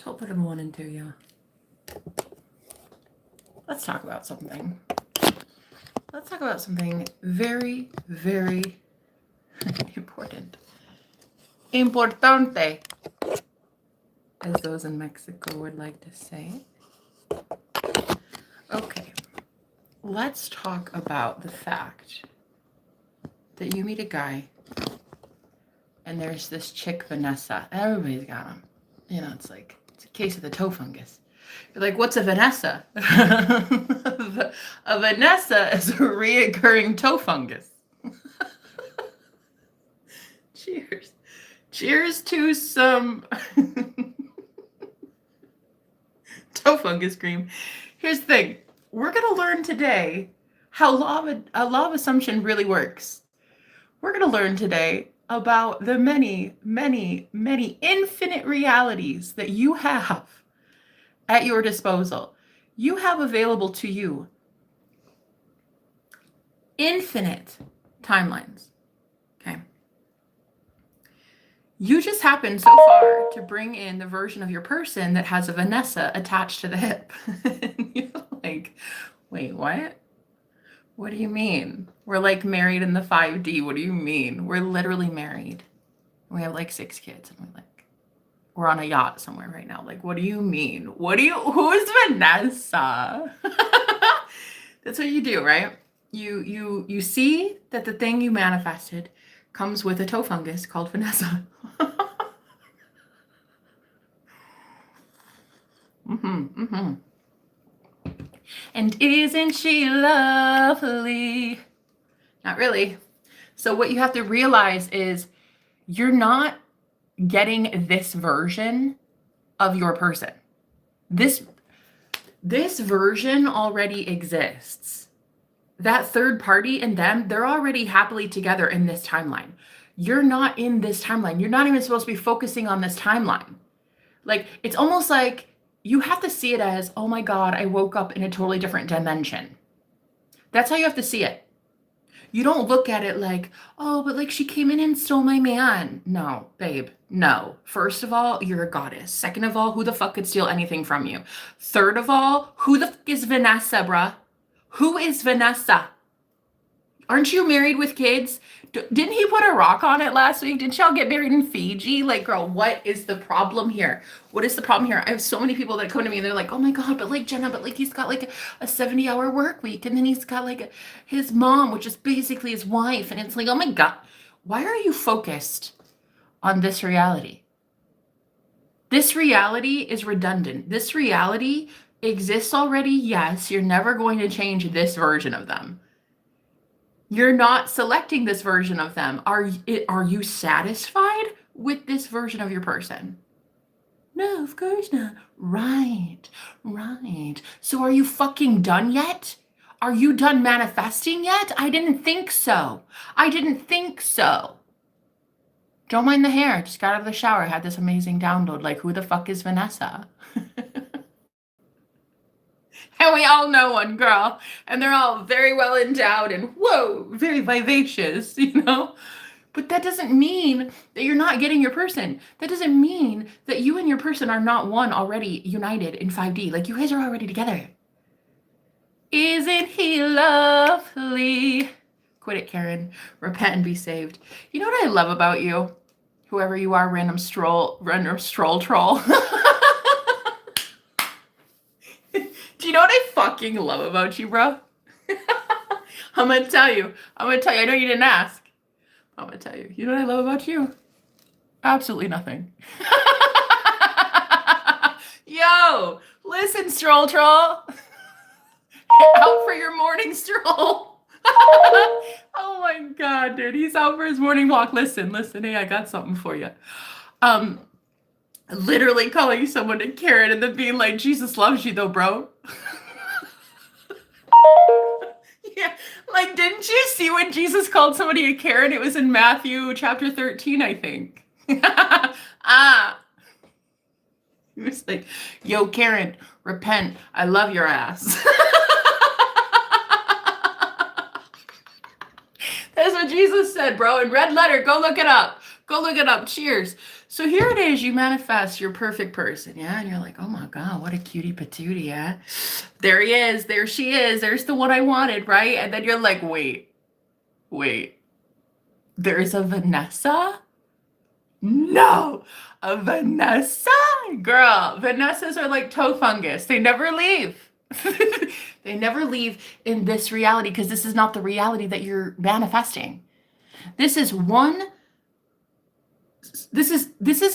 Topic 1 and 2, yeah. Let's talk about something. Let's talk about something very, very important. Importante, as those in Mexico would like to say. Okay, let's talk about the fact that you meet a guy and there's this chick, Vanessa. Everybody's got them. You know, it's like, it's a case of the toe fungus. You're like, what's a Vanessa? A Vanessa is a reoccurring toe fungus. Cheers. Cheers to some toe fungus cream. Here's the thing. We're going to learn today how law of assumption really works. We're going to learn today about the many, many, many infinite realities that you have at your disposal. You have available to you infinite timelines. Okay. You just happen so far to bring in the version of your person that has a Vanessa attached to the hip. And you're like, wait, what? What do you mean? We're like married in the 5D. What do you mean? We're literally married. We have like 6 kids. And we're on a yacht somewhere right now. Like, what do you mean? Who's Vanessa? That's what you do, right? You see that the thing you manifested comes with a toe fungus called Vanessa. And isn't she lovely? Not really. So what you have to realize is you're not getting this version of your person. This version already exists. That third party and them, they're already happily together in this timeline. You're not in this timeline. You're not even supposed to be focusing on this timeline. Like, it's almost like you have to see it as, oh my God, I woke up in a totally different dimension. That's how you have to see it. You don't look at it like, oh, but like she came in and stole my man. No, babe, no. First of all, you're a goddess. Second of all, who the fuck could steal anything from you? Third of all, who the fuck is Vanessa, bruh? Who is Vanessa? Aren't you married with kids? Didn't he put a rock on it last week? Didn't y'all get married in Fiji? Like, girl, what is the problem here? What is the problem here? I have so many people that come to me and they're like, oh my God, but like Jenna, but like he's got like a 70-hour work week. And then he's got like his mom, which is basically his wife. And it's like, oh my God, why are you focused on this reality? This reality is redundant. This reality exists already. Yes, you're never going to change this version of them. You're not selecting this version of them. Are you satisfied with this version of your person? No, of course not. Right. So are you fucking done yet? Are you done manifesting yet? I didn't think so. Don't mind the hair. Just got out of the shower. Had this amazing download. Like, who the fuck is Vanessa? And we all know one girl, and they're all very well endowed and whoa, very vivacious, you know? But that doesn't mean that you're not getting your person. That doesn't mean that you and your person are not one already united in 5D. Like, you guys are already together. Isn't he lovely? Quit it, Karen. Repent and be saved. You know what I love about you? Whoever you are, random stroll troll. Do you know what I fucking love about you, bro? I'm gonna tell you. I know you didn't ask. I'm gonna tell you. You know what I love about you? Absolutely nothing. Yo, listen, stroll troll. Out for your morning stroll. Oh my God, dude. He's out for his morning walk. Listen. Hey, I got something for you. Literally calling someone a Karen and then being like, Jesus loves you though, bro. Yeah, like, didn't you see when Jesus called somebody a Karen? It was in Matthew chapter 13, I think. He was like, yo, Karen, repent. I love your ass. That's what Jesus said, bro. In red letter, go look it up. Go look it up. Cheers. So here it is. You manifest your perfect person. Yeah. And you're like, oh my God, what a cutie patootie. Yeah. There he is. There she is. There's the one I wanted. Right. And then you're like, wait. There's a Vanessa? No. A Vanessa? Girl, Vanessas are like toe fungus. They never leave. They never leave in this reality because this is not the reality that you're manifesting. This is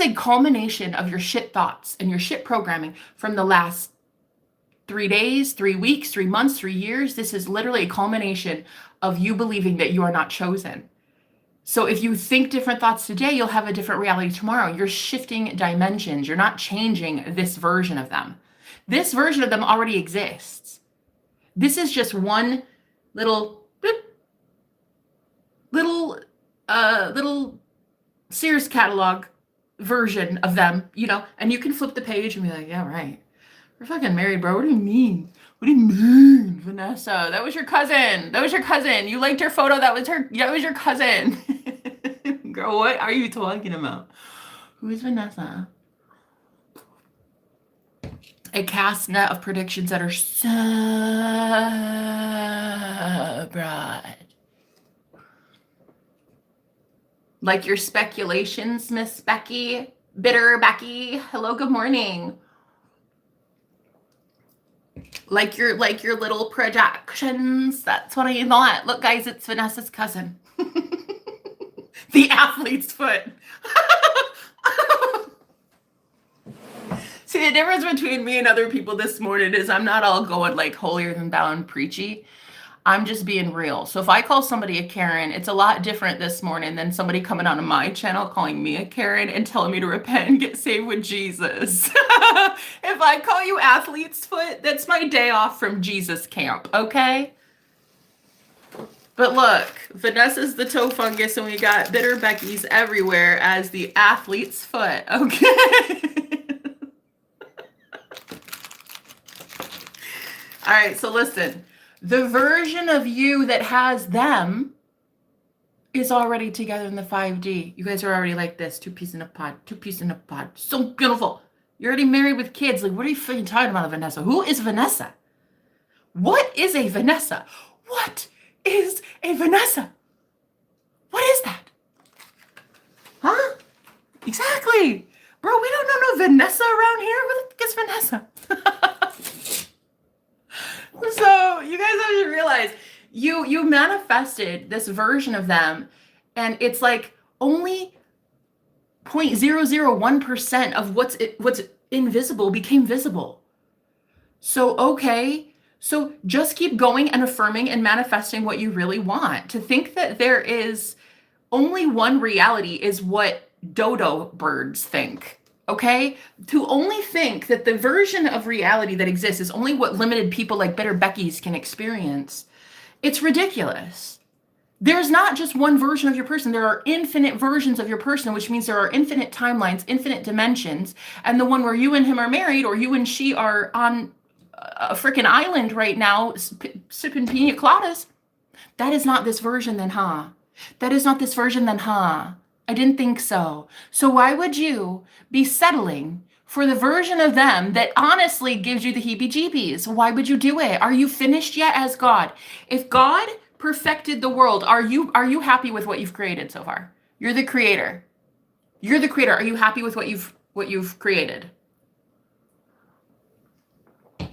a culmination of your shit thoughts and your shit programming from the last 3 days, 3 weeks, 3 months, 3 years. This is literally a culmination of you believing that you are not chosen. So if you think different thoughts today, you'll have a different reality tomorrow. You're shifting dimensions. You're not changing this version of them. This version of them already exists. This is just one little Sears catalog version of them, you know, and you can flip the page and be like, yeah, right. We're fucking married, bro. What do you mean? What do you mean, Vanessa? That was your cousin. That was your cousin. You liked her photo. That was your cousin. Girl, what are you talking about? Who is Vanessa? A cast net of predictions that are so broad. Like your speculations, Miss Becky. Bitter Becky. Hello, good morning. Like your little projections. That's what I thought. Look, guys, it's Vanessa's cousin. The athlete's foot. See, the difference between me and other people this morning is I'm not all going like holier than thou and preachy. I'm just being real. So if I call somebody a Karen, it's a lot different this morning than somebody coming onto my channel calling me a Karen and telling me to repent and get saved with Jesus. If I call you athlete's foot, that's my day off from Jesus camp, okay? But look, Vanessa's the toe fungus and we got bitter Becky's everywhere as the athlete's foot, okay? All right, so listen. The version of you that has them is already together in the 5D. You guys are already like this, two peas in a pod. So beautiful. You're already married with kids. Like, what are you fucking talking about, Vanessa? Who is Vanessa? What is a Vanessa? What is a Vanessa? What is that? Huh? Exactly. Bro, we don't know no Vanessa around here. What the fuck is Vanessa? So you guys have to realize you manifested this version of them, and it's like only 0.001% of what's invisible became visible. So okay, so just keep going and affirming and manifesting what you really want. To think that there is only one reality is what dodo birds think. Okay? To only think that the version of reality that exists is only what limited people like Bitter Becky's can experience. It's ridiculous. There's not just one version of your person. There are infinite versions of your person, which means there are infinite timelines, infinite dimensions. And the one where you and him are married or you and she are on a freaking island right now sipping pina coladas, that is not this version then, huh? That is not this version then, huh? I didn't think so. So why would you be settling for the version of them that honestly gives you the heebie-jeebies? Why would you do it? Are you finished yet as God? If God perfected the world, are you happy with what you've created so far? You're the creator. You're the creator. Are you happy with what you've created?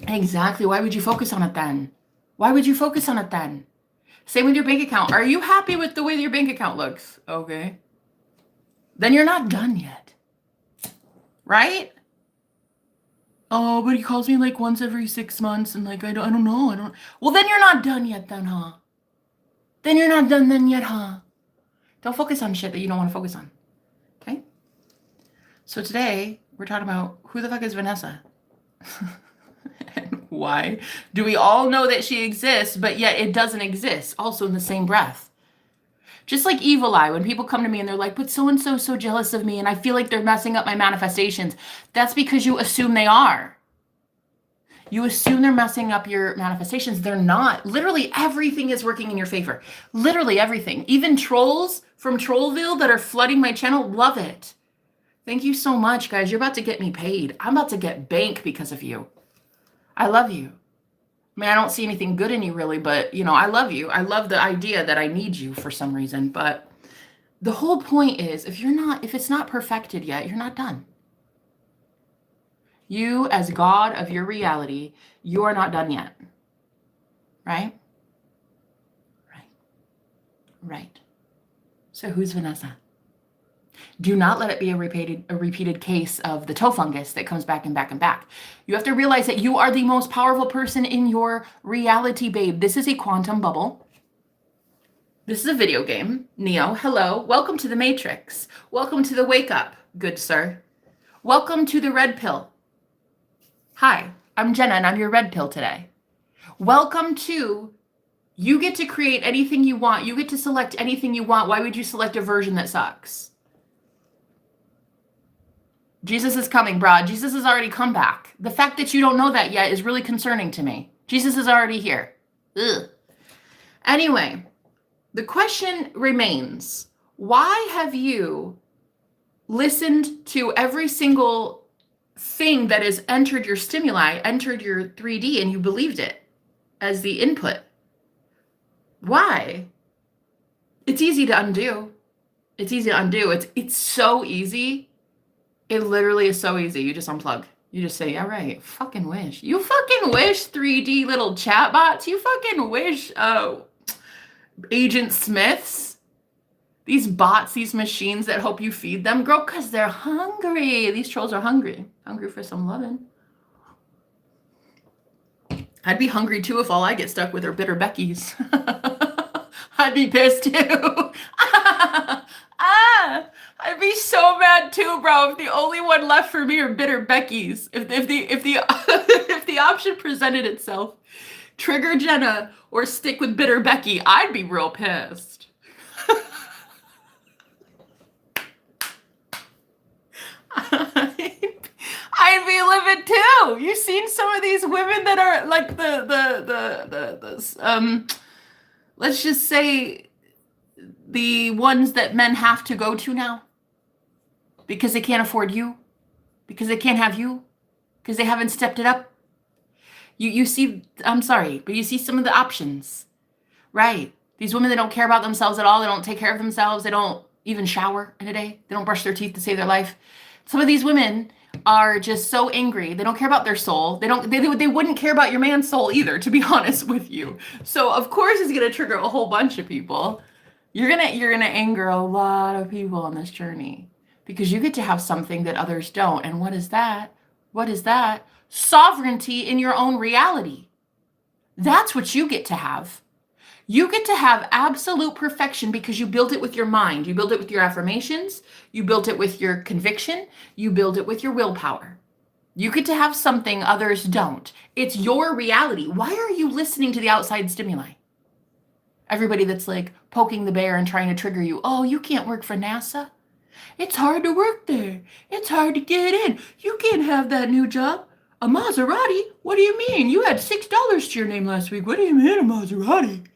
Exactly. Why would you focus on it then? Why would you focus on it then? Same with your bank account. Are you happy with the way your bank account looks? Okay. Then you're not done yet. Right? Oh, but he calls me like once every 6 months and like, I don't know. Well, then you're not done yet then, huh? Then you're not done then yet, huh? Don't focus on shit that you don't want to focus on. Okay? So today, we're talking about who the fuck is Vanessa? And why do we all know that she exists, but yet it doesn't exist also in the same breath? Just like Evil Eye, when people come to me and they're like, but so-and-so so jealous of me and I feel like they're messing up my manifestations. That's because you assume they are. You assume they're messing up your manifestations. They're not. Literally everything is working in your favor. Literally everything. Even trolls from Trollville that are flooding my channel, love it. Thank you so much, guys. You're about to get me paid. I'm about to get bank because of you. I love you. I mean, I don't see anything good in you really, but you know, I love you. I love the idea that I need you for some reason. But the whole point is if it's not perfected yet, you're not done. You, as God of your reality, you are not done yet. Right? Right. So who's Vanessa? Do not let it be a repeated case of the toe fungus that comes back and back and back. You have to realize that you are the most powerful person in your reality, babe. This is a quantum bubble. This is a video game. Neo, hello. Welcome to the Matrix. Welcome to the wake up, good sir. Welcome to the red pill. Hi, I'm Jenna and I'm your red pill today. Welcome to, you get to create anything you want. You get to select anything you want. Why would you select a version that sucks? Jesus is coming, brah. Jesus has already come back. The fact that you don't know that yet is really concerning to me. Jesus is already here. Ugh. Anyway, the question remains, why have you listened to every single thing that has entered your stimuli, entered your 3D, and you believed it as the input? Why? It's easy to undo. It's easy to undo. It's so easy. It literally is so easy. You just unplug. You just say, all right, fucking wish. You fucking wish 3D little chatbots. You fucking wish Agent Smiths. These bots, these machines that hope you feed them, girl, because they're hungry. These trolls are hungry. Hungry for some loving. I'd be hungry too if all I get stuck with are bitter Beckys. I'd be pissed too. I'd be so mad too, bro. If the only one left for me are bitter Beckys. If the option presented itself, trigger Jenna or stick with bitter Becky, I'd be real pissed. I'd be livid too. You've seen some of these women that are like let's just say the ones that men have to go to now because they can't afford you, because they can't have you, because they haven't stepped it up. You see, I'm sorry, but you see some of the options, right? These women that don't care about themselves at all. They don't take care of themselves. They don't even shower in a day. They don't brush their teeth to save their life. Some of these women are just so angry. They don't care about their soul. They wouldn't care about your man's soul either, to be honest with you. So of course it's going to trigger a whole bunch of people. You're going to anger a lot of people on this journey because you get to have something that others don't. And what is that? What is that? Sovereignty in your own reality. That's what you get to have. You get to have absolute perfection because you built it with your mind. You built it with your affirmations. You built it with your conviction. You build it with your willpower. You get to have something others don't. It's your reality. Why are you listening to the outside stimuli? Everybody that's like poking the bear and trying to trigger you. Oh, you can't work for NASA. It's hard to work there. It's hard to get in. You can't have that new job. A Maserati? What do you mean? You had $6 to your name last week. What do you mean a Maserati?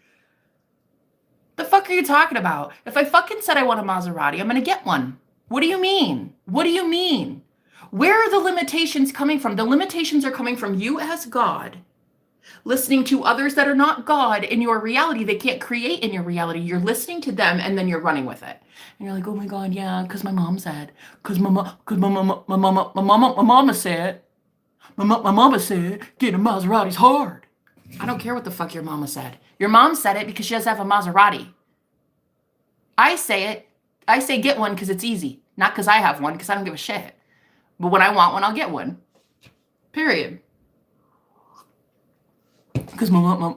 The fuck are you talking about? If I fucking said I want a Maserati, I'm going to get one. What do you mean? What do you mean? Where are the limitations coming from? The limitations are coming from you as God, listening to others that are not God in your reality. They can't create in your reality. You're listening to them and then you're running with it. And you're like, oh my God, yeah, because my mom said, because my mama said, my mama said, getting a Maserati's hard. I don't care what the fuck your mama said. Your mom said it because she doesn't have a Maserati. I say get one because it's easy. Not because I have one, because I don't give a shit. But when I want one, I'll get one. Period. Because my mama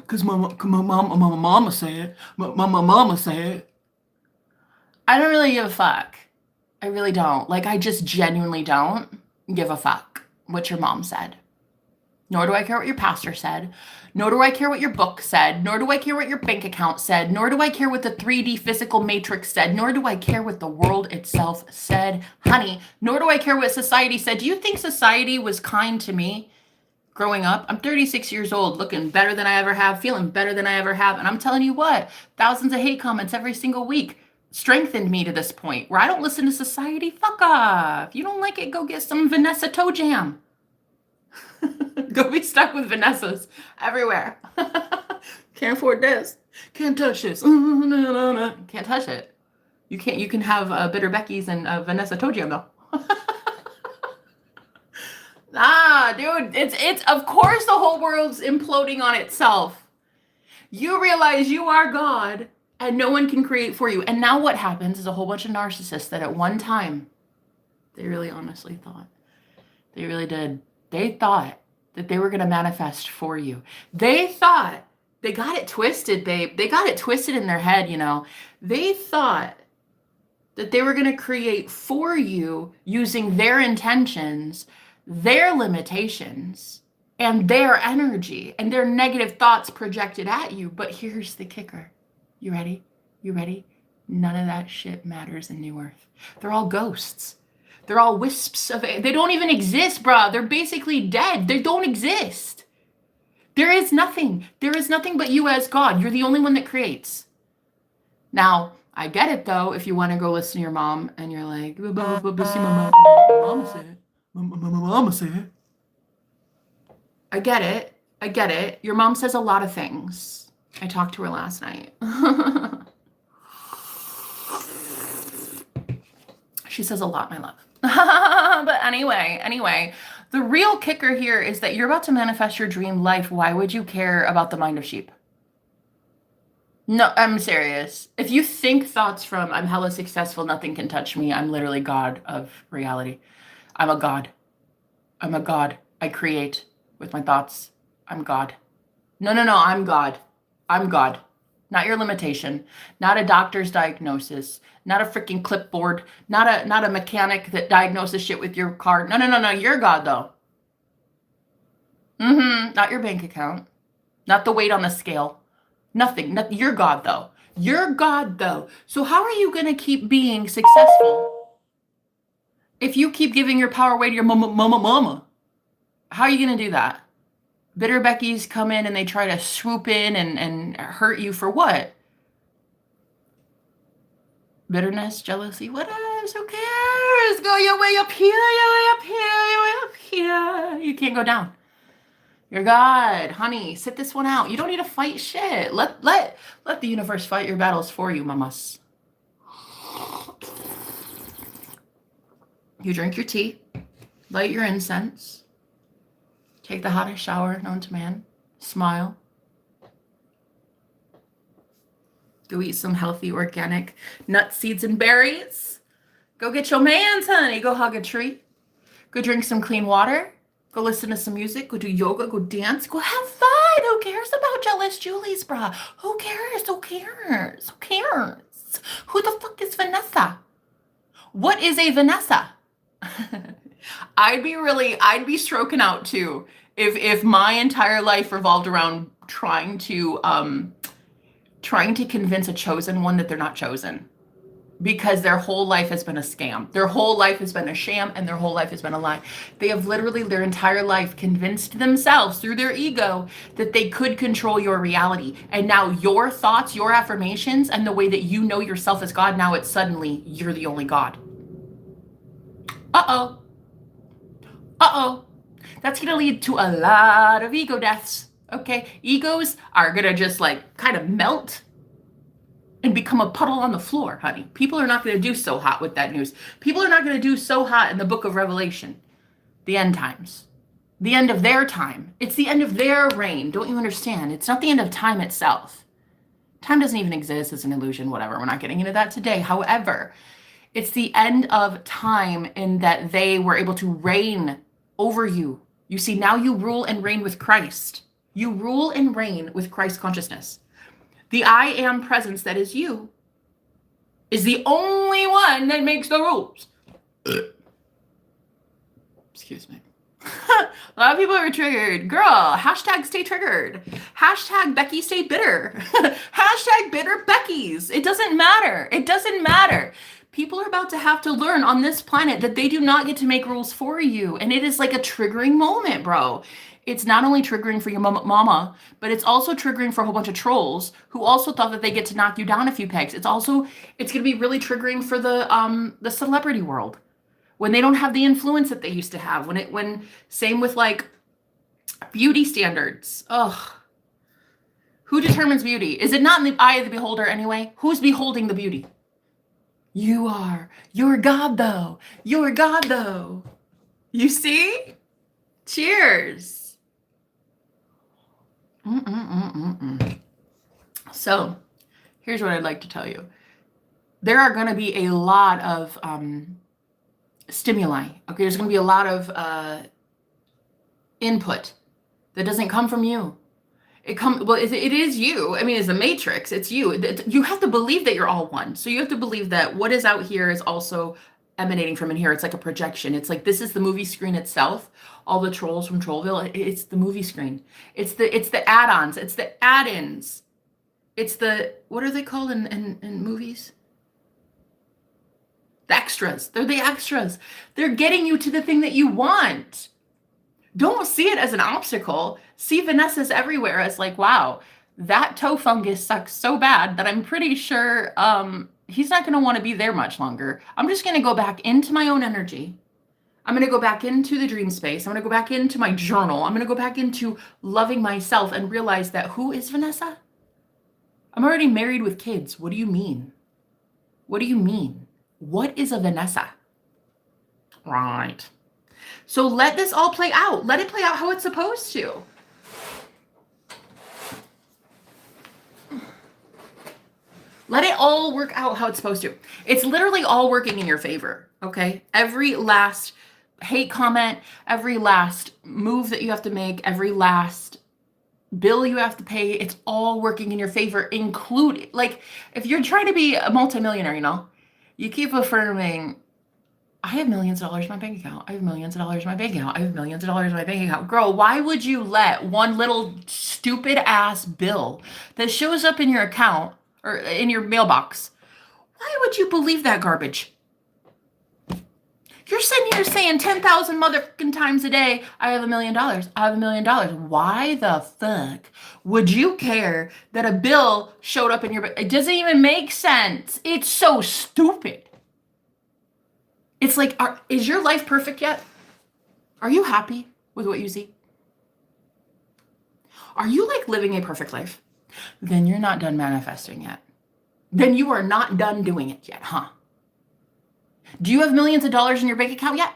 said, my mama said. I don't really give a fuck. I really don't. Like, I just genuinely don't give a fuck what your mom said. Nor do I care what your pastor said. Nor do I care what your book said. Nor do I care what your bank account said. Nor do I care what the 3D physical matrix said. Nor do I care what the world itself said, honey. Nor do I care what society said. Do you think society was kind to me? growing up. I'm 36 years old, looking better than I ever have, feeling better than I ever have. And I'm telling you what, thousands of hate comments every single week strengthened me to this point where I don't listen to society. Fuck off. You don't like it, go get some Vanessa toe jam. Go be stuck with Vanessas everywhere. Can't afford this. Can't touch this. Can't touch it. You can't. You can have Bitter Becky's and Vanessa toe jam though. Ah, dude, it's of course the whole world's imploding on itself. You realize you are God and no one can create for you. And now what happens is a whole bunch of narcissists that at one time, they really honestly thought, they really did. They thought that they were going to manifest for you. They thought, they got it twisted, babe. They got it twisted in their head, you know. They thought that they were going to create for you using their intentions, their limitations, and their energy and their negative thoughts projected at you. But here's the kicker. You ready? You ready? None of that shit matters in New Earth. They're all ghosts. They're all wisps of air. They don't even exist, bruh. They're basically dead. They don't exist. There is nothing. There is nothing but you as God. You're the only one that creates. Now, I get it though, if you want to go listen to your mom and you're like, see my mama say it. Mama say it. I get it. I get it. Your mom says a lot of things. I talked to her last night. She says a lot, my love. But anyway, the real kicker here is that you're about to manifest your dream life. Why would you care about the mind of sheep? No, I'm serious. If you think thoughts from, I'm hella successful, nothing can touch me, I'm literally God of reality. I'm a God. I'm a God. I create with my thoughts. I'm God. No, I'm God. I'm God. Not your limitation. Not a doctor's diagnosis. Not a freaking clipboard. Not a mechanic that diagnoses shit with your car. No. You're God though. Not your bank account. Not the weight on the scale. Nothing. You're God though. You're God though. So how are you going to keep being successful if you keep giving your power away to your mama? How are you going to do that? Bitter Becky's come in and they try to swoop in and hurt you for what? Bitterness, jealousy, what else? Who cares? Go your way up here, your way up here, your way up here. You can't go down. You're God, honey. Sit this one out. You don't need to fight shit. Let the universe fight your battles for you, mamas. You drink your tea, light your incense, take the hottest shower known to man, smile. Go eat some healthy organic nuts, seeds, and berries. Go get your mans, honey. Go hug a tree. Go drink some clean water. Go listen to some music. Go do yoga. Go dance. Go have fun. Who cares about jealous Julies, brah? Who cares? Who cares? Who cares? Who the fuck is Vanessa? What is a Vanessa? I'd be stroking out too if my entire life revolved around trying to convince a chosen one that they're not chosen, because their whole life has been a scam. Their whole life has been a sham, and their whole life has been a lie. They have literally their entire life convinced themselves through their ego that they could control your reality. And now your thoughts, your affirmations, and the way that you know yourself as God, now it's suddenly you're the only God. Uh-oh. That's going to lead to a lot of ego deaths. Okay, egos are gonna just like kind of melt and become a puddle on the floor, honey. People are not gonna do so hot with that news. People are not gonna do so hot in the book of Revelation, the end times, the end of their time. It's the end of their reign. Don't you understand? It's not the end of time itself. Time doesn't even exist. It's an illusion, whatever. We're not getting into that today. However, it's the end of time in that they were able to reign over you. You see, now you rule and reign with Christ. You rule and reign with Christ consciousness. The I am presence that is you is the only one that makes the rules. Excuse me. A lot of people are triggered. Girl, hashtag stay triggered. Hashtag Becky stay bitter. Hashtag bitter Beckies. It doesn't matter. It doesn't matter. People are about to have to learn on this planet that they do not get to make rules for you. And it is like a triggering moment, bro. It's not only triggering for your mama, but it's also triggering for a whole bunch of trolls who also thought that they get to knock you down a few pegs. It's going to be really triggering for the celebrity world when they don't have the influence that they used to have. Same with like beauty standards. Ugh. Who determines beauty? Is it not in the eye of the beholder anyway? Who's beholding the beauty? You are. You're God, though. You're God, though. You see? Cheers. So, here's what I'd like to tell you. There are going to be a lot of stimuli. Okay, there's going to be a lot of input that doesn't come from you. It is you. I mean, it's a matrix. It's you. You have to believe that you're all one. So you have to believe that what is out here is also emanating from in here. It's like a projection. It's like this is the movie screen itself. All the trolls from Trollville. It's the movie screen. It's the add-ons. It's the add-ins. It's the, what are they called in movies? The extras. They're the extras. They're getting you to the thing that you want. Don't see it as an obstacle. See Vanessa's everywhere as like, wow, that toe fungus sucks so bad that I'm pretty sure he's not going to want to be there much longer. I'm just going to go back into my own energy. I'm going to go back into the dream space. I'm going to go back into my journal. I'm going to go back into loving myself and realize that who is Vanessa? I'm already married with kids. What do you mean? What do you mean? What is a Vanessa? Right. So let this all play out. Let it play out how it's supposed to. Let it all work out how it's supposed to. It's literally all working in your favor, okay? Every last hate comment, every last move that you have to make, every last bill you have to pay, it's all working in your favor, including, like, if you're trying to be a multimillionaire, you keep affirming, I have millions of dollars in my bank account. I have millions of dollars in my bank account. I have millions of dollars in my bank account. Girl, why would you let one little stupid ass bill that shows up in your account or in your mailbox, why would you believe that garbage? You're sitting here saying 10,000 motherfucking times a day, I have $1 million. I have $1 million. Why the fuck would you care that a bill showed up in your, it doesn't even make sense. It's so stupid. It's like, is your life perfect yet? Are you happy with what you see? Are you like living a perfect life? Then you're not done manifesting yet. Then you are not done doing it yet, huh? Do you have millions of dollars in your bank account yet?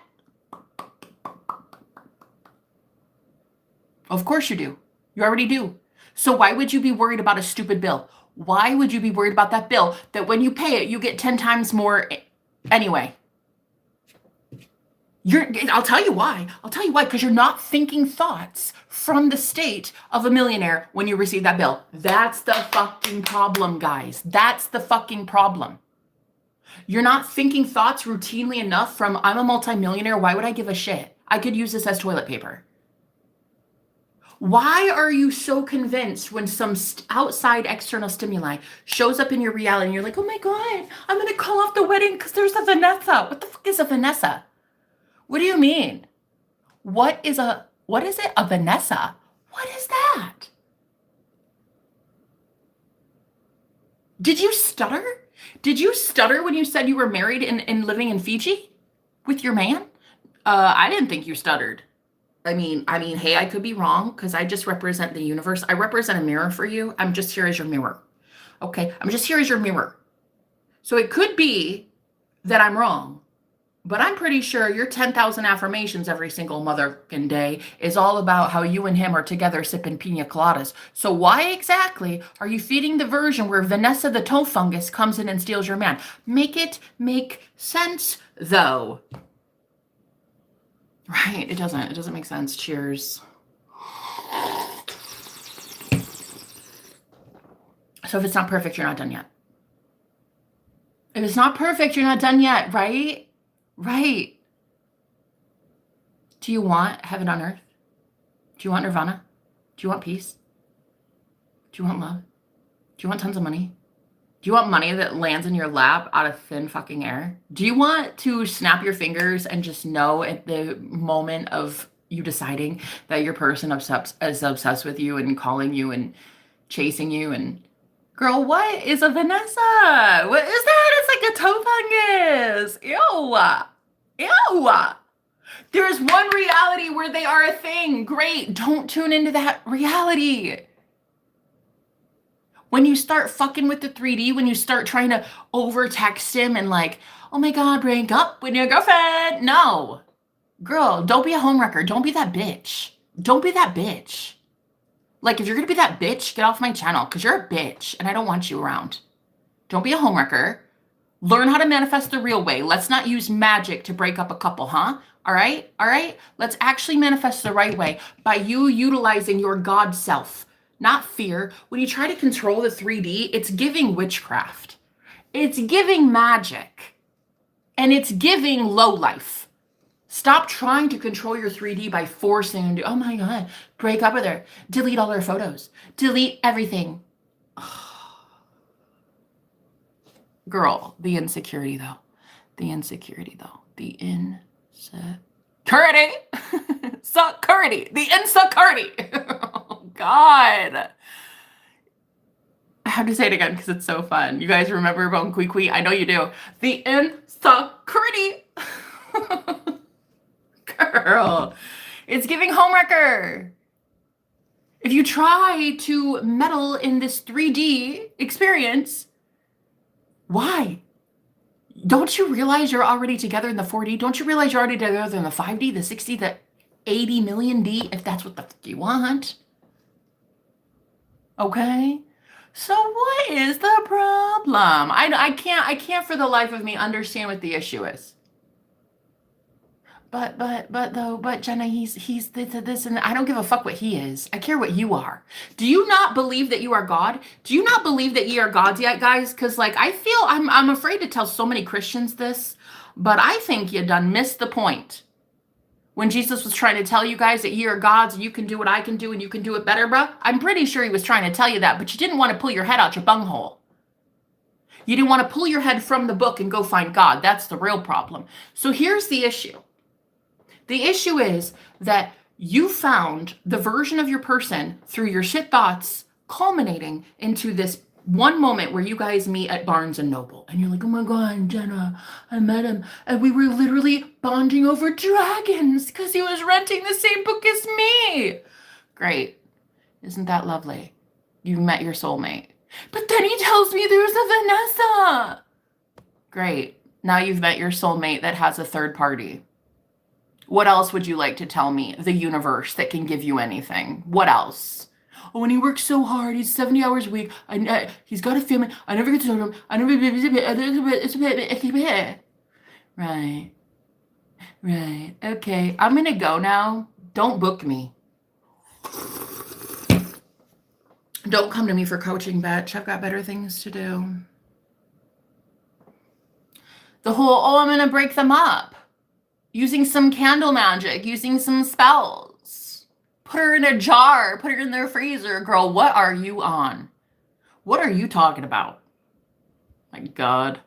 Of course you do. You already do. So why would you be worried about a stupid bill? Why would you be worried about that bill that when you pay it, you get 10 times more anyway? I'll tell you why. Because you're not thinking thoughts from the state of a millionaire when you receive that bill. That's the fucking problem, guys. That's the fucking problem. You're not thinking thoughts routinely enough from, I'm a multimillionaire. Why would I give a shit? I could use this as toilet paper. Why are you so convinced when some outside external stimuli shows up in your reality and you're like, oh my God, I'm going to call off the wedding because there's a Vanessa. What the fuck is a Vanessa? What do you mean? What is it? A Vanessa? What is that? Did you stutter? Did you stutter when you said you were married and living in Fiji with your man? I didn't think you stuttered. I mean, hey, I could be wrong because I just represent the universe. I represent a mirror for you. I'm just here as your mirror. Okay, I'm just here as your mirror. So it could be that I'm wrong. But I'm pretty sure your 10,000 affirmations every single motherfucking day is all about how you and him are together sipping pina coladas. So why exactly are you feeding the version where Vanessa the toe fungus comes in and steals your man? Make it make sense, though. Right? It doesn't. It doesn't make sense. Cheers. So if it's not perfect, you're not done yet. If it's not perfect, you're not done yet, right? Right. Do you want heaven on earth? Do you want nirvana? Do you want peace? Do you want love? Do you want tons of money? Do you want money that lands in your lap out of thin fucking air? Do you want to snap your fingers and just know at the moment of you deciding that your person is obsessed with you and calling you and chasing you? And girl, what is a Vanessa? What is that? It's like a toe fungus. Ew. Ew. There's one reality where they are a thing. Great. Don't tune into that reality. When you start fucking with the 3D, when you start trying to over text him and like, oh my God, break up with your girlfriend. No. Girl, don't be a homewrecker. Don't be that bitch. Don't be that bitch. Like, if you're going to be that bitch, get off my channel because you're a bitch and I don't want you around. Don't be a homewrecker. Learn how to manifest the real way. Let's not use magic to break up a couple, huh? All right? All right? Let's actually manifest the right way by you utilizing your God self. Not fear. When you try to control the 3D, it's giving witchcraft. It's giving magic. And it's giving low life. Stop trying to control your 3D by forcing them to, oh my God, break up with her. Delete all her photos. Delete everything. Girl, the insecurity though. The insecurity though. The insecurity. Security. The insecurity. God. I have to say it again because it's so fun. You guys remember Bon Kui Kui? I know you do. The insecurity. Girl, it's giving homewrecker. If you try to meddle in this 3D experience, why? Don't you realize you're already together in the 4D? Don't you realize you're already together in the 5D, the 60, the 80 million D, if that's what the fuck you want? Okay? So what is the problem? I can't for the life of me understand what the issue is. But Jenna, he's this and I don't give a fuck what he is. I care what you are. Do you not believe that you are God? Do you not believe that ye are gods yet, guys? Because like I feel I'm afraid to tell so many Christians this, but I think you done missed the point. When Jesus was trying to tell you guys that ye are gods and you can do what I can do and you can do it better, bro. I'm pretty sure he was trying to tell you that, but you didn't want to pull your head out your bunghole. You didn't want to pull your head from the book and go find God. That's the real problem. So here's the issue. The issue is that you found the version of your person through your shit thoughts culminating into this one moment where you guys meet at Barnes and Noble. And you're like, oh my God, Jenna, I met him. And we were literally bonding over dragons because he was renting the same book as me. Great. Isn't that lovely? You met your soulmate. But then he tells me there's a Vanessa. Great. Now you've met your soulmate that has a third party. What else would you like to tell me? The universe that can give you anything. What else? Oh, and he works so hard. He's 70 hours a week. He's got a family. I never get to know him. Right. Right. Okay. I'm going to go now. Don't book me. Don't come to me for coaching, bitch. I've got better things to do. The whole, oh, I'm going to break them up. Using some candle magic, using some spells. Put her in a jar, put her in their freezer. Girl, what are you on? What are you talking about? My God.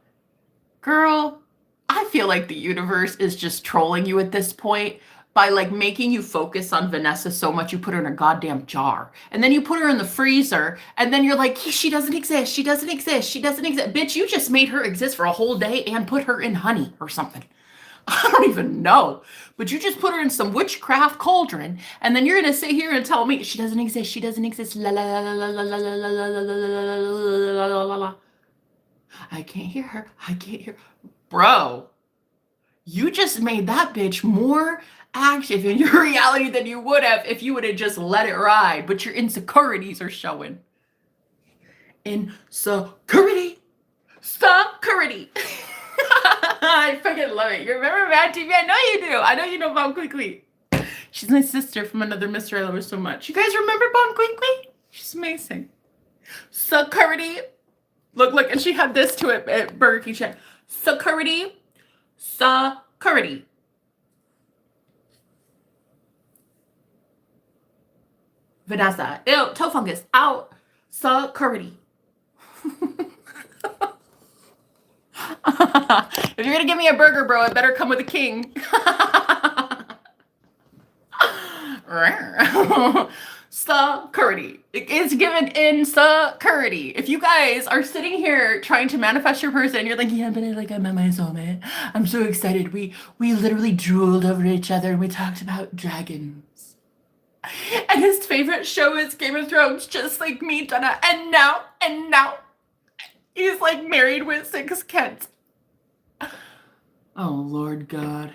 Girl, I feel like the universe is just trolling you at this point by like making you focus on Vanessa so much you put her in a goddamn jar. And then you put her in the freezer and then you're like, she doesn't exist, she doesn't exist, she doesn't exist. Bitch, you just made her exist for a whole day and put her in honey or something. I don't even know. But you just put her in some witchcraft cauldron, and then you're gonna sit here and tell me she doesn't exist. She doesn't exist. La la la la la la la la la la la la. I can't hear her. I can't hear. Bro, you just made that bitch more active in your reality than you would have if you would have just let it ride. But your insecurities are showing. Insecurity. Security. I fucking love it. You remember Mad TV? I know you do. I know you know Bon Kui Kui. She's my sister from another mystery. I love her so much. You guys remember Bon Kui Kui? She's amazing. Security. Look, and she had this to it at Burger King. She had security. Security. Vanessa. Ew, toe fungus. Out. Security. If you're gonna give me a burger, bro, it better come with a king. Security. It's given insecurity. If you guys are sitting here trying to manifest your person, you're like, yeah, but I met my soulmate. I'm so excited. We literally drooled over each other and we talked about dragons. And his favorite show is Game of Thrones, just like me, Jenna. And now, he's like married with 6 kids. Oh, Lord God.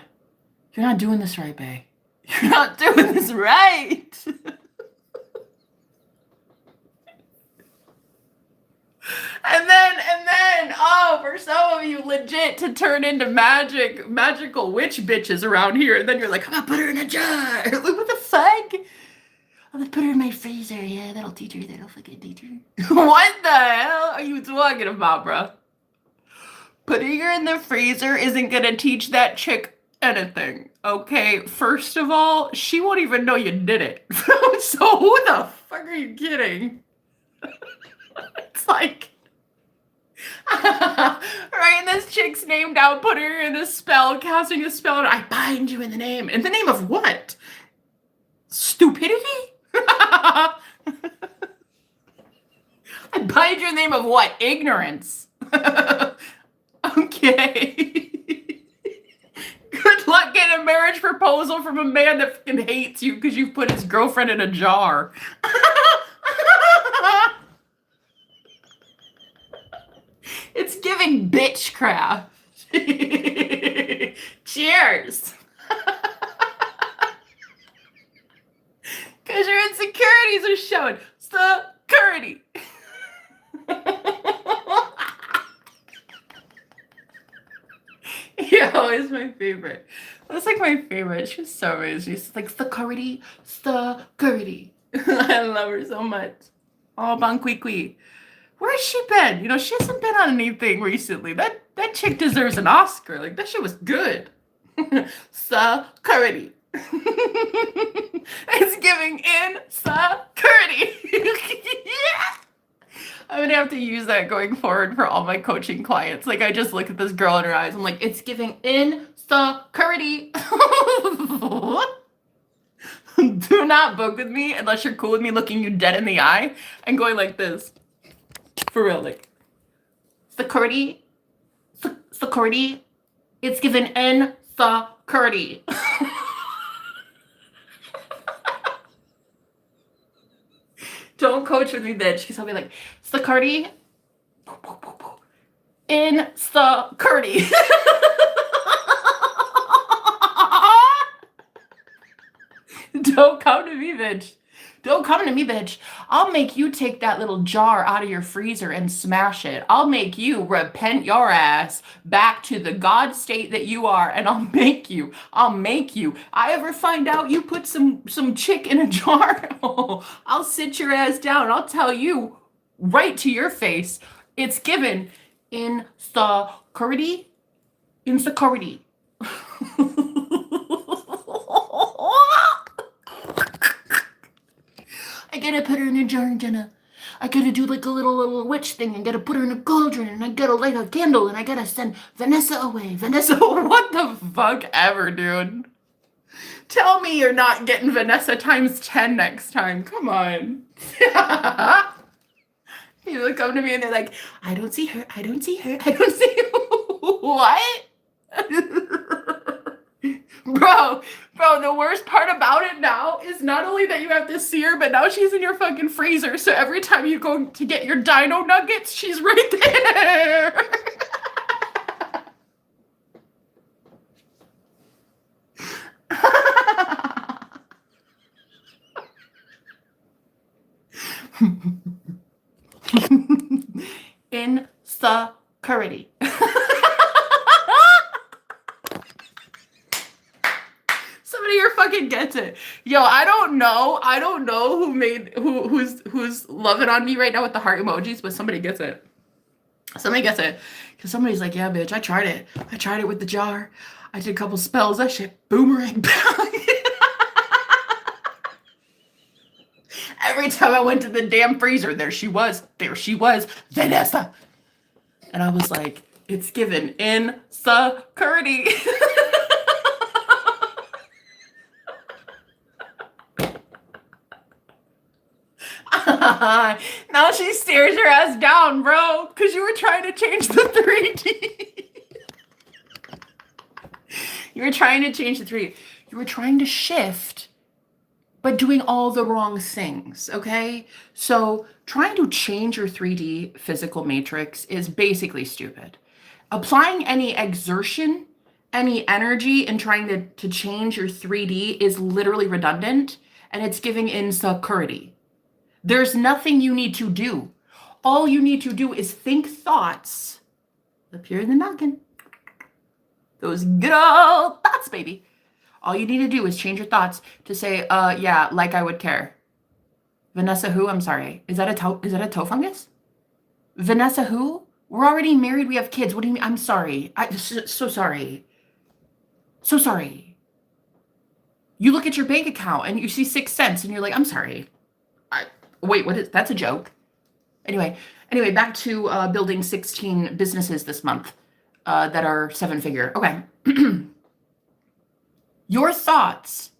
You're not doing this right, babe. You're not doing this right. And then, oh, for some of you, legit to turn into magical witch bitches around here. And then you're like, I'm gonna put her in a jar. Like, what the fuck? I'm gonna put her in my freezer. Yeah, that'll teach her. That'll fucking teach her. What the hell are you talking about, bro? Putting her in the freezer isn't gonna teach that chick anything. Okay, first of all, she won't even know you did it. So who the fuck are you kidding? It's like, writing this chick's name down, putting her in a spell, casting a spell, and I bind you in the name. In the name of what? Stupidity? I bind you in the name of what? Ignorance. Okay. Good luck getting a marriage proposal from a man that fucking hates you because you put his girlfriend in a jar. It's giving bitchcraft. Cheers. Because your insecurities are showing. Security. Yo, it's my favorite. That's like my favorite. She's so amazing. She's like, security. I love her so much. Oh, Banquiqui. Where's she been? You know, she hasn't been on anything recently. That chick deserves an Oscar. Like, that shit was good. Security. It's giving insecurity. Yeah. I'm gonna have to use that going forward for all my coaching clients. Like, I just look at this girl in her eyes. I'm like, it's giving insecurity. Do not book with me unless you're cool with me looking you dead in the eye and going like this. For real, like, security. It's given insecurity. Don't coach with me, bitch, because I'll be like, security. Insecurity. Don't come to me, bitch. Don't come to me, bitch. I'll make you take that little jar out of your freezer and smash it. I'll make you repent your ass back to the God state that you are, and I'll make you. I ever find out you put some chick in a jar, I'll sit your ass down and I'll tell you right to your face, it's given insecurity. I gotta put her in a jar, Jenna. I gotta do like a little witch thing and gotta put her in a cauldron and I gotta light a candle and I gotta send Vanessa away. Vanessa, what the fuck ever, dude? Tell me you're not getting Vanessa times 10 next time. Come on. People come to me and they're like, I don't see her. What? Bro, the worst part about it now is not only that you have to see her, but now she's in your fucking freezer. So every time you go to get your dino nuggets, she's right there. Insecurity. Somebody here fucking gets it. Yo, I don't know who's loving on me right now with the heart emojis, but somebody gets it. Because somebody's like, yeah, bitch, I tried it with the jar. I did a couple spells. That shit boomerang back. Every time I went to the damn freezer, there she was, Vanessa. And I was like, It's given insecurity. Now she stares your ass down, bro, because you were trying to change the 3D. You were trying to change the 3D. You were trying to shift, but doing all the wrong things, okay? So trying to change your 3D physical matrix is basically stupid. Applying any exertion, any energy in trying to change your 3D is literally redundant, and it's giving insecurity. There's nothing you need to do. All you need to do is think thoughts up here in the noggin. Those good old thoughts, baby. All you need to do is change your thoughts to say, yeah, like I would care. Vanessa who? I'm sorry. Is that a toe fungus? Vanessa who? We're already married. We have kids. What do you mean? I'm sorry. So sorry. So sorry. You look at your bank account and you see 6 cents and you're like, I'm sorry. Wait, what is, that's a joke. Anyway, back to building 16 businesses this month that are 7-figure. Okay. Your thoughts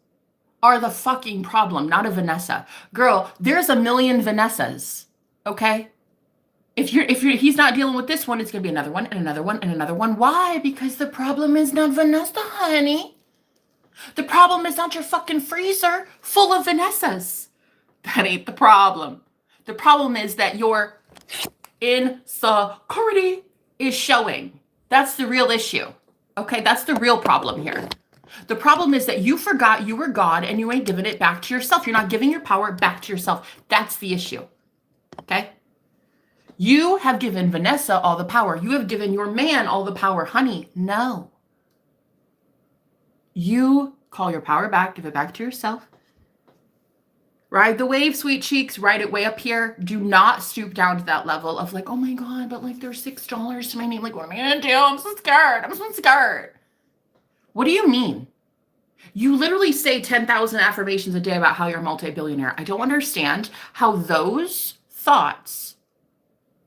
are the fucking problem, not a Vanessa. Girl, there's a million Vanessas, okay? If he's not dealing with this one, it's gonna be another one and another one and another one. Why? Because the problem is not Vanessa, honey. The problem is not your fucking freezer full of Vanessas. That ain't the problem. The problem is that your insecurity is showing. That's the real issue. Okay, that's the real problem here. The problem is that you forgot you were God and you ain't giving it back to yourself. You're not giving your power back to yourself. That's the issue. Okay? You have given Vanessa all the power. You have given your man all the power. Honey, no. You call your power back, give it back to yourself. Ride the wave, sweet cheeks. Ride it way up here. Do not stoop down to that level of like, oh my God, but like there's $6 to my name. Like, what am I gonna do? I'm so scared. I'm so scared. What do you mean? You literally say 10,000 affirmations a day about how you're a multi-billionaire. I don't understand how those thoughts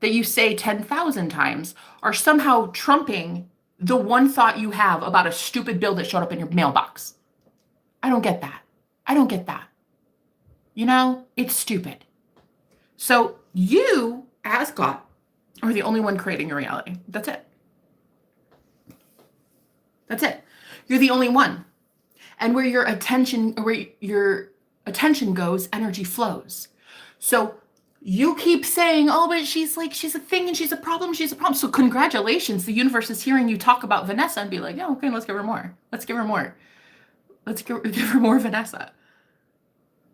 that you say 10,000 times are somehow trumping the one thought you have about a stupid bill that showed up in your mailbox. I don't get that. I don't get that. You know, it's stupid. So you, as God, are the only one creating your reality. That's it. That's it. You're the only one. And where your attention goes, energy flows. So you keep saying, oh, but she's a thing and she's a problem. So congratulations. The universe is hearing you talk about Vanessa and be like, yeah, okay, let's give her more. Let's give her more. Let's give her more Vanessa.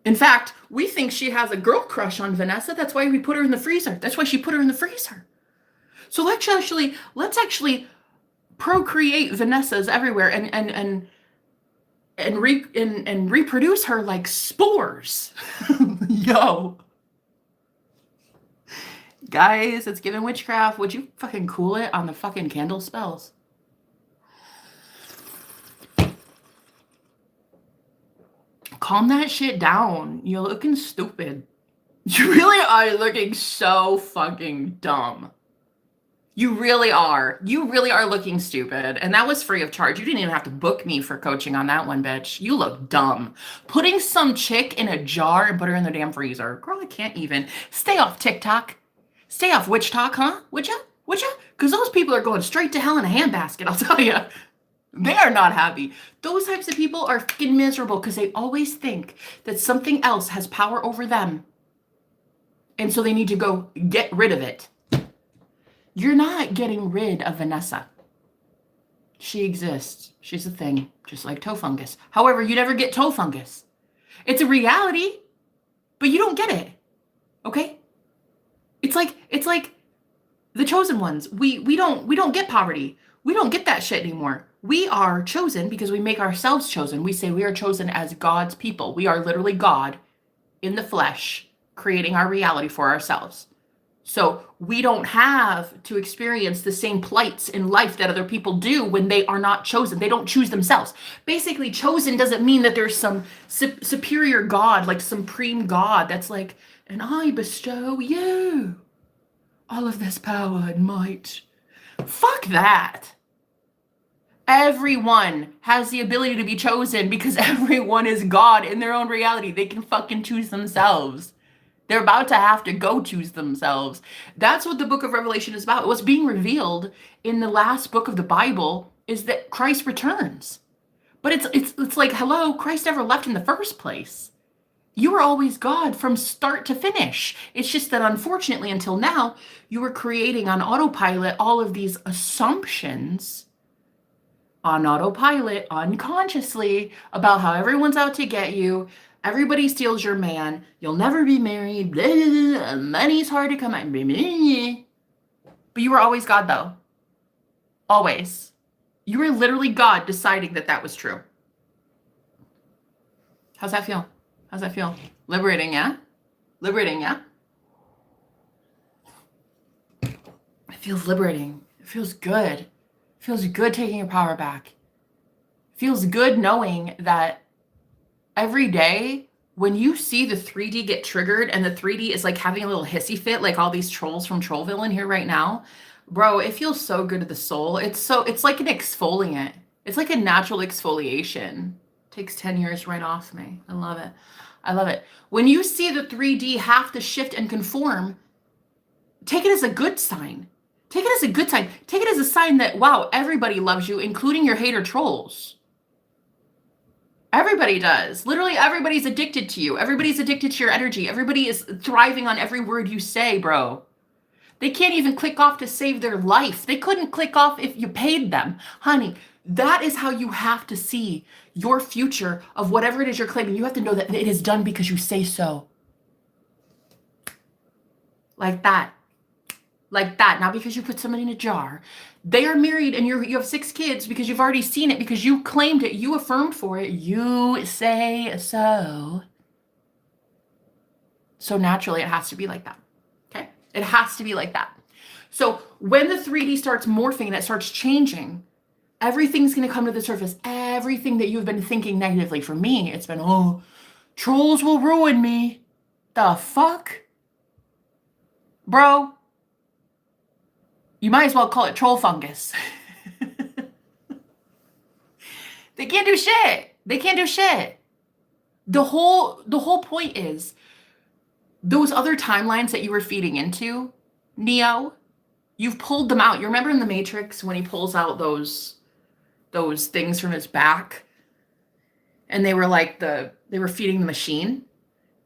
In fact, we think she has a girl crush on Vanessa. That's why we put her in the freezer. That's why she put her in the freezer. So let's actually procreate Vanessas everywhere and reproduce her like spores. Yo. Guys, it's giving witchcraft. Would you fucking cool it on the fucking candle spells? Calm that shit down. You're looking stupid. You really are looking so fucking dumb. You really are. You really are looking stupid. And that was free of charge. You didn't even have to book me for coaching on that one, bitch. You look dumb. Putting some chick in a jar and put her in the damn freezer. Girl, I can't even. Stay off TikTok. Stay off Witch Talk, huh? Would ya? Because those people are going straight to hell in a handbasket, I'll tell you. They are not happy. Those types of people are fucking miserable because they always think that something else has power over them. And so they need to go get rid of it. You're not getting rid of Vanessa. She exists. She's a thing, just like toe fungus. However, you never get toe fungus. It's a reality, but you don't get it. Okay? It's like the chosen ones. We don't get poverty. We don't get that shit anymore. We are chosen because we make ourselves chosen. We say we are chosen as God's people. We are literally God in the flesh, creating our reality for ourselves. So we don't have to experience the same plights in life that other people do when they are not chosen. They don't choose themselves. Basically, chosen doesn't mean that there's some superior God, like supreme God that's like, and I bestow you all of this power and might. Fuck that. Everyone has the ability to be chosen because everyone is God in their own reality. They can fucking choose themselves. They're about to have to go choose themselves. That's what the book of Revelation is about. What's being revealed in the last book of the Bible is that Christ returns. But it's like, hello, Christ never left in the first place. You were always God from start to finish. It's just that unfortunately, until now, you were creating on autopilot all of these assumptions on autopilot, unconsciously, about how everyone's out to get you. Everybody steals your man. You'll never be married. Blah, blah, blah, money's hard to come by. But you were always God, though. Always. You were literally God deciding that that was true. How's that feel? How's that feel? Liberating, yeah? Liberating, yeah? It feels liberating. It feels good. It feels good taking your power back. It feels good knowing that every day when you see the 3D get triggered and the 3D is like having a little hissy fit, like all these trolls from Trollville in here right now, bro, it feels so good to the soul. It's like an exfoliant. It's like a natural exfoliation. It takes 10 years right off me. I love it. I love it. When you see the 3D have to shift and conform, take it as a good sign. Take it as a good sign. Take it as a sign that, wow, everybody loves you, including your hater trolls. Everybody does. Literally, everybody's addicted to you. Everybody's addicted to your energy. Everybody is thriving on every word you say, bro. They can't even click off to save their life. They couldn't click off if you paid them. Honey, that is how you have to see your future of whatever it is you're claiming. You have to know that it is done because you say so. Like that. Like that. Not because you put somebody in a jar. They are married and you have 6 kids because you've already seen it, because you claimed it. You affirmed for it. You say so. So naturally, it has to be like that. Okay? It has to be like that. So when the 3D starts morphing and it starts changing, everything's going to come to the surface. Everything that you've been thinking negatively. For me, it's been, oh, trolls will ruin me. The fuck? Bro, you might as well call it troll fungus. They can't do shit. They can't do shit. The whole point is those other timelines that you were feeding into, Neo, you've pulled them out. You remember in the Matrix when he pulls out those things from his back, and they were like they were feeding the machine.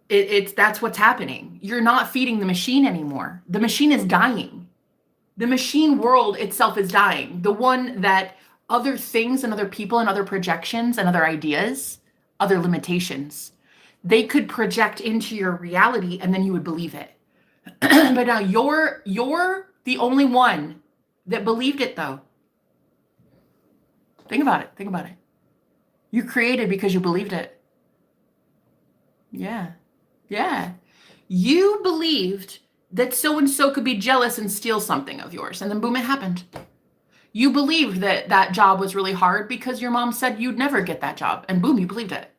That's what's happening. You're not feeding the machine anymore. The machine is dying. The machine world itself is dying. The one that other things and other people and other projections and other ideas, other limitations, they could project into your reality and then you would believe it. But now you're the only one that believed it, though. Think about it. Think about it. You created because you believed it. Yeah. Yeah. You believed that so-and-so could be jealous and steal something of yours. And then boom, it happened. You believed that that job was really hard because your mom said you'd never get that job. And boom, you believed it.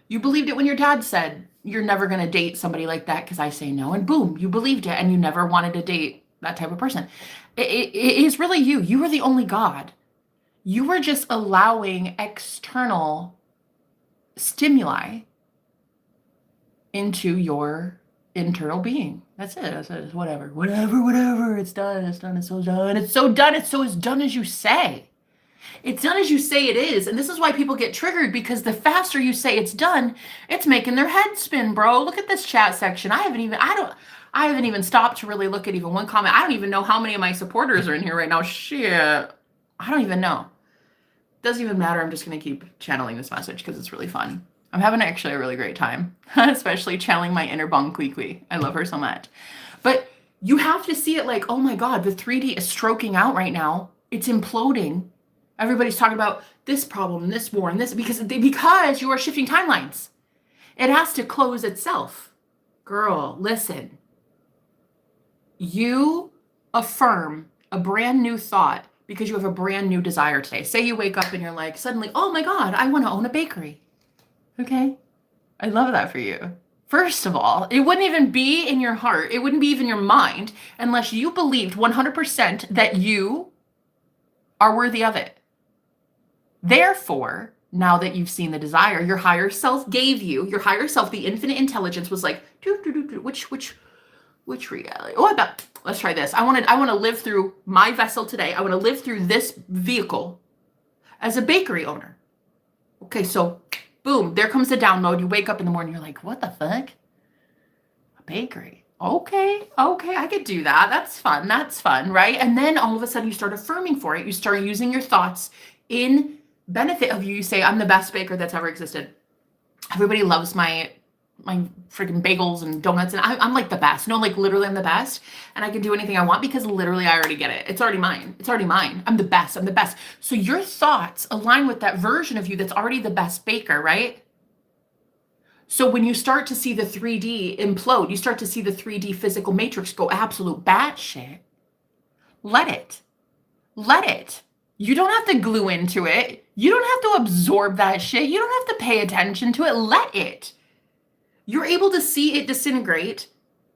You believed it when your dad said, you're never going to date somebody like that because I say no. And boom, you believed it and you never wanted to date that type of person. It is really you. You are the only God. You were just allowing external stimuli into your internal being. That's it. That's it. It's whatever. Whatever. It's done. It's done. It's so done. It's so done. It's so as done as you say. It's done as you say it is. And this is why people get triggered, because the faster you say it's done, it's making their head spin, bro. Look at this chat section. I haven't even stopped to really look at even one comment. I don't even know how many of my supporters are in here right now. Shit. I don't even know. Doesn't even matter. I'm just going to keep channeling this message because it's really fun. I'm having actually a really great time, especially channeling my inner Bong Kui Kui. I love her so much. But you have to see it like, oh my God, the 3D is stroking out right now. It's imploding. Everybody's talking about this problem and this war and this because you are shifting timelines. It has to close itself. Girl, listen. You affirm a brand new thought because you have a brand new desire today. Say you wake up and you're like, suddenly, oh my God, I want to own a bakery. Okay. I love that for you. First of all, it wouldn't even be in your heart. It wouldn't be even your mind unless you believed 100% that you are worthy of it. Therefore, now that you've seen the desire, your higher self gave you, your higher self, the infinite intelligence was like, which reality? Oh, let's try this. I want to live through my vessel today. I want to live through this vehicle as a bakery owner. Okay, so boom, there comes the download. You wake up in the morning, you're like, what the fuck? A bakery. Okay, I could do that. That's fun, right? And then all of a sudden you start affirming for it. You start using your thoughts in benefit of you. You say, I'm the best baker that's ever existed. Everybody loves my freaking bagels and donuts, and I'm like the best. No, like literally I'm the best, and I can do anything I want because literally I already get it. It's already mine. I'm the best. So your thoughts align with that version of you that's already the best baker, right? So when you start to see the 3D implode, you start to see the 3D physical matrix go absolute batshit, let it. You don't have to glue into it. You don't have to absorb that shit. You don't have to pay attention to it. Let it. You're able to see it disintegrate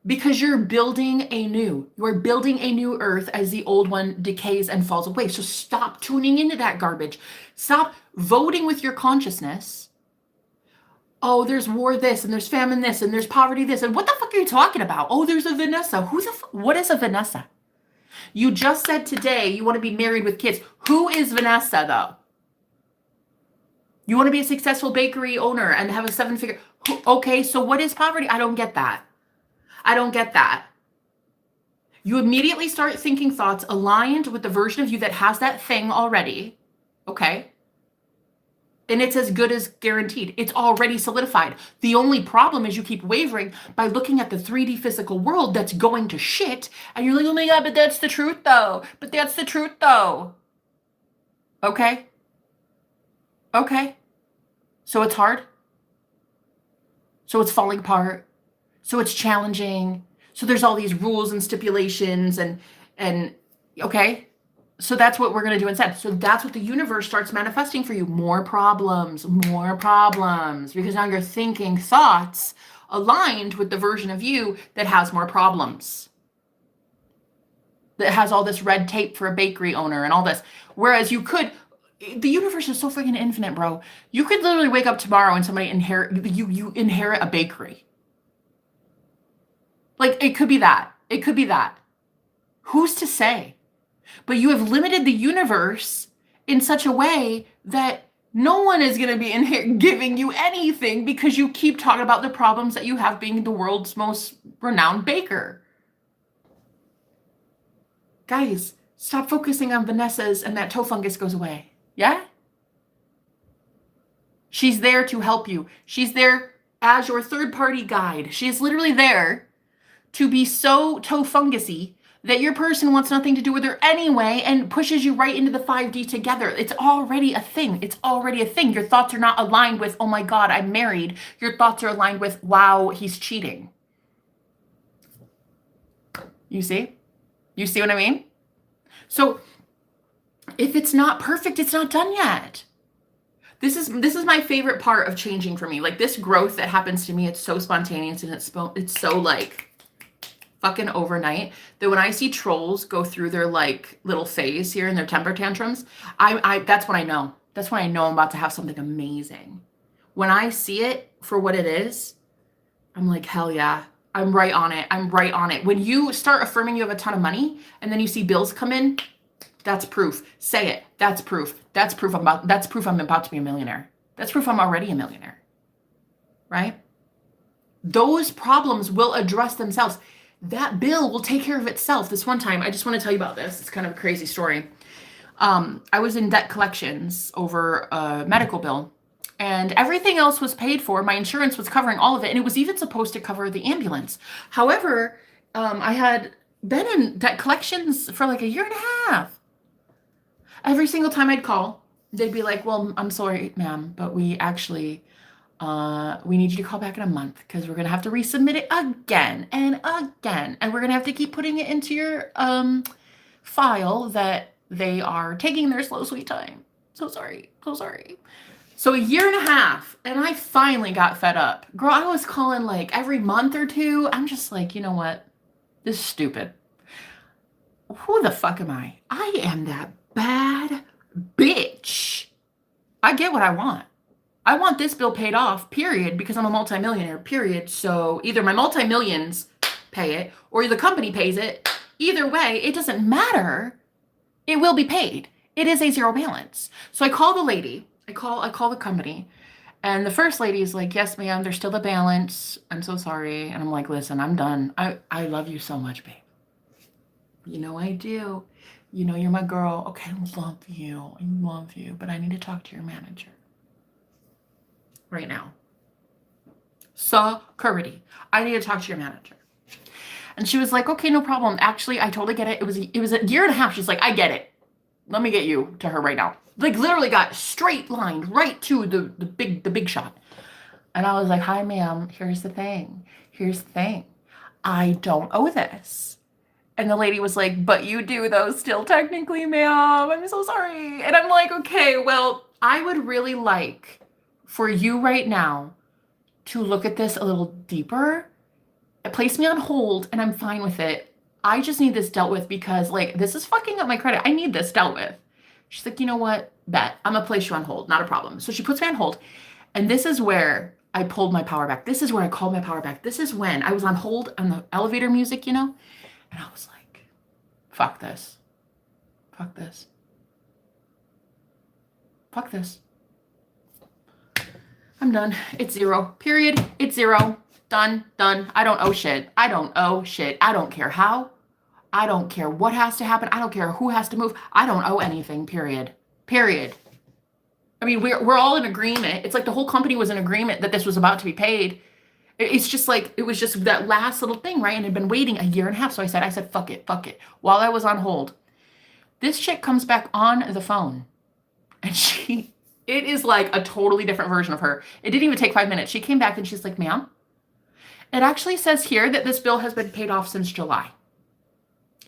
because you're building a new. You're building a new earth as the old one decays and falls away. So stop tuning into that garbage. Stop voting with your consciousness. Oh, there's war this, and there's famine this, and there's poverty this. And what the fuck are you talking about? Oh, there's a Vanessa. What is a Vanessa? You just said today you want to be married with kids. Who is Vanessa, though? You want to be a successful bakery owner and have a 7-figure. Okay, so what is poverty? I don't get that. You immediately start thinking thoughts aligned with the version of you that has that thing already. Okay? And it's as good as guaranteed. It's already solidified. The only problem is you keep wavering by looking at the 3D physical world that's going to shit. And you're like, oh my God, but that's the truth though. Okay? So it's hard. So it's falling apart. So it's challenging. So there's all these rules and stipulations and okay? So that's what we're going to do instead. So that's what the universe starts manifesting for you. More problems, because now you're thinking thoughts aligned with the version of you that has more problems, that has all this red tape for a bakery owner and all this. Whereas the universe is so freaking infinite, bro. You could literally wake up tomorrow and somebody you inherit a bakery. Like, it could be that. Who's to say? But you have limited the universe in such a way that no one is going to be in here giving you anything because you keep talking about the problems that you have being the world's most renowned baker. Guys, stop focusing on Vanessa's and that toe fungus goes away. Yeah? She's there to help you. She's there as your third-party guide. She is literally there to be so toe fungusy that your person wants nothing to do with her anyway and pushes you right into the 5D together. It's already a thing. Your thoughts are not aligned with, oh my God, I'm married. Your thoughts are aligned with, wow, he's cheating. You see? You see what I mean? So if it's not perfect, it's not done yet. This is my favorite part of changing for me. Like, this growth that happens to me, it's so spontaneous and it's so like fucking overnight that when I see trolls go through their like little phase here in their temper tantrums, that's when I know. That's when I know I'm about to have something amazing. When I see it for what it is, I'm like, hell yeah, I'm right on it. When you start affirming you have a ton of money and then you see bills come in, that's proof. Say it. That's proof. That's proof I'm about to be a millionaire. That's proof I'm already a millionaire. Right? Those problems will address themselves. That bill will take care of itself. This one time, I just want to tell you about this. It's kind of a crazy story. I was in debt collections over a medical bill, and everything else was paid for. My insurance was covering all of it, and it was even supposed to cover the ambulance. However, I had been in debt collections for like a year and a half. Every single time I'd call, they'd be like, well, I'm sorry, ma'am, but we actually... we need you to call back in a month because we're going to have to resubmit it again and again. And we're going to have to keep putting it into your file that they are taking their slow, sweet time. So sorry. So a year and a half, and I finally got fed up. Girl, I was calling like every month or two. I'm just like, you know what? This is stupid. Who the fuck am I? I am that bad bitch. I get what I want. I want this bill paid off, period, because I'm a multimillionaire, period. So either my multi-millions pay it or the company pays it. Either way, it doesn't matter. It will be paid. It is a zero balance. So I call the lady. I call the company. And the first lady is like, yes, ma'am, there's still a balance. I'm so sorry. And I'm like, listen, I'm done. I love you so much, babe. You know I do. You know you're my girl. Okay, I love you. I love you. But I need to talk to your manager right now. Security. I need to talk to your manager. And she was like, okay, no problem. Actually, I totally get it. It was a year and a half. She's like, I get it. Let me get you to her right now. Like literally got straight lined right to the big shot. And I was like, hi, ma'am. Here's the thing. Here's the thing. I don't owe this. And the lady was like, but you do though still technically, ma'am. I'm so sorry. And I'm like, okay, well, I would really like for you right now to look at this a little deeper. Place me on hold and I'm fine with it. I just need this dealt with because like this is fucking up my credit. I need this dealt with. She's like, you know what? Bet. I'm gonna place you on hold. Not a problem. So she puts me on hold. And this is where I pulled my power back. This is where I called my power back. This is when I was on hold on the elevator music, you know? And I was like, fuck this. Fuck this. Fuck this. I'm done. It's zero. Period. It's zero. Done. Done. I don't owe shit. I don't owe shit. I don't care how. I don't care what has to happen. I don't care who has to move. I don't owe anything. Period. Period. I mean, we're all in agreement. It's like the whole company was in agreement that this was about to be paid. It's just like, it was just that last little thing, right? And I'd been waiting a year and a half. So I said, fuck it, fuck it. While I was on hold, this chick comes back on the phone and it is like a totally different version of her. It didn't even take 5 minutes. She came back and she's like, ma'am, it actually says here that this bill has been paid off since July.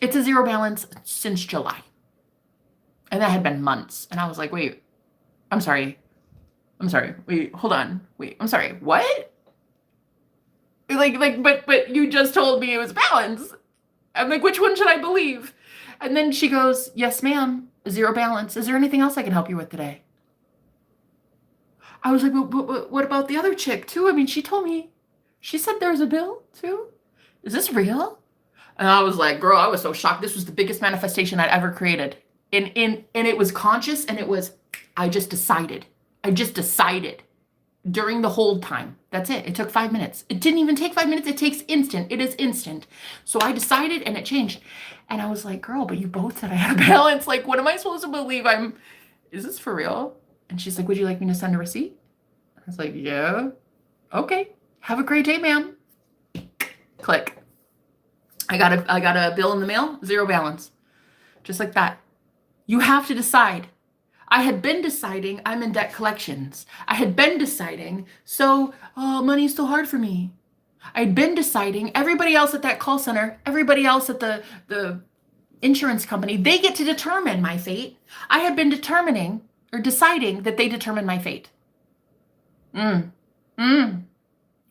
It's a zero balance since July. And that had been months. And I was like, wait, I'm sorry. Wait, hold on. Wait, I'm sorry. What? But you just told me it was balance. I'm like, which one should I believe? And then she goes, yes, ma'am, zero balance. Is there anything else I can help you with today? I was like, but what about the other chick too? I mean, she told me, she said there's a bill too. Is this real? And I was like, girl, I was so shocked. This was the biggest manifestation I'd ever created. And it was conscious and it was, I just decided during the hold time. That's it. It took 5 minutes. It didn't even take 5 minutes. It takes instant. It is instant. So I decided and it changed. And I was like, girl, but you both said I had a balance. Like, what am I supposed to believe? Is this for real? And she's like, would you like me to send a receipt? I was like, yeah. Okay. Have a great day, ma'am. Click. I got a bill in the mail, zero balance. Just like that. You have to decide. I had been deciding I'm in debt collections. I had been deciding, so money's so hard for me. I'd been deciding everybody else at that call center, everybody else at the insurance company, they get to determine my fate. I had been deciding that they determine my fate.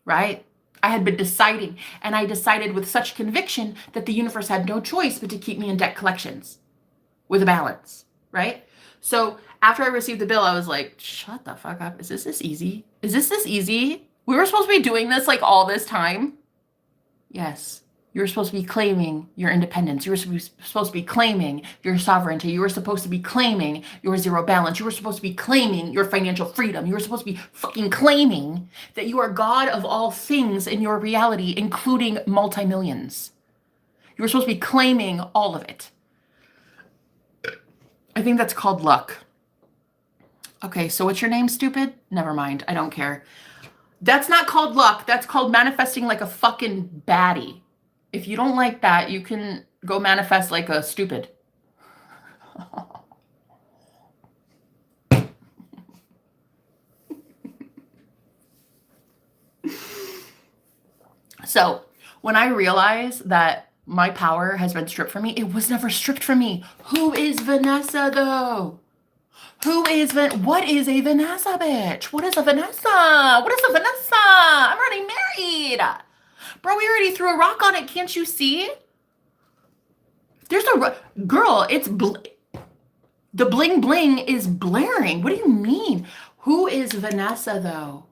Right? I had been deciding, and I decided with such conviction that the universe had no choice but to keep me in debt collections with a balance, right? So after I received the bill, I was like, shut the fuck up. Is this easy? Is this easy? We were supposed to be doing this like all this time? Yes. You were supposed to be claiming your independence. You were supposed to be claiming your sovereignty. You were supposed to be claiming your zero balance. You were supposed to be claiming your financial freedom. You were supposed to be fucking claiming that you are God of all things in your reality, including multi-millions. You were supposed to be claiming all of it. I think that's called luck. Okay, so what's your name, stupid? Never mind. I don't care. That's not called luck. That's called manifesting like a fucking baddie. If you don't like that, you can go manifest like a stupid. So when I realize that my power has been stripped from me, it was never stripped from me. Who is Vanessa though? What is a Vanessa, bitch? What is a Vanessa? What is a Vanessa? I'm already married. Bro, we already threw a rock on it. Can't you see? There's a girl. It's The bling bling is blaring. What do you mean? Who is Vanessa, though?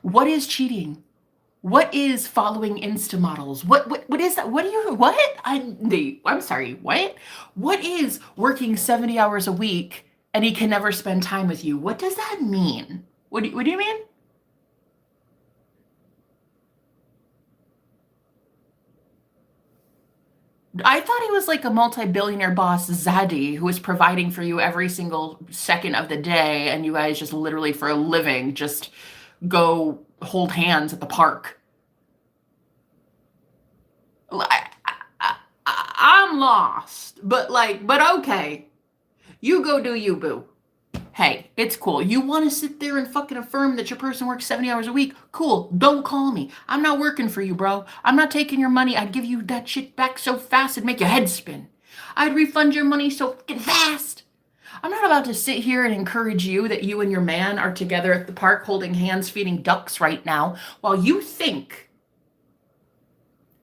What is cheating? What is following Insta models? What is that? I'm sorry, what? What is working 70 hours a week and he can never spend time with you? What does that mean? What do you mean? I thought he was like a multi-billionaire boss zaddy who was providing for you every single second of the day, and you guys just literally for a living just go hold hands at the park. I'm lost, but okay. You go do you, boo. Hey, it's cool. You want to sit there and fucking affirm that your person works 70 hours a week? Cool. Don't call me. I'm not working for you, bro. I'm not taking your money. I'd give you that shit back so fast it'd make your head spin. I'd refund your money so fucking fast. I'm not about to sit here and encourage you that you and your man are together at the park holding hands feeding ducks right now while you think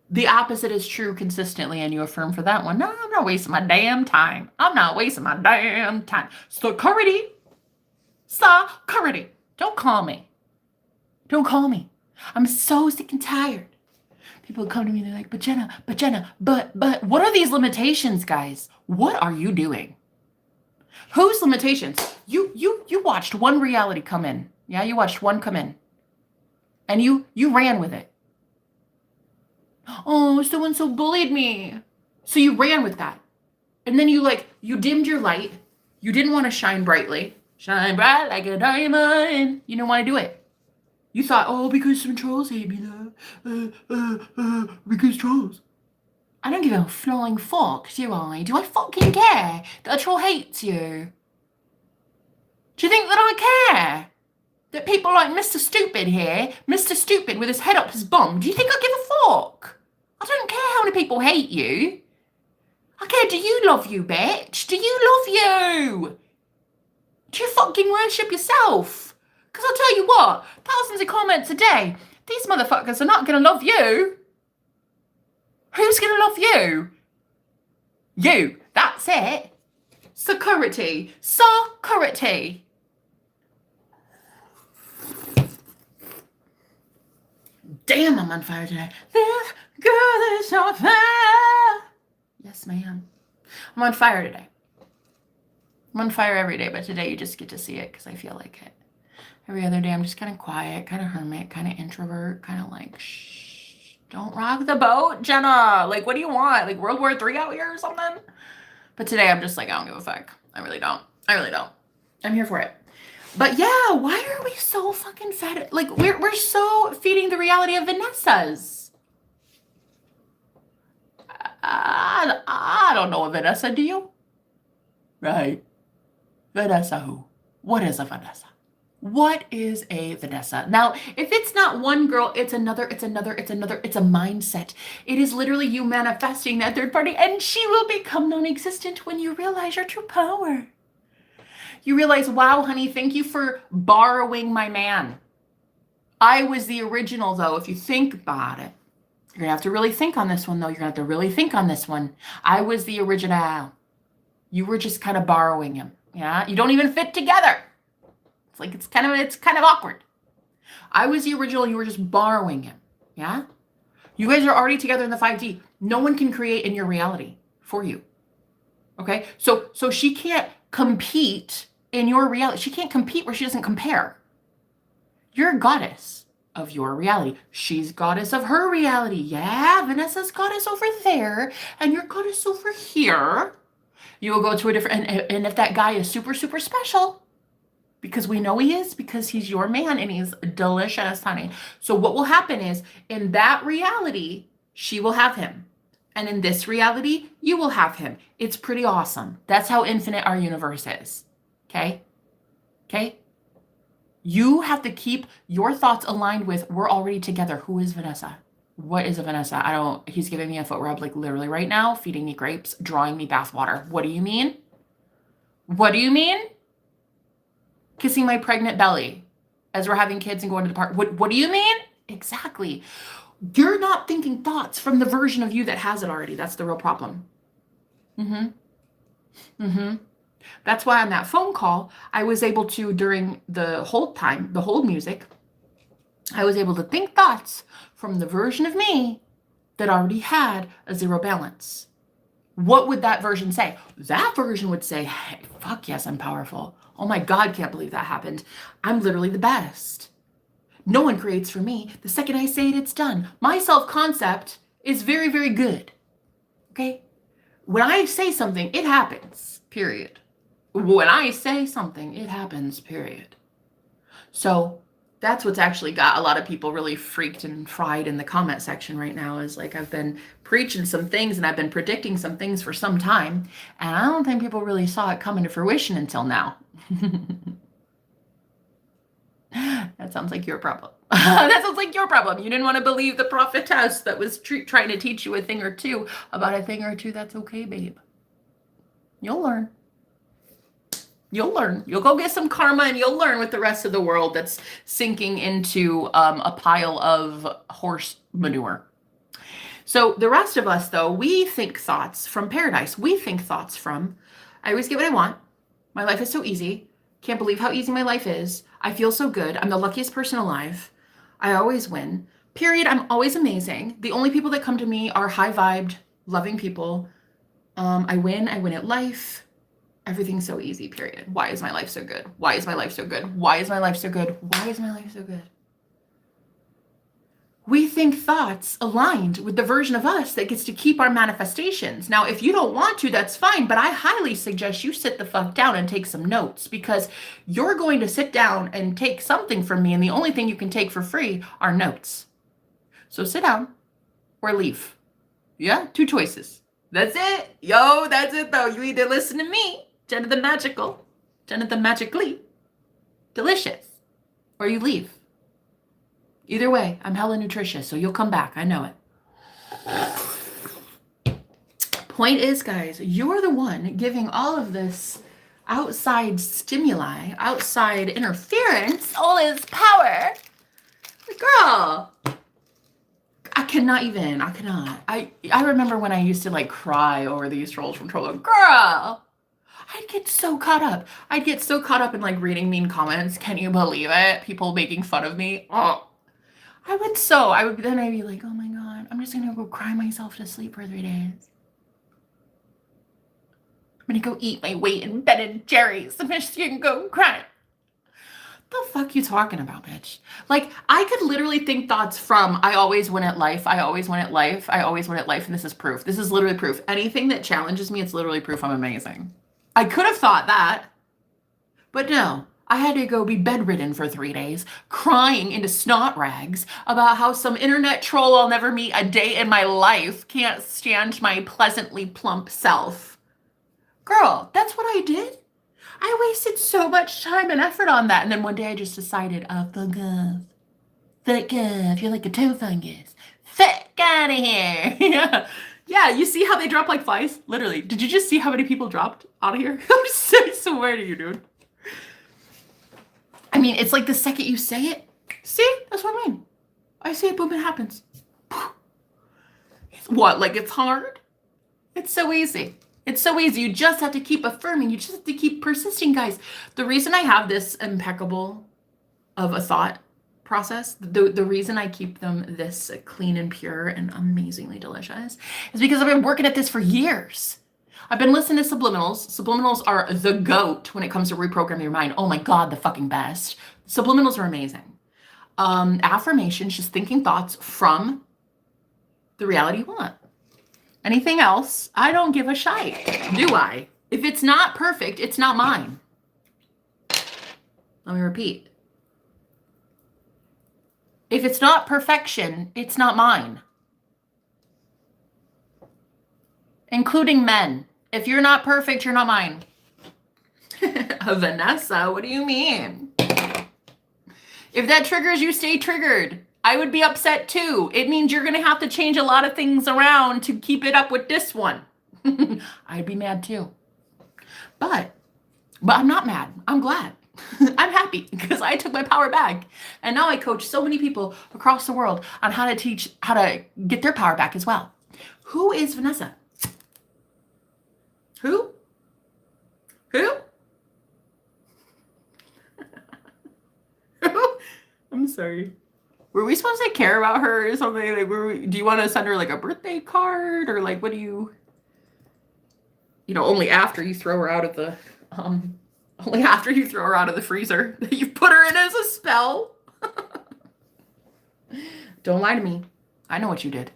the opposite is true consistently and you affirm for that one. No, I'm not wasting my damn time. I'm not wasting my damn time. Security. Don't call me. Don't call me. I'm so sick and tired. People come to me, they're like, but Jenna, but what are these limitations, guys? What are you doing? Whose limitations? You watched one reality come in. Yeah, you watched one come in. And you ran with it. Oh, so-and-so bullied me. So you ran with that. And then you dimmed your light. You didn't want to shine brightly. Shine bright like a diamond. You didn't want to do it. You thought, oh, because some trolls hate me though. Because trolls. I don't give a flying fuck, do I? Do I fucking care that a troll hates you? Do you think that I care? That people like Mr. Stupid here, Mr. Stupid with his head up his bum, do you think I give a fuck? I don't care how many people hate you. I care, do you love you, bitch? Do you love you? Do you fucking worship yourself? Because I'll tell you what, thousands of comments a day, these motherfuckers are not going to love you. Who's going to love you? You. That's it. Security. Security. Damn, I'm on fire today. This girl is on fire. Yes, ma'am. I'm on fire today. I'm on fire every day, but today you just get to see it because I feel like it. Every other day I'm just kind of quiet, kind of hermit, kind of introvert, kind of like, shh, don't rock the boat, Jenna. Like, what do you want? Like World War III out here or something? But today I'm just like, I don't give a fuck. I really don't. I'm here for it. But yeah, why are we so fucking fed? Like, we're so feeding the reality of Vanessa's. I don't know a Vanessa, do you? Right. Vanessa who? What is a Vanessa? What is a Vanessa? Now, if it's not one girl, it's another, it's a mindset. It is literally you manifesting that third party, and she will become non-existent when you realize your true power. You realize, wow, honey, thank you for borrowing my man. I was the original, though, if you think about it. You're going to have to really think on this one, though. You're going to have to really think on this one. I was the original. You were just kind of borrowing him. Yeah? You don't even fit together. It's like, it's kind of awkward. I was the original. You were just borrowing him. Yeah? You guys are already together in the 5D. No one can create in your reality for you. Okay? So she can't compete in your reality. She can't compete where she doesn't compare. You're a goddess of your reality. She's goddess of her reality. Yeah, Vanessa's goddess over there, and you're goddess over here. You will go to a different, and if that guy is super, super special, because we know he is, because he's your man and he's delicious, honey. So what will happen is, in that reality, she will have him. And in this reality, you will have him. It's pretty awesome. That's how infinite our universe is. Okay? Okay? You have to keep your thoughts aligned with, we're already together. Who is Vanessa? What is a Vanessa? He's giving me a foot rub like literally right now, feeding me grapes, drawing me bath water. What do you mean? What do you mean? Kissing my pregnant belly as we're having kids and going to the park. What do you mean? Exactly. You're not thinking thoughts from the version of you that has it already. That's the real problem. Mm-hmm. Mm-hmm. That's why on that phone call, I was able to, during the hold time, the hold music, I was able to think thoughts from the version of me that already had a zero balance. What would that version say? That version would say, hey, fuck yes, I'm powerful. Oh my God, can't believe that happened. I'm literally the best. No one creates for me. The second I say it, it's done. My self-concept is very, very good. Okay? When I say something, it happens, period. When I say something, it happens, period. So that's what's actually got a lot of people really freaked and fried in the comment section right now, is like, I've been preaching some things and I've been predicting some things for some time, and I don't think people really saw it coming to fruition until now. That sounds like your problem. That sounds like your problem. You didn't want to believe the prophetess that was trying to teach you a thing or two about a thing or two. That's okay, babe. You'll learn. You'll learn. You'll go get some karma and you'll learn with the rest of the world that's sinking into a pile of horse manure. So the rest of us, though, we think thoughts from paradise. We think thoughts from, I always get what I want. My life is so easy. Can't believe how easy my life is. I feel so good. I'm the luckiest person alive. I always win. Period. I'm always amazing. The only people that come to me are high-vibed, loving people. I win at life. Everything's so easy, period. Why is my life so good? Why is my life so good? Why is my life so good? Why is my life so good? We think thoughts aligned with the version of us that gets to keep our manifestations. Now, if you don't want to, that's fine, but I highly suggest you sit the fuck down and take some notes, because you're going to sit down and take something from me, and the only thing you can take for free are notes. So sit down or leave. Yeah, 2 choices. That's it. Yo, that's it though. You either listen to me, Jenna the Magical, Jenna the Magically Delicious, or you leave. Either way, I'm hella nutritious, so you'll come back. I know it. Point is, guys, you're the one giving all of this outside stimuli, outside interference, all this power. Girl, I cannot. I remember when I used to like cry over these trolls from Trollo. Girl, I'd get so caught up. I'd get so caught up in like reading mean comments. Can you believe it? People making fun of me. Oh, I'd be like, oh my God, I'm just gonna go cry myself to sleep for 3 days. I'm gonna go eat my weight in Ben & Jerry's. I'm just gonna go cry. The fuck you talking about, bitch? Like, I could literally think thoughts from, I always win at life, I always win at life, I always win at life, and this is proof. This is literally proof. Anything that challenges me, it's literally proof I'm amazing. I could have thought that, but no. I had to go be bedridden for 3 days, crying into snot rags about how some internet troll I'll never meet a day in my life can't stand my pleasantly plump self. Girl, that's what I did? I wasted so much time and effort on that. And then one day I just decided, fuck off. Fuck off. You're like a toe fungus. Fuck out of here. Yeah. Yeah, you see how they drop like flies? Literally. Did you just see how many people dropped out of here? I swear to you, dude. I mean, it's like the second you say it. See? That's what I mean. I say it, boom, it happens. What? Like it's hard? It's so easy. It's so easy. You just have to keep affirming. You just have to keep persisting, guys. The reason I have this impeccable of a thought process, the reason I keep them this clean and pure and amazingly delicious is because I've been working at this for years. I've been listening to subliminals. Subliminals are the GOAT when it comes to reprogramming your mind. Oh my God, the fucking best. Subliminals are amazing. Affirmations, just thinking thoughts from the reality you want. Anything else, I don't give a shite, do I? If it's not perfect, it's not mine. Let me repeat. If it's not perfection, it's not mine. Including men. If you're not perfect, you're not mine. Vanessa, what do you mean? If that triggers you, stay triggered. I would be upset too. It means you're going to have to change a lot of things around to keep it up with this one. I'd be mad too. But I'm not mad. I'm glad. I'm happy because I took my power back. And now I coach so many people across the world on how to get their power back as well. Who is Vanessa? Who? Who? I'm sorry. Were we supposed to care about her or something? Like, do you want to send her like a birthday card, or like, what do you? Only after you throw her out of the, freezer. You put her in as a spell. Don't lie to me. I know what you did.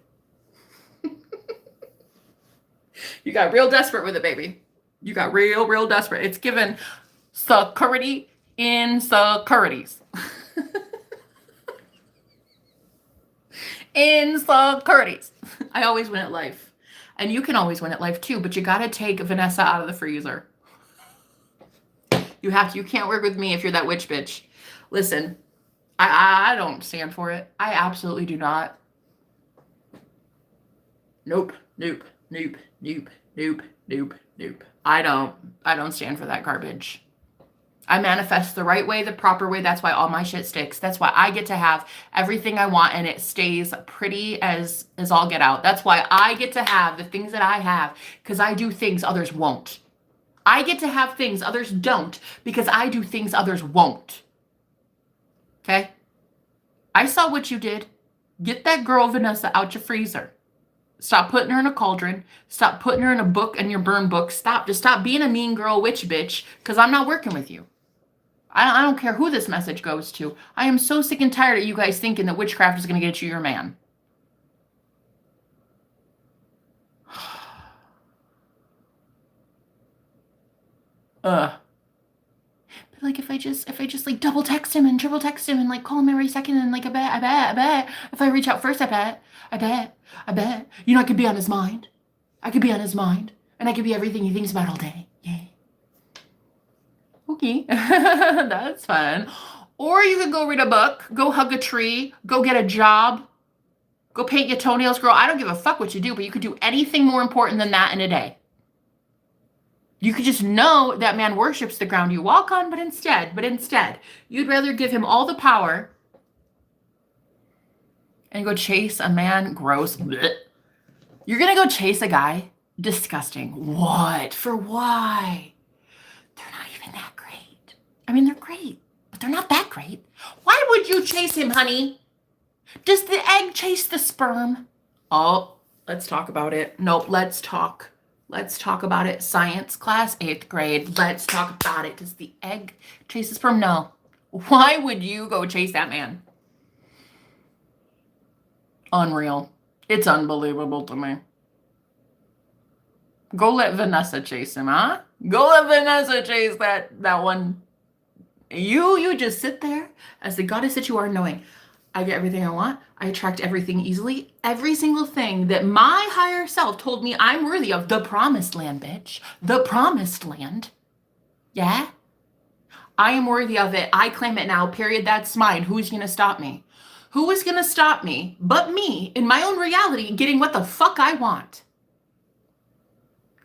You got real desperate with it, baby. You got real desperate. It's given security insecurities. Insecurities. I always win at life. And you can always win at life too, but you got to take Vanessa out of the freezer. You have to. You can't work with me if you're that witch bitch. Listen, I don't stand for it. I absolutely do not. Nope. I don't stand for that garbage. I manifest the right way, the proper way. That's why all my shit sticks. That's why I get to have everything I want and it stays pretty as all get out. That's why I get to have the things that I have, because I do things others won't. I get to have things others don't because I do things others won't. Okay? I saw what you did. Get that girl Vanessa out your freezer. Stop putting her in a cauldron. Stop putting her in a book and your burn book. Just stop being a mean girl witch bitch, because I'm not working with you. I don't care who this message goes to. I am so sick and tired of you guys thinking that witchcraft is going to get you your man. But like if I just like double text him and triple text him and like call him every second and like I bet if I reach out first, I bet I could be on his mind. I could be on his mind and I could be everything he thinks about all day. Yeah. Okay. That's fun. Or you could go read a book, go hug a tree, go get a job, go paint your toenails, girl. I don't give a fuck what you do, but you could do anything more important than that in a day. You could just know that man worships the ground you walk on, but instead, you'd rather give him all the power and go chase a man gross. Blech. You're going to go chase a guy? Disgusting. What? For why? They're not even that great. I mean, they're great, but they're not that great. Why would you chase him, honey? Does the egg chase the sperm? Oh, let's talk about it. Nope, let's talk. Let's talk about it. Science class, 8th grade. Let's talk about it. Does the egg chase the sperm? No. Why would you go chase that man? Unreal. It's unbelievable to me. Go let Vanessa chase him, huh? Go let Vanessa chase that one. You just sit there as the goddess that you are, knowing I get everything I want. I attract everything easily. Every single thing that my higher self told me I'm worthy of. The promised land, bitch. The promised land. Yeah? I am worthy of it. I claim it now, period. That's mine. Who's going to stop me? Who is going to stop me but me in my own reality getting what the fuck I want?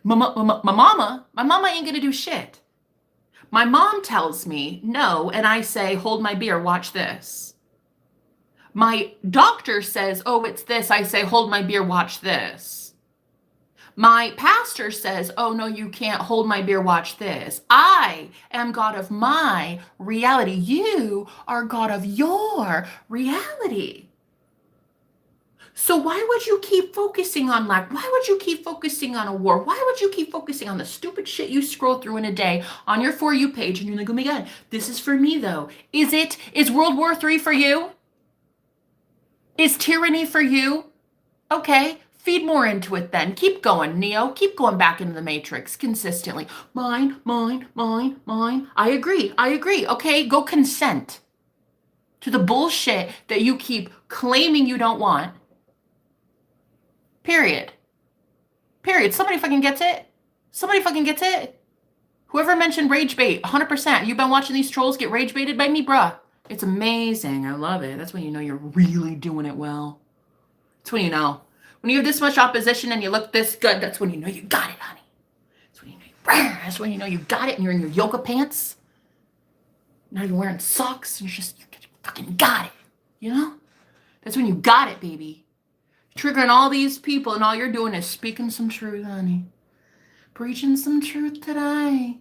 My mama ain't going to do shit. My mom tells me no, and I say, hold my beer, watch this. My doctor says, oh, it's this. I say, hold my beer, watch this. My pastor says, oh, no, you can't, hold my beer, watch this. I am God of my reality. You are God of your reality. So why would you keep focusing on lack? Why would you keep focusing on a war? Why would you keep focusing on the stupid shit you scroll through in a day on your For You page? And you're like, oh my God, this is for me though. Is it? Is World War III for you? Is tyranny for you? Okay, feed more into it then. Keep going, Neo. Keep going back into the matrix consistently. Mine. I agree. Okay, go consent to the bullshit that you keep claiming you don't want. Period. Somebody fucking gets it. Whoever mentioned rage bait, 100%. You've been watching these trolls get rage baited by me, bruh. It's amazing. I love it. That's when you know you're really doing it well. That's when you know. When you have this much opposition and you look this good, that's when you know you got it, honey. That's when you know you got it and you're in your yoga pants. Not even wearing socks. And you fucking got it. You know? That's when you got it, baby. Triggering all these people and all you're doing is speaking some truth, honey. Preaching some truth today.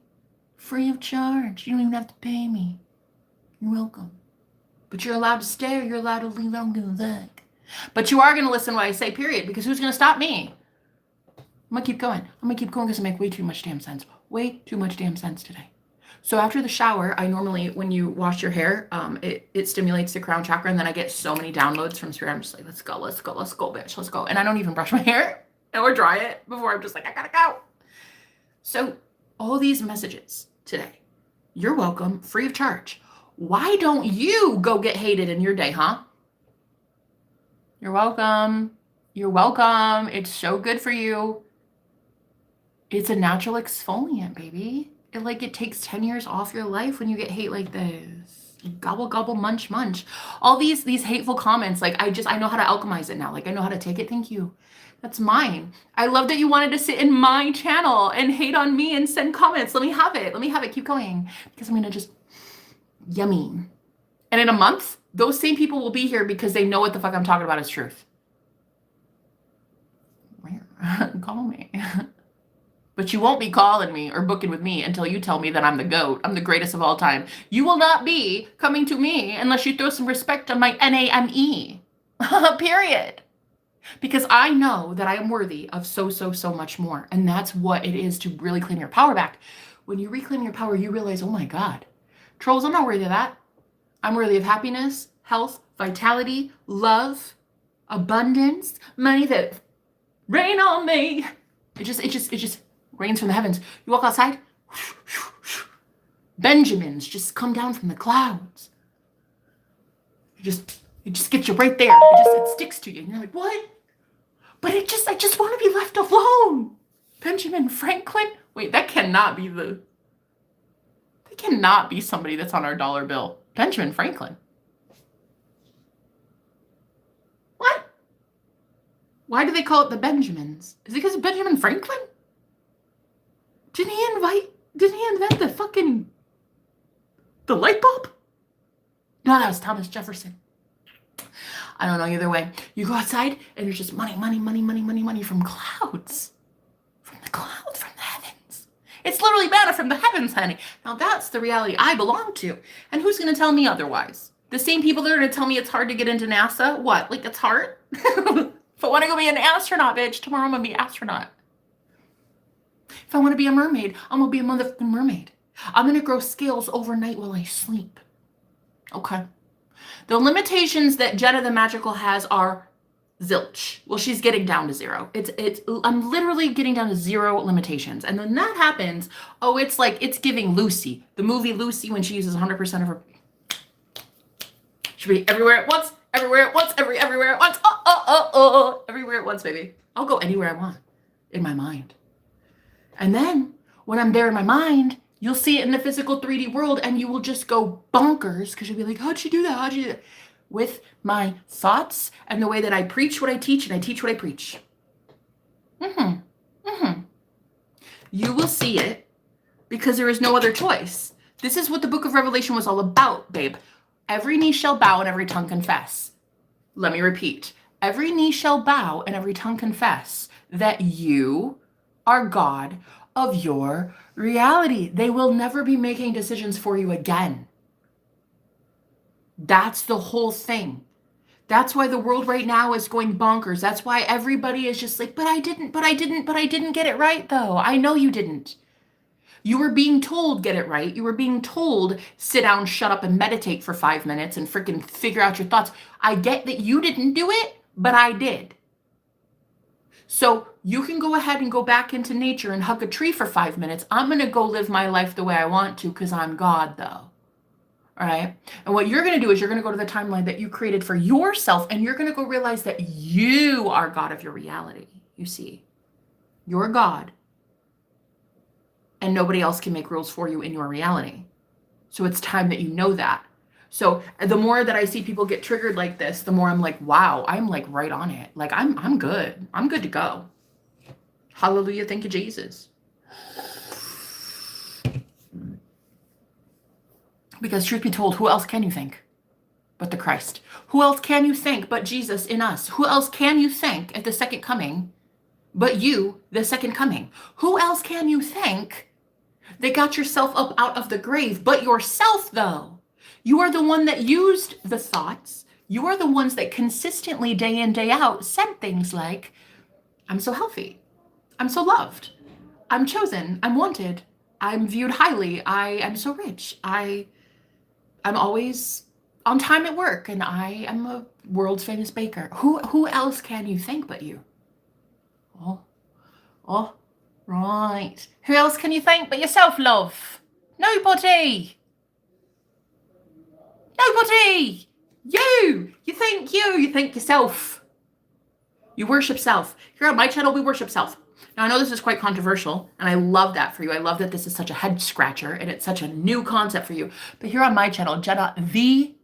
Free of charge. You don't even have to pay me. You're welcome. But you're allowed to stay or you're allowed to leave. I don't give a fuck. But you are going to listen to what I say, period. Because who's going to stop me? I'm going to keep going. I'm going to keep going because I make way too much damn sense. Way too much damn sense today. So after the shower, I normally, when you wash your hair, it stimulates the crown chakra, and then I get so many downloads from spirit. I'm just like, let's go, bitch, let's go. And I don't even brush my hair or dry it before. I'm just like, I gotta go. So all these messages today, you're welcome, free of charge. Why don't you go get hated in your day, huh? You're welcome. You're welcome. It's so good for you. It's a natural exfoliant, baby. It takes 10 years off your life when you get hate like this. Gobble, gobble, munch, munch. All these hateful comments, I know how to alchemize it now. I know how to take it. Thank you. That's mine. I love that you wanted to sit in my channel and hate on me and send comments. Let me have it. Let me have it. Keep going. Because I'm going to just, yummy. And in a month, those same people will be here because they know what the fuck I'm talking about is truth. Where? Call me. But you won't be calling me or booking with me until you tell me that I'm the GOAT. I'm the greatest of all time. You will not be coming to me unless you throw some respect on my NAME. Period. Because I know that I am worthy of so much more. And that's what it is to really claim your power back. When you reclaim your power, you realize, oh my God, trolls, I'm not worthy of that. I'm worthy of happiness, health, vitality, love, abundance, money that rain on me. It just rains from the heavens. You walk outside, Benjamins just come down from the clouds. It just gets you right there. It sticks to you. And you're like, what? But I just want to be left alone. Benjamin Franklin? Wait, that cannot be somebody that's on our dollar bill. Benjamin Franklin. What? Why do they call it the Benjamins? Is it because of Benjamin Franklin? Didn't he invent the light bulb? No, that was Thomas Jefferson. I don't know, either way. You go outside and there's just money from clouds. From the heavens. It's literally manna from the heavens, honey. Now that's the reality I belong to. And who's going to tell me otherwise? The same people that are going to tell me it's hard to get into NASA? What? It's hard? If I want to go be an astronaut, bitch, tomorrow I'm going to be an astronaut. If I want to be a mermaid, I'm going to be a motherfucking mermaid. I'm going to grow scales overnight while I sleep. Okay. The limitations that Jenna the Magical has are zilch. Well, she's getting down to zero. I'm literally getting down to zero limitations. And when that happens, it's giving Lucy. The movie Lucy, when she uses 100% of her... Should be everywhere at once, everywhere at once, everywhere at once. Everywhere at once, baby. I'll go anywhere I want in my mind. And then when I'm there in my mind, you'll see it in the physical 3D world and you will just go bonkers because you'll be like, how'd she do that? How'd you do that? With my thoughts and the way that I preach what I teach and I teach what I preach. You will see it because there is no other choice. This is what the book of Revelation was all about, babe. Every knee shall bow and every tongue confess. Let me repeat. Every knee shall bow and every tongue confess that you are God of your reality. They will never be making decisions for you again. That's the whole thing. That's why the world right now is going bonkers. That's why everybody is just like, but I didn't get it right though. I know you didn't. You were being told get it right. You were being told sit down, shut up and meditate for 5 minutes and freaking figure out your thoughts. I get that you didn't do it, but I did. So you can go ahead and go back into nature and hug a tree for 5 minutes. I'm going to go live my life the way I want to because I'm God though. All right. And what you're going to do is you're going to go to the timeline that you created for yourself and you're going to go realize that you are God of your reality. You see, you're God and nobody else can make rules for you in your reality. So it's time that you know that. So the more that I see people get triggered like this, the more I'm like, wow, I'm right on it. I'm good. I'm good to go. Hallelujah. Thank you, Jesus. Because truth be told, who else can you thank but the Christ? Who else can you thank but Jesus in us? Who else can you thank at the second coming but you, the second coming? Who else can you thank that got yourself up out of the grave but yourself, though? You are the one that used the thoughts. You are the ones that consistently, day in, day out, said things like, I'm so healthy. I'm so loved. I'm chosen. I'm wanted. I'm viewed highly. I am so rich. I'm always on time at work, and I am a world's famous baker. Who else can you thank but you? Oh, right. Who else can you thank but yourself, love? Nobody. Nobody. You thank you. You thank yourself. You worship self. Here on my channel, we worship self. Now, I know this is quite controversial, and I love that for you. I love that this is such a head scratcher, and it's such a new concept for you. But here on my channel, Jenna, the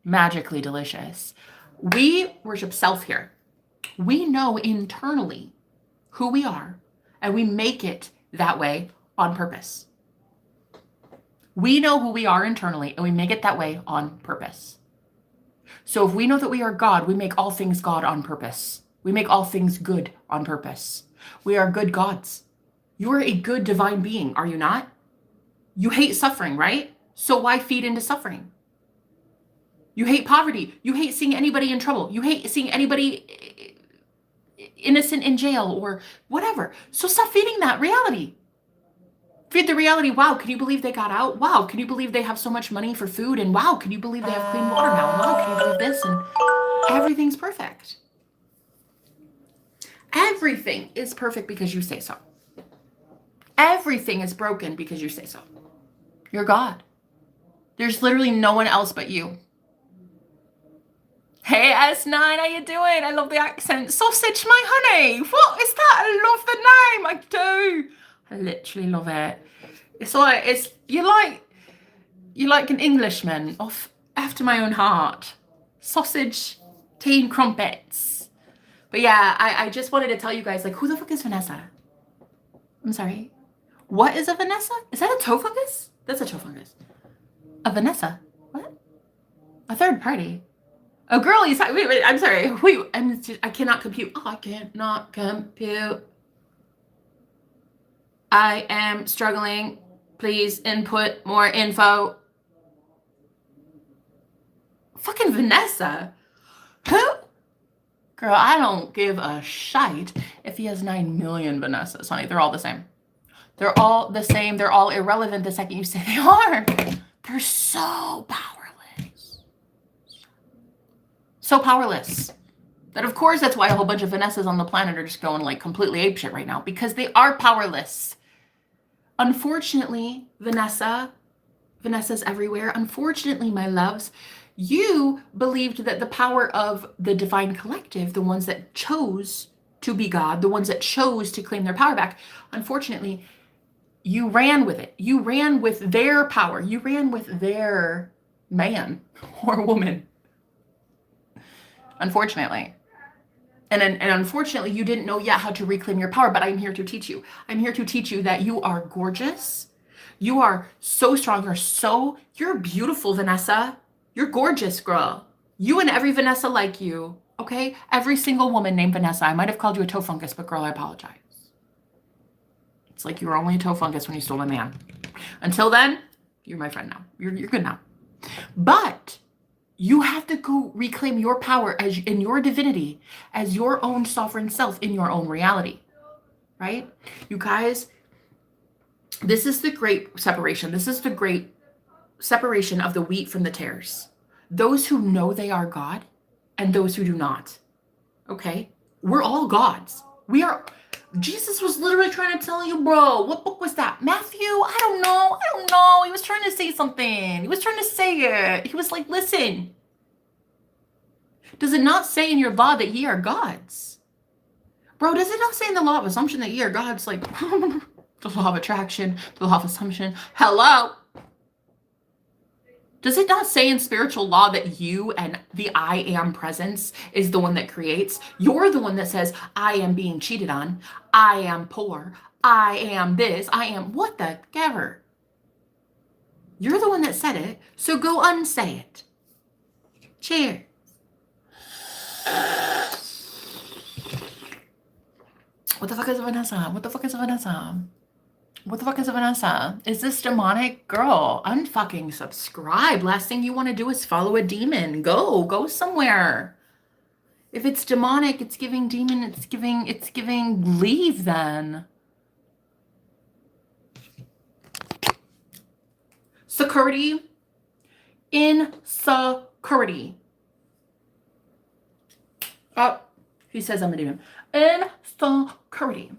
Magically Delicious, we worship self here. We know internally who we are, and we make it that way on purpose. We know who we are internally, and we make it that way on purpose. So if we know that we are God, we make all things God on purpose. We make all things good on purpose. We are good gods. You are a good divine being, are you not? You hate suffering, right? So why feed into suffering? You hate poverty. You hate seeing anybody in trouble. You hate seeing anybody innocent in jail or whatever. So stop feeding that reality. Feed the reality, wow, can you believe they got out? Wow, can you believe they have so much money for food? And wow, can you believe they have clean water now? And wow, can you believe this? And everything's perfect. Everything is perfect because you say so. Everything is broken because you say so. You're God. There's literally no one else but you. Hey S9, how you doing? I love the accent. Sausage, my honey. What is that? I love the name. I do. I literally love it. It's like you're like an Englishman off after my own heart. Sausage, tea and crumpets. But yeah, I just wanted to tell you guys, like, who the fuck is Vanessa? I'm sorry. What is a Vanessa? Is that a toe fungus? That's a toe fungus. A Vanessa? What? A third party? Oh, girl, wait, I'm sorry. Wait, I cannot compute. Oh, I cannot compute. I am struggling. Please input more info. Fucking Vanessa. Who? Girl, I don't give a shite if he has 9 million Vanessas, honey. They're all the same. They're all the same. They're all irrelevant the second you say they are. They're so powerless. So powerless. That, of course, that's why a whole bunch of Vanessas on the planet are just going like completely apeshit right now, because they are powerless. Unfortunately, Vanessa's everywhere. Unfortunately, my loves, you believed that the power of the divine collective, the ones that chose to be God, the ones that chose to claim their power back, unfortunately, you ran with it. You ran with their power. You ran with their man or woman. Unfortunately. And unfortunately, you didn't know yet how to reclaim your power, but I'm here to teach you. I'm here to teach you that you are gorgeous. You are so strong. You're beautiful, Vanessa. You're gorgeous, girl. You and every Vanessa like you, okay? Every single woman named Vanessa. I might have called you a toe fungus, but girl, I apologize. It's like you were only a toe fungus when you stole a man. Until then, you're my friend now. You're good now. But you have to go reclaim your power as in your divinity, as your own sovereign self in your own reality, right? You guys, this is the great separation. This is the great separation of the wheat from the tares. Those who know they are God and those who do not, okay? We're all gods. Jesus was literally trying to tell you, bro, what book was that? Matthew? I don't know. He was trying to say something. He was trying to say it. He was like, listen, does it not say in your law that ye are gods? Bro, does it not say in the law of assumption that ye are gods? Like, the law of attraction, the law of assumption. Hello? Does it not say in spiritual law that you and the I am presence is the one that creates? You're the one that says, I am being cheated on. I am poor. I am this. I am what the ever. You're the one that said it. So go unsay it. Cheers. What the fuck is Vanessa? What the fuck is Vanessa? What the fuck is Vanessa? Is this demonic? Girl, unfucking subscribe. Last thing you want to do is follow a demon. Go somewhere. If it's demonic, it's giving demon, it's giving leave then. Security. Insecurity. Oh, he says I'm a demon. Insecurity.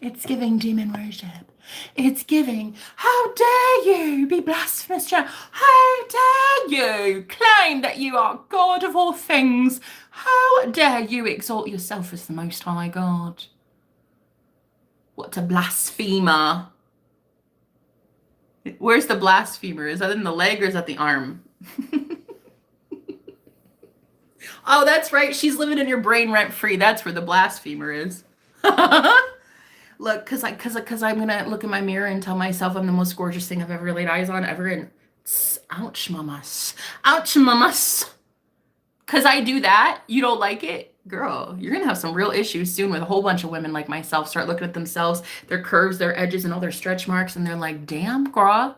It's giving demon worship. It's giving, how dare you be blasphemous, Jenna? How dare you claim that you are God of all things? How dare you exalt yourself as the Most High God? What a blasphemer. Where's the blasphemer? Is that in the leg or is that the arm? Oh, that's right. She's living in your brain rent free. That's where the blasphemer is. Look, cause I'm gonna look in my mirror and tell myself I'm the most gorgeous thing I've ever laid eyes on ever. And ouch, mamas, ouch, mamas. Cause I do that. You don't like it, girl. You're gonna have some real issues soon with a whole bunch of women like myself. Start looking at themselves, their curves, their edges, and all their stretch marks, and they're like, "Damn, girl."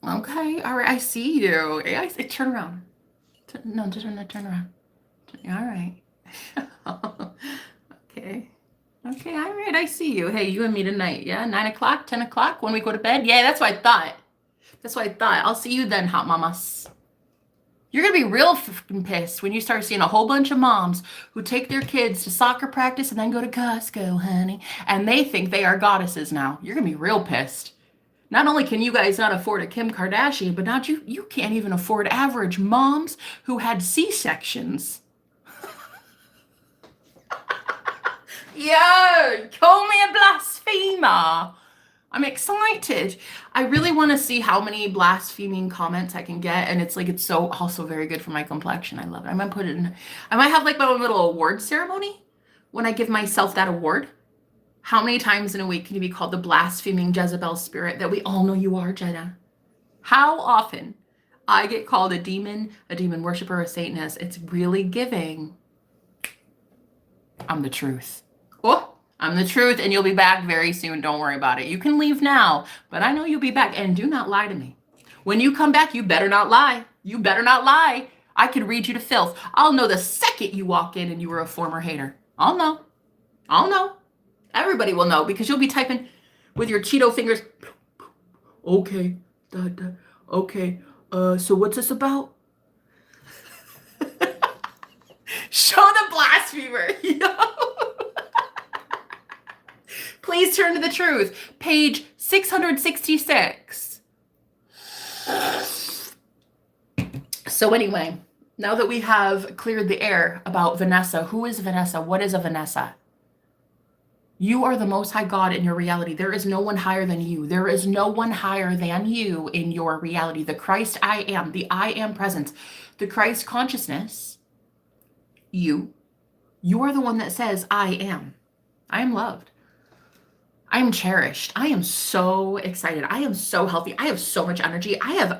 Okay, all right, I see you. I see. Turn around. No, turn around. All right. Okay. Okay, all right, I see you. Hey, you and me tonight, yeah? 9 o'clock, 10 o'clock when we go to bed? Yeah, that's what I thought. That's what I thought. I'll see you then, hot mamas. You're going to be real fucking pissed when you start seeing a whole bunch of moms who take their kids to soccer practice and then go to Costco, honey, and they think they are goddesses now. You're going to be real pissed. Not only can you guys not afford a Kim Kardashian, but now you can't even afford average moms who had C-sections. Yo, call me a blasphemer. I'm excited. I really want to see how many blaspheming comments I can get. And it's like, it's so also very good for my complexion. I love it. I might have like my own little award ceremony when I give myself that award. How many times in a week can you be called the blaspheming Jezebel spirit that we all know you are, Jenna? How often I get called a demon worshiper, a Satanist? It's really giving. I'm the truth. Oh, I'm the truth, and you'll be back very soon. Don't worry about it. You can leave now, but I know you'll be back, and do not lie to me. When you come back, you better not lie. You better not lie. I could read you to filth. I'll know the second you walk in and you were a former hater. I'll know. I'll know. Everybody will know because you'll be typing with your Cheeto fingers. Okay. Okay. So what's this about? Show the blasphemer. Please turn to the truth. Page 666. So anyway, now that we have cleared the air about Vanessa, who is Vanessa? What is a Vanessa? You are the Most High God in your reality. There is no one higher than you. There is no one higher than you in your reality. The Christ I am, the I am presence, the Christ consciousness, you are the one that says, I am loved. I am cherished. I am so excited. I am so healthy. I have so much energy. I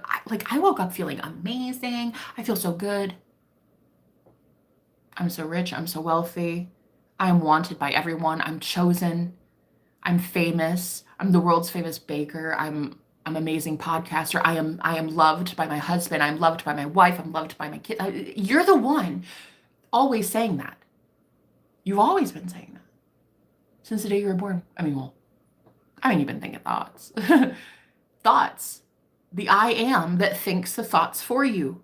woke up feeling amazing. I feel so good. I'm so rich. I'm so wealthy. I am wanted by everyone. I'm chosen. I'm famous. I'm the world's famous baker. I'm amazing podcaster. I am loved by my husband. I'm loved by my wife. I'm loved by my kids. You're the one always saying that. You've always been saying that since the day you were born. You've been thinking thoughts. Thoughts. The I am that thinks the thoughts for you.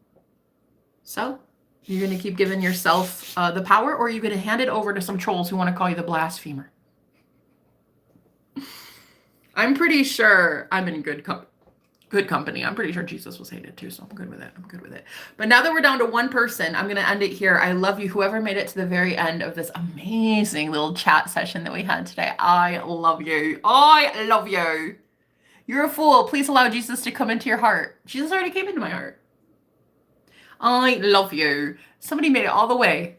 So you're going to keep giving yourself the power, or are you going to hand it over to some trolls who want to call you the blasphemer? I'm pretty sure I'm in good company. I'm pretty sure Jesus was hated too, so I'm good with it. But now that we're down to one person, I'm going to end it here. I love you. Whoever made it to the very end of this amazing little chat session that we had today, I love you. I love you. You're a fool. Please allow Jesus to come into your heart. Jesus already came into my heart. I love you. Somebody made it all the way.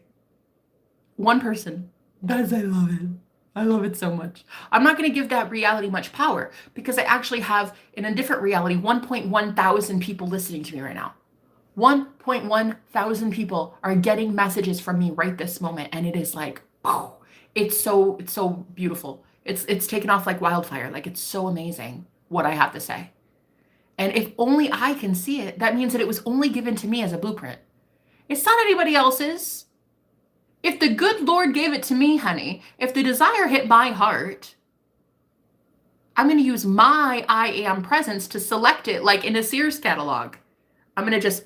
One person. I love it. I love it so much. I'm not going to give that reality much power because I actually have, in a different reality, 1.1 thousand people listening to me right now. 1.1 thousand people are getting messages from me right this moment. And it is like, it's so beautiful. It's taken off like wildfire. Like, it's so amazing what I have to say. And if only I can see it, that means that it was only given to me as a blueprint. It's not anybody else's. If the good Lord gave it to me, honey, if the desire hit my heart, I'm going to use my I am presence to select it like in a Sears catalog. I'm going to just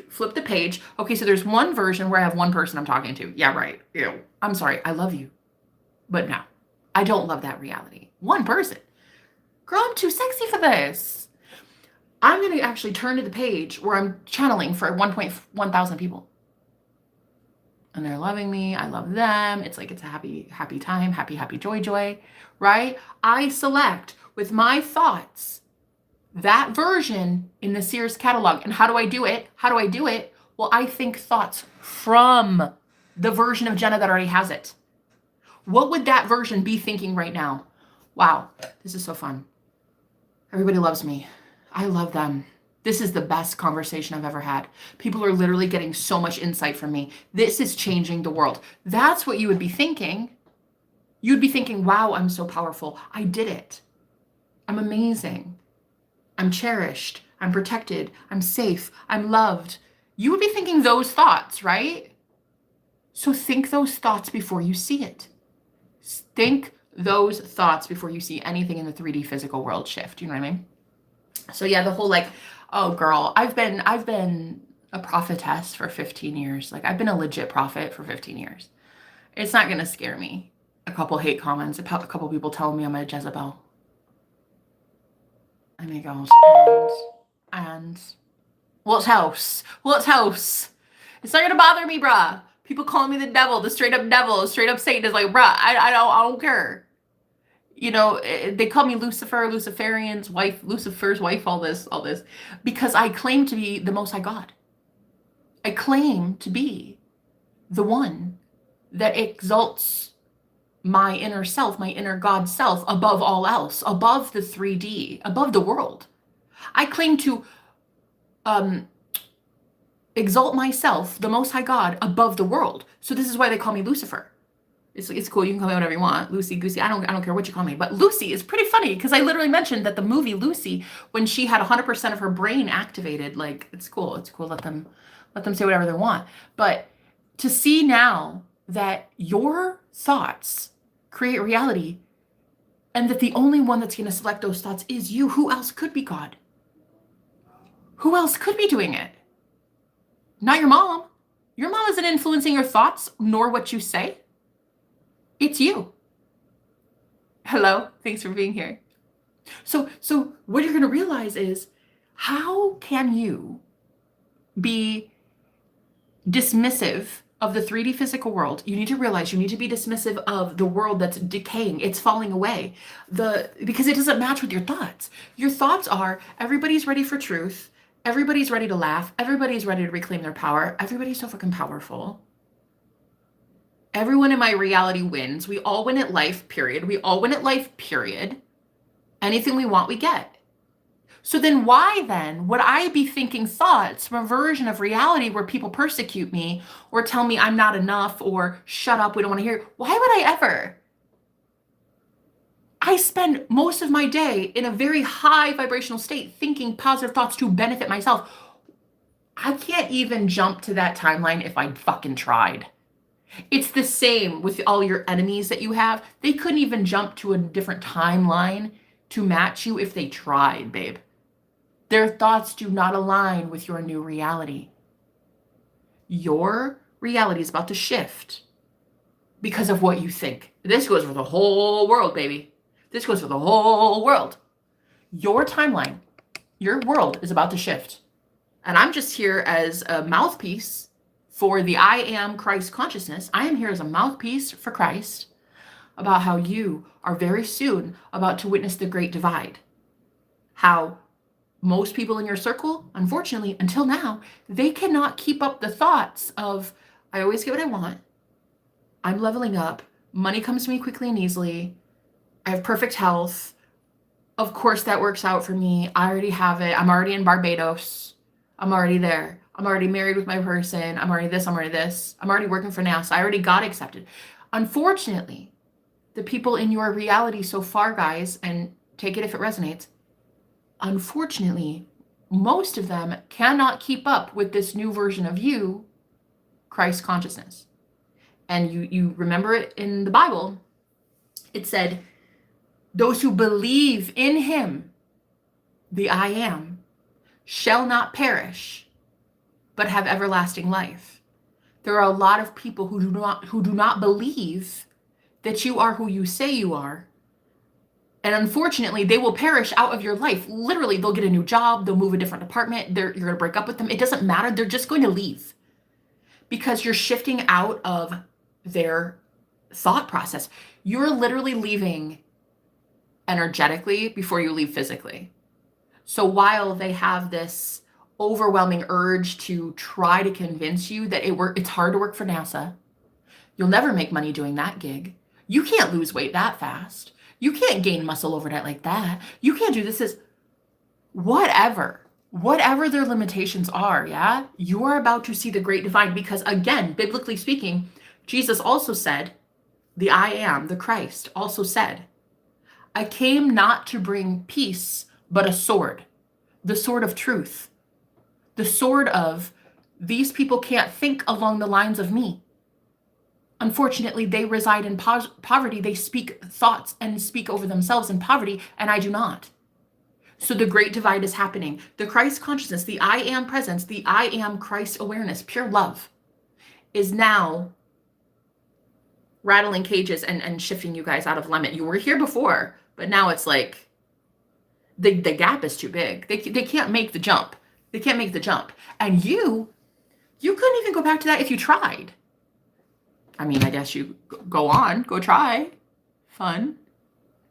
flip the page. Okay, so there's one version where I have one person I'm talking to. Yeah, right. Ew. I'm sorry. I love you. But no, I don't love that reality. One person. Girl, I'm too sexy for this. I'm going to actually turn to the page where I'm channeling for 1.1 thousand people. And they're loving me. I love them. It's like it's a happy, happy time. Happy, happy, joy, joy. Right? I select with my thoughts that version in the Sears catalog. And how do I do it? How do I do it? Well, I think thoughts from the version of Jenna that already has it. What would that version be thinking right now? Wow, this is so fun. Everybody loves me. I love them. This is the best conversation I've ever had. People are literally getting so much insight from me. This is changing the world. That's what you would be thinking. You'd be thinking, wow, I'm so powerful. I did it. I'm amazing. I'm cherished. I'm protected. I'm safe. I'm loved. You would be thinking those thoughts, right? So think those thoughts before you see it. Think those thoughts before you see anything in the 3D physical world shift. You know what I mean? So yeah, the whole like, oh girl, I've been a prophetess for 15 years. Like, I've been a legit prophet for 15 years. It's not going to scare me. A couple hate comments, a couple people telling me I'm a Jezebel. Oh my gosh. And what's house? What's house? It's not going to bother me, bruh. People calling me the devil, the straight up Satan is like, bruh, I don't care. You know, they call me Lucifer, Luciferian's wife, Lucifer's wife, all this, because I claim to be the Most High God. I claim to be the one that exalts my inner self, my inner God self above all else, above the 3D, above the world. I claim to exalt myself, the Most High God, above the world. So this is why they call me Lucifer. It's cool. You can call me whatever you want. Lucy, Goosey. I don't care what you call me. But Lucy is pretty funny because I literally mentioned that the movie Lucy, when she had 100% of her brain activated, like, it's cool. It's cool. Let them say whatever they want. But to see now that your thoughts create reality and that the only one that's going to select those thoughts is you, who else could be God? Who else could be doing it? Not your mom. Your mom isn't influencing your thoughts nor what you say. It's you. Hello, thanks for being here. So what you're going to realize is, how can you be dismissive of the 3D physical world? You need to realize you need to be dismissive of the world that's decaying. It's falling away. Because it doesn't match with your thoughts. Your thoughts are, everybody's ready for truth. Everybody's ready to laugh. Everybody's ready to reclaim their power. Everybody's so fucking powerful. Everyone in my reality wins. We all win at life, period. We all win at life, period. Anything we want, we get. So then why then would I be thinking thoughts from a version of reality where people persecute me or tell me I'm not enough or shut up, we don't want to hear? Why would I ever? I spend most of my day in a very high vibrational state thinking positive thoughts to benefit myself. I can't even jump to that timeline if I fucking tried. It's the same with all your enemies that you have. They couldn't even jump to a different timeline to match you if they tried, babe. Their thoughts do not align with your new reality. Your reality is about to shift because of what you think. This goes for the whole world, baby. This goes for the whole world. Your timeline, your world is about to shift. And I'm just here as a mouthpiece for the I am Christ consciousness. I am here as a mouthpiece for Christ about how you are very soon about to witness the great divide. How most people in your circle, unfortunately, until now, they cannot keep up the thoughts of, I always get what I want. I'm leveling up. Money comes to me quickly and easily. I have perfect health. Of course that works out for me. I already have it. I'm already in Barbados. I'm already there. I'm already married with my person. I'm already this. I'm already this. I'm already working for NASA. I already got accepted. Unfortunately, the people in your reality so far, guys, and take it if it resonates, unfortunately, most of them cannot keep up with this new version of you, Christ consciousness. And you remember it in the Bible, it said, those who believe in him, the I am, shall not perish, but have everlasting life. There are a lot of people who do not believe that you are who you say you are. And unfortunately, they will perish out of your life. Literally, they'll get a new job, they'll move a different department, you're going to break up with them. It doesn't matter. They're just going to leave because you're shifting out of their thought process. You're literally leaving energetically before you leave physically. So while they have this overwhelming urge to try to convince you that it's hard to work for NASA, you'll never make money doing that gig. You can't lose weight that fast. You can't gain muscle overnight like that. You can't do this. Whatever their limitations are, yeah? You're about to see the great divine because, again, biblically speaking, Jesus also said, the I am, the Christ, also said, I came not to bring peace, but a sword, the sword of truth, the sword of these people can't think along the lines of me. Unfortunately, they reside in poverty. They speak thoughts and speak over themselves in poverty, and I do not. So the great divide is happening. The Christ consciousness, the I am presence, the I am Christ awareness, pure love, is now rattling cages and shifting you guys out of limit. You were here before, but now it's like the gap is too big. They can't make the jump. They can't make the jump. And you couldn't even go back to that if you tried. I mean, I guess you go try. Fun.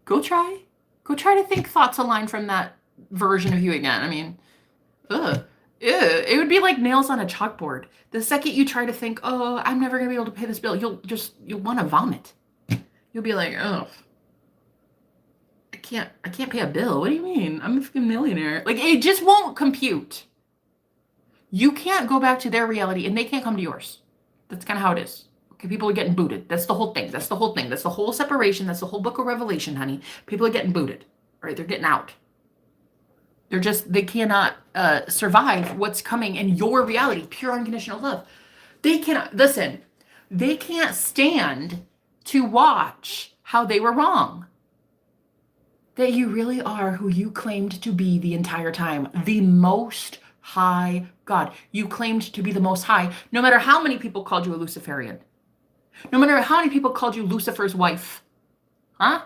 Go try to think thoughts aligned from that version of you again. I mean, it would be like nails on a chalkboard. The second you try to think, oh, I'm never gonna be able to pay this bill, you'll want to vomit. You'll be like, oh, I can't pay a bill. What do you mean? I'm a freaking millionaire. Like, it just won't compute. You can't go back to their reality and they can't come to yours. That's kind of how it is. Okay, people are getting booted. That's the whole thing. That's the whole separation. That's the whole book of Revelation, honey. People are getting booted, right? They're getting out. They cannot survive what's coming in your reality, pure unconditional love. They cannot, listen, they can't stand to watch how they were wrong. That you really are who you claimed to be the entire time, the most high God. You claimed to be the most high, no matter how many people called you a Luciferian. No matter how many people called you Lucifer's wife. Huh?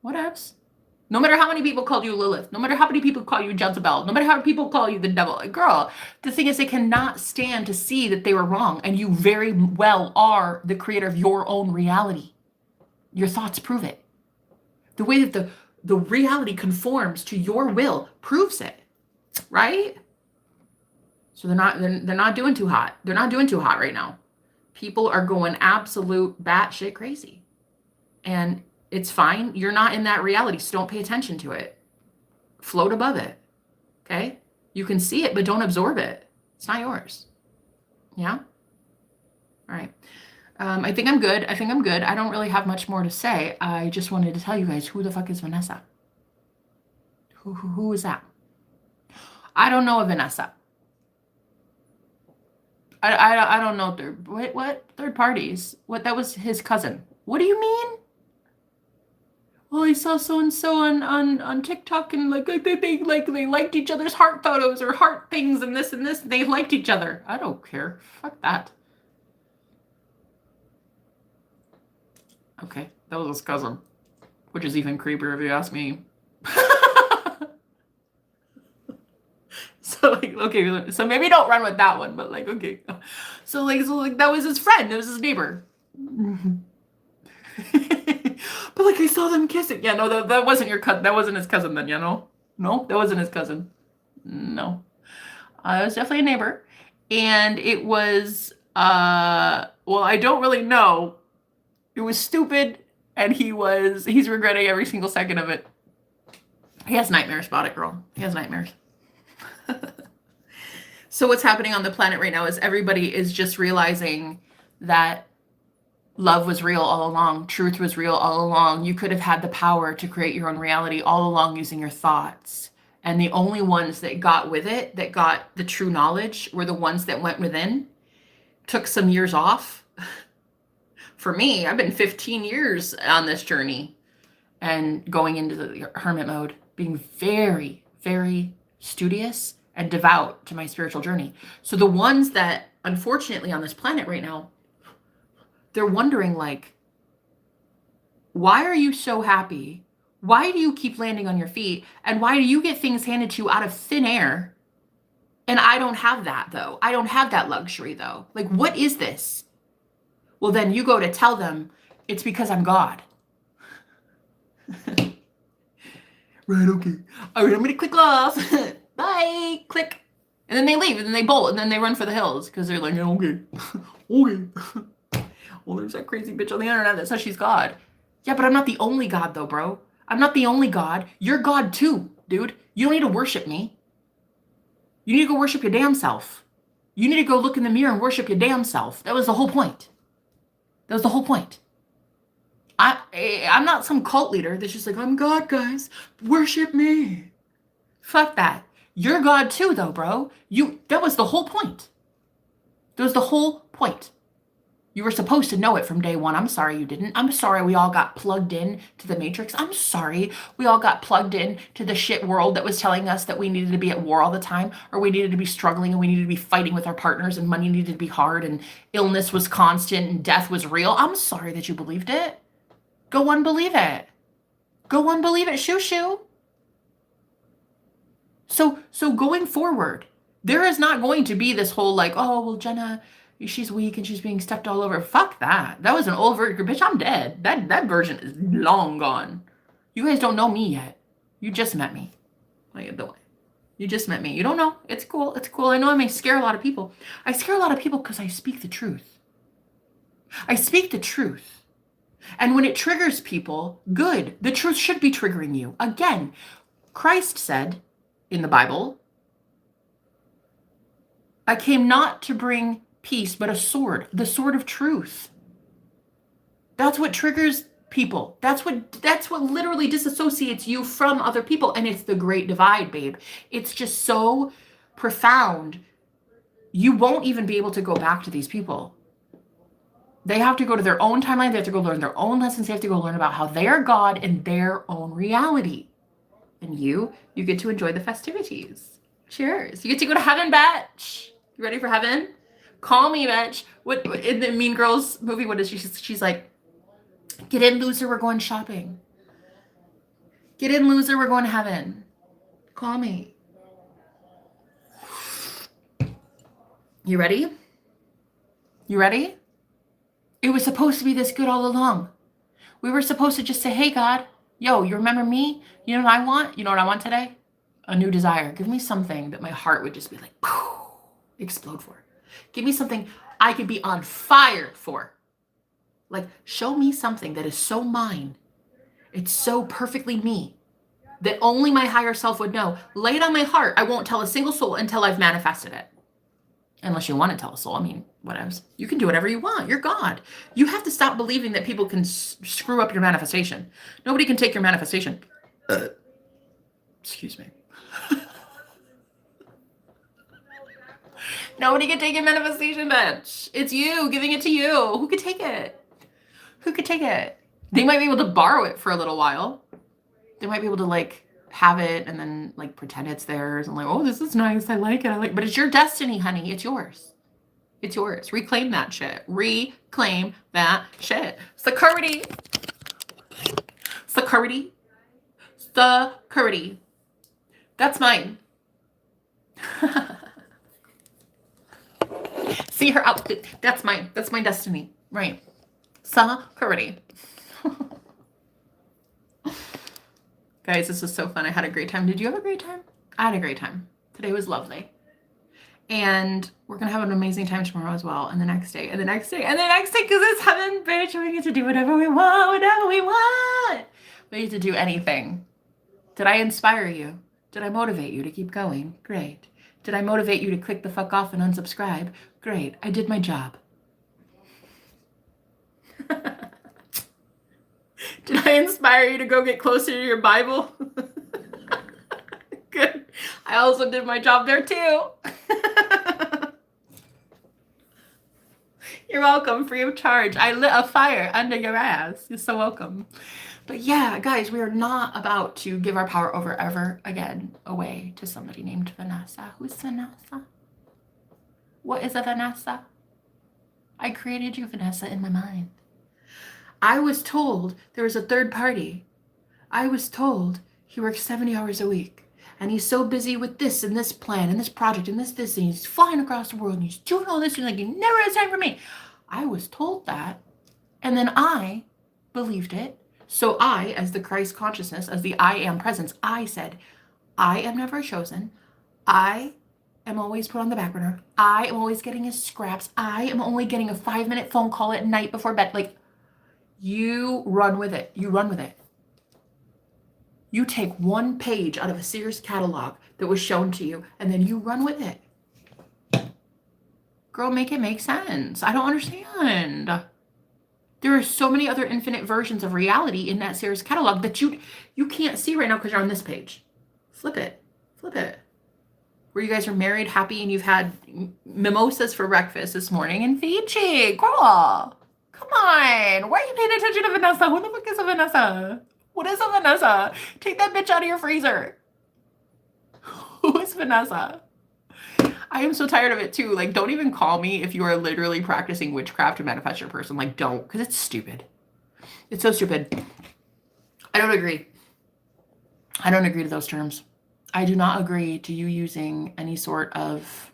Whatevs. No matter how many people called you Lilith. No matter how many people call you Jezebel. No matter how many people call you the devil. Girl, the thing is they cannot stand to see that they were wrong. And you very well are the creator of your own reality. Your thoughts prove it. The way that the reality conforms to your will proves it. Right? So they're not doing too hot. They're not doing too hot right now. People are going absolute batshit crazy. And it's fine. You're not in that reality, so don't pay attention to it. Float above it. Okay? You can see it, but don't absorb it. It's not yours. Yeah? All right. I think I'm good. I don't really have much more to say. I just wanted to tell you guys, who the fuck is Vanessa? Who is that? I don't know a Vanessa. I don't know what third parties. What, that was his cousin. What do you mean? Well, I saw so and so on TikTok and they liked each other's heart photos or heart things and this and this. They liked each other. I don't care. Fuck that. Okay, that was his cousin, which is even creepier if you ask me. So like, okay, so maybe don't run with that one, but like, okay. So like that was his friend, it was his neighbor. But like I saw them kissing. Yeah, no, that wasn't your cousin. That wasn't his cousin then, you know? No, that wasn't his cousin. No. It was definitely a neighbor. And it was well, I don't really know. It was stupid, and he's regretting every single second of it. He has nightmares about it, girl. He has nightmares. So what's happening on the planet right now is everybody is just realizing that love was real all along. Truth was real all along. You could have had the power to create your own reality all along using your thoughts. And the only ones that got with it, that got the true knowledge, were the ones that went within, took some years off. For me, I've been 15 years on this journey and going into the hermit mode, being very, very studious and devout to my spiritual journey. So the ones that, unfortunately, on this planet right now, they're wondering, like, why are you so happy? Why do you keep landing on your feet? And why do you get things handed to you out of thin air? And I don't have that, though. I don't have that luxury, though. Like, what is this? Well, then you go to tell them it's because I'm God. Right, okay. All right, I'm going to click off. Bye. Click. And then they leave, and then they bolt, and then they run for the hills because they're like, okay. Okay. Well, there's that crazy bitch on the internet that says she's God. Yeah, but I'm not the only God, though, bro. I'm not the only God. You're God, too, dude. You don't need to worship me. You need to go worship your damn self. You need to go look in the mirror and worship your damn self. That was the whole point. That was the whole point. I'm not some cult leader that's just like, I'm God, guys. Worship me. Fuck that. You're God too, though, bro. That was the whole point. That was the whole point. You were supposed to know it from day one. I'm sorry you didn't. I'm sorry we all got plugged in to the Matrix. I'm sorry we all got plugged in to the shit world that was telling us that we needed to be at war all the time, or we needed to be struggling, and we needed to be fighting with our partners, and money needed to be hard, and illness was constant, and death was real. I'm sorry that you believed it. Go unbelieve it. Go unbelieve it. Shoo shoo. So going forward, there is not going to be this whole like, oh, well, Jenna, she's weak and she's being stepped all over. Fuck that. That was an old version. Bitch, I'm dead. That version is long gone. You guys don't know me yet. You just met me. You just met me. You don't know. It's cool. It's cool. I know I may scare a lot of people. I scare a lot of people because I speak the truth. I speak the truth. And when it triggers people, good. The truth should be triggering you. Again, Christ said in the Bible, I came not to bring peace, but a sword, the sword of truth. That's what triggers people. That's what literally disassociates you from other people. And it's the great divide, babe. It's just so profound. You won't even be able to go back to these people. They have to go to their own timeline. They have to go learn their own lessons. They have to go learn about how they are God in their own reality. And you get to enjoy the festivities. Cheers. You get to go to heaven, bitch. You ready for heaven? Call me, bitch. What in the Mean Girls movie, what is she? She's like, get in, loser, we're going shopping. Get in, loser, we're going to heaven. Call me. You ready? You ready? It was supposed to be this good all along. We were supposed to just say, hey, God, yo, you remember me? You know what I want? You know what I want today? A new desire. Give me something that my heart would just be like, poof, explode for. Give me something I could be on fire for. Like, show me something that is so mine. It's so perfectly me that only my higher self would know. Lay it on my heart. I won't tell a single soul until I've manifested it. Unless you want to tell a soul. I mean, whatever. You can do whatever you want. You're God. You have to stop believing that people can screw up your manifestation. Nobody can take your manifestation. Excuse me. Nobody can take your manifestation, bitch. It's you giving it to you. Who could take it? Who could take it? They might be able to borrow it for a little while. They might be able to like have it and then like pretend it's theirs and like, oh, this is nice. I like it. But it's your destiny, honey. It's yours. It's yours. Reclaim that shit. Reclaim that shit. Security. Security. Security. That's mine. See her outfit. That's mine. That's my destiny. Right. Security. Guys, this was so fun. I had a great time. Did you have a great time? I had a great time. Today was lovely. And we're going to have an amazing time tomorrow as well. And the next day, and the next day, and the next day, because it's heaven, bitch. We get to do whatever we want, whatever we want. We get to do anything. Did I inspire you? Did I motivate you to keep going? Great. Did I motivate you to click the fuck off and unsubscribe? Great, I did my job. Did I inspire you to go get closer to your Bible? Good. I also did my job there too. You're welcome, free of charge. I lit a fire under your ass. You're so welcome. But yeah, guys, we are not about to give our power over ever again away to somebody named Vanessa. Who's Vanessa? What is a Vanessa? I created you, Vanessa, in my mind. I was told there was a third party. I was told he works 70 hours a week. And he's so busy with this and this plan and this project and this, and he's flying across the world and he's doing all this and like, he never has time for me. I was told that. And then I believed it. So I, as the Christ consciousness, as the I am presence, I said, I am never chosen. I am always put on the back burner. I am always getting his scraps. I am only getting a 5-minute phone call at night before bed. Like, you run with it. You run with it. You take one page out of a Sears catalog that was shown to you, and then you run with it. Girl, make it make sense. I don't understand. There are so many other infinite versions of reality in that Sears catalog that you can't see right now because you're on this page. Flip it. Flip it. Where you guys are married, happy, and you've had mimosas for breakfast this morning in Fiji. Girl, come on. Why are you paying attention to Vanessa? Who the fuck is a Vanessa? What is a Vanessa? Take that bitch out of your freezer. Who is Vanessa? I am so tired of it too. Like, don't even call me if you are literally practicing witchcraft to manifest your person. Like, don't, because it's stupid. It's so stupid. I don't agree. I don't agree to those terms. I do not agree to you using any sort of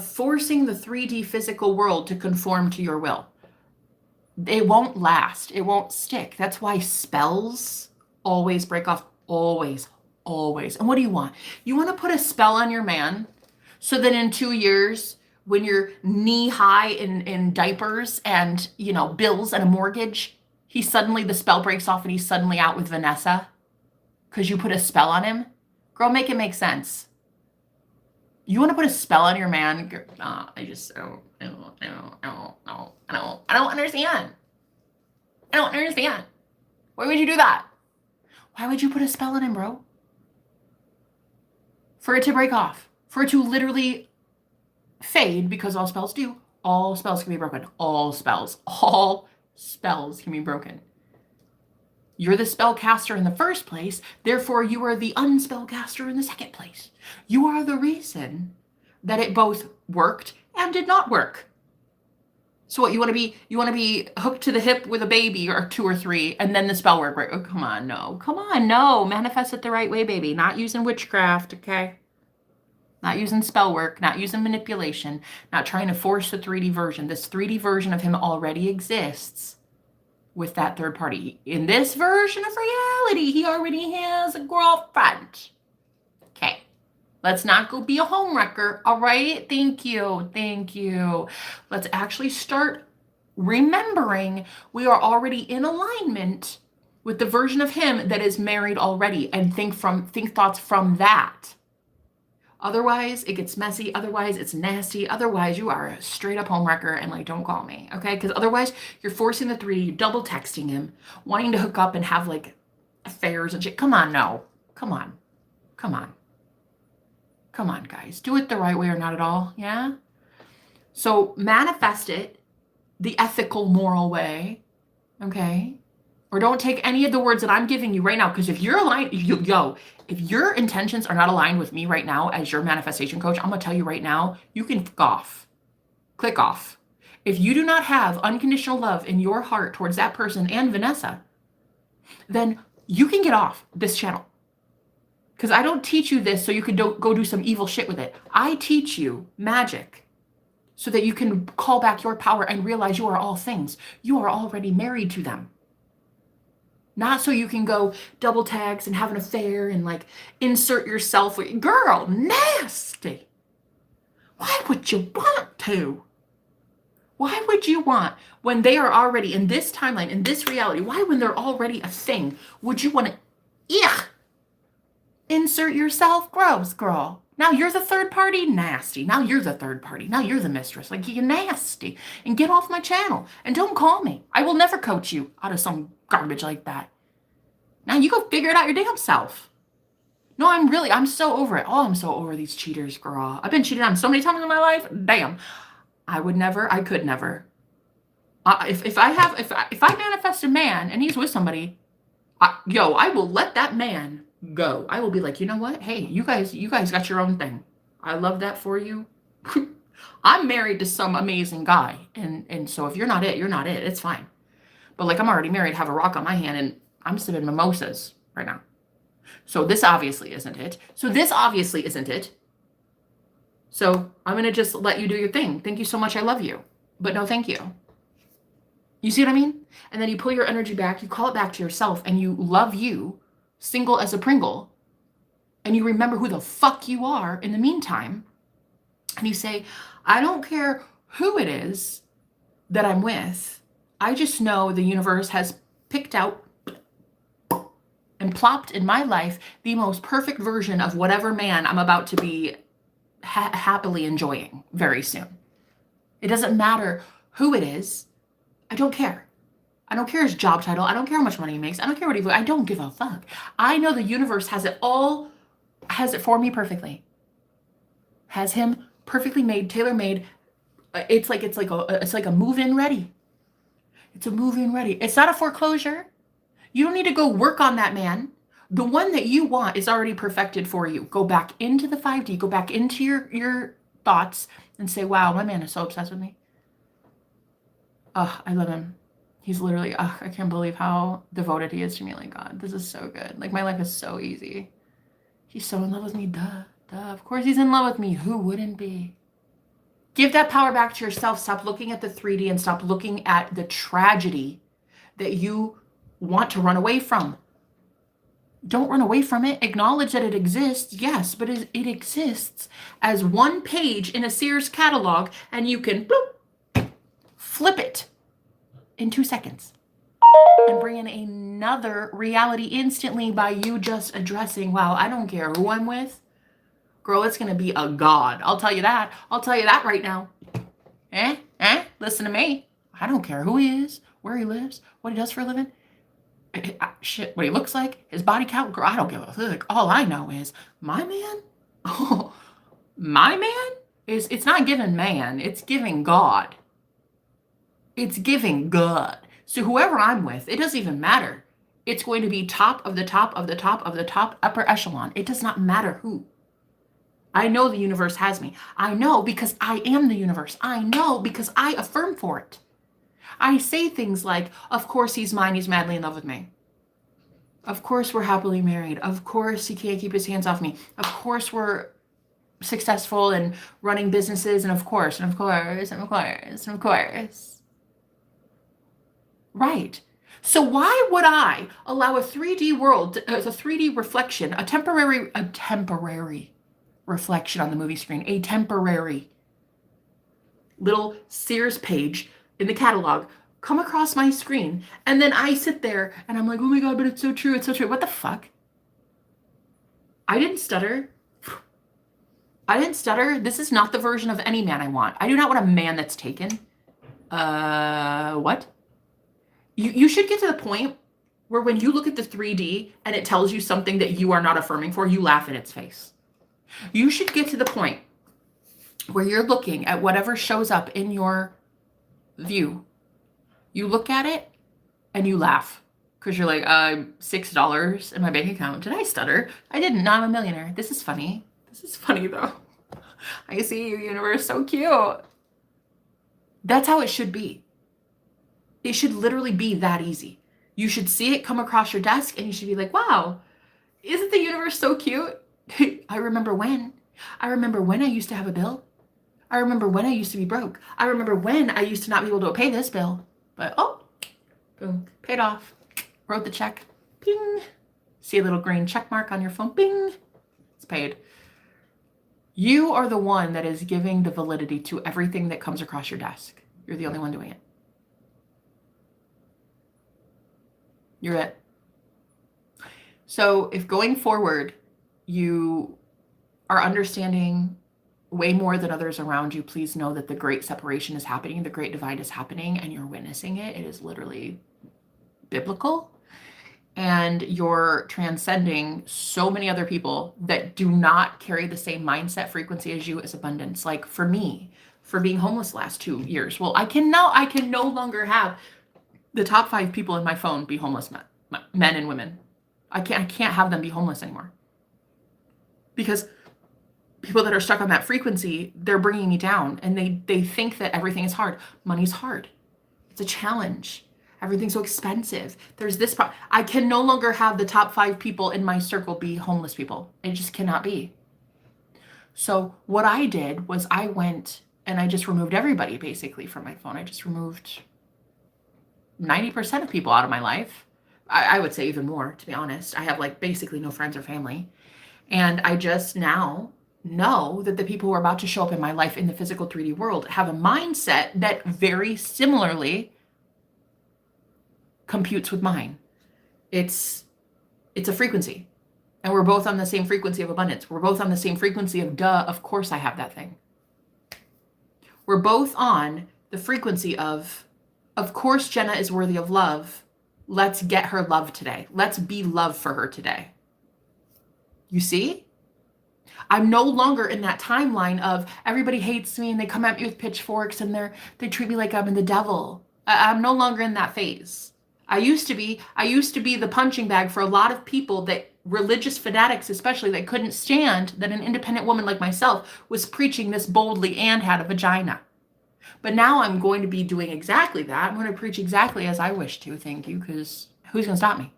forcing the 3D physical world to conform to your will. It won't last. It won't stick. That's why spells always break off. Always. And what do you want? You want to put a spell on your man so that in 2 years, when you're knee high in diapers and, bills and a mortgage, the spell breaks off and he's suddenly out with Vanessa because you put a spell on him? Girl, make it make sense. You want to put a spell on your man? I don't understand. I don't understand. Why would you do that? Why would you put a spell on him, bro? For it to break off. For it to literally fade, because all spells do. All spells can be broken. All spells can be broken. You're the spellcaster in the first place, therefore you are the unspellcaster in the second place. You are the reason that it both worked and did not work. So what, you want to be hooked to the hip with a baby or 2 or 3, and then the spell work, right? Oh, come on, no. Manifest it the right way, baby. Not using witchcraft, okay? Not using spell work, not using manipulation, not trying to force the 3D version. This 3D version of him already exists with that third party. In this version of reality, he already has a girlfriend. Okay. Let's not go be a homewrecker, all right? Thank you. Let's actually start remembering we are already in alignment with the version of him that is married already, and think thoughts from that. Otherwise, it gets messy. Otherwise, it's nasty. Otherwise, you are a straight up homewrecker and like, don't call me, okay? Because otherwise, you're forcing the 3D, you're double texting him, wanting to hook up and have like affairs and shit. Come on, no. Come on, guys. Do it the right way or not at all, yeah? So manifest it the ethical, moral way, okay? Or don't take any of the words that I'm giving you right now, because if you're aligned, if your intentions are not aligned with me right now as your manifestation coach, I'm going to tell you right now, you can click off. If you do not have unconditional love in your heart towards that person and Vanessa, then you can get off this channel. Because I don't teach you this so you can go do some evil shit with it. I teach you magic so that you can call back your power and realize you are all things. You are already married to them. Not so you can go double tags and have an affair and like insert yourself. Girl, nasty. Why would you want to? Why would you want, when they are already in this timeline, in this reality, why when they're already a thing, would you want to insert insert yourself. Gross, girl. Now you're the third party. Nasty. Now you're the third party. Now you're the mistress. Like, you're nasty. And get off my channel. And don't call me. I will never coach you out of some garbage like that. Now you go figure it out your damn self. No, I'm so over it. Oh, I'm so over these cheaters, girl. I've been cheated on so many times in my life. Damn. I could never. If I manifest a man and he's with somebody, I will let that man go. I will be like, you know what? Hey, you guys got your own thing. I love that for you. I'm married to some amazing guy. And so if you're not it, you're not it. It's fine. But like, I'm already married, have a rock on my hand, and I'm sipping mimosas right now. So this obviously isn't it. So I'm going to just let you do your thing. Thank you so much. I love you. But no, thank you. You see what I mean? And then you pull your energy back, you call it back to yourself, and you love you, single as a Pringle, and you remember who the fuck you are in the meantime. And you say, I don't care who it is that I'm with. I just know the universe has picked out and plopped in my life the most perfect version of whatever man I'm about to be happily enjoying very soon. It doesn't matter who it is. I don't care. I don't care his job title. I don't care how much money he makes. I don't care what I don't give a fuck. I know the universe has it for me perfectly. Has him perfectly made, tailor-made. It's like a move-in ready. It's a move-in ready. It's not a foreclosure. You don't need to go work on that man. The one that you want is already perfected for you. Go back into the 5D, go back into your thoughts and say, wow, my man is so obsessed with me. I love him. He's literally, I can't believe how devoted he is to me. Like, God, this is so good. Like, my life is so easy. He's so in love with me. Duh. Of course he's in love with me. Who wouldn't be? Give that power back to yourself. Stop looking at the 3D and stop looking at the tragedy that you want to run away from. Don't run away from it. Acknowledge that it exists, yes, but it exists as one page in a Sears catalog, and you can flip it in 2 seconds and bring in another reality instantly by you just addressing, wow, I don't care who I'm with. Girl, it's going to be a god. I'll tell you that. I'll tell you that right now. Listen to me. I don't care who he is, where he lives, what he does for a living. Shit, what he looks like, his body count. Girl, I don't give a fuck. All I know is my man, my man it's not giving man, it's giving God. It's giving God. So whoever I'm with, it doesn't even matter. It's going to be top of the top of the top of the top, upper echelon. It does not matter who. I know the universe has me. I know because I am the universe. I know because I affirm for it. I say things like, of course he's mine, he's madly in love with me. Of course we're happily married. Of course he can't keep his hands off me. Of course we're successful and running businesses, and of course. Right. So why would I allow a 3D world, a 3D reflection, a temporary reflection on the movie screen, a temporary little Sears page in the catalog come across my screen, and then I sit there and I'm like, oh my God, but it's so true, it's so true. What the fuck? I didn't stutter. This is not the version of any man I want. I do not want a man that's taken. What? You should get to the point where when you look at the 3D and it tells you something that you are not affirming for, you laugh in its face. You should get to the point where you're looking at whatever shows up in your view. You look at it and you laugh because you're like, $6 in my bank account. Did I stutter? I didn't. No, I'm a millionaire. This is funny. This is funny though. I see you, universe. So cute. That's how it should be. It should literally be that easy. You should see it come across your desk and you should be like, wow, isn't the universe so cute? I remember when I used to have a bill. I remember when I used to be broke. I remember when I used to not be able to pay this bill. But, boom, paid off. Wrote the check. Ping. See a little green check mark on your phone. Bing. It's paid. You are the one that is giving the validity to everything that comes across your desk. You're the only one doing it. You're it. So if going forward, you are understanding way more than others around you, please know that the great separation is happening, the great divide is happening, and you're witnessing it. It is literally biblical. And you're transcending so many other people that do not carry the same mindset frequency as you as abundance. Like for me, for being homeless the last 2 years, well, I can no longer have the top 5 people in my phone be homeless men and women. I can't have them be homeless anymore. Because people that are stuck on that frequency, they're bringing me down, and they think that everything is hard. Money's hard. It's a challenge. Everything's so expensive. There's this problem. I can no longer have the top 5 people in my circle be homeless people. It just cannot be. So what I did was I went and I just removed everybody basically from my phone. I just removed 90% of people out of my life. I would say even more, to be honest. I have like basically no friends or family. And I just now know that the people who are about to show up in my life in the physical 3D world have a mindset that very similarly computes with mine. It's a frequency, and we're both on the same frequency of abundance. We're both on the same frequency of duh, of course I have that thing. We're both on the frequency of course Jenna is worthy of love. Let's get her love today. Let's be love for her today. You see? I'm no longer in that timeline of everybody hates me and they come at me with pitchforks and they treat me like I'm the devil. I'm no longer in that phase. I used to be the punching bag for a lot of people, that religious fanatics especially, that couldn't stand that an independent woman like myself was preaching this boldly and had a vagina. But now I'm going to be doing exactly that. I'm going to preach exactly as I wish to, thank you, because who's going to stop me?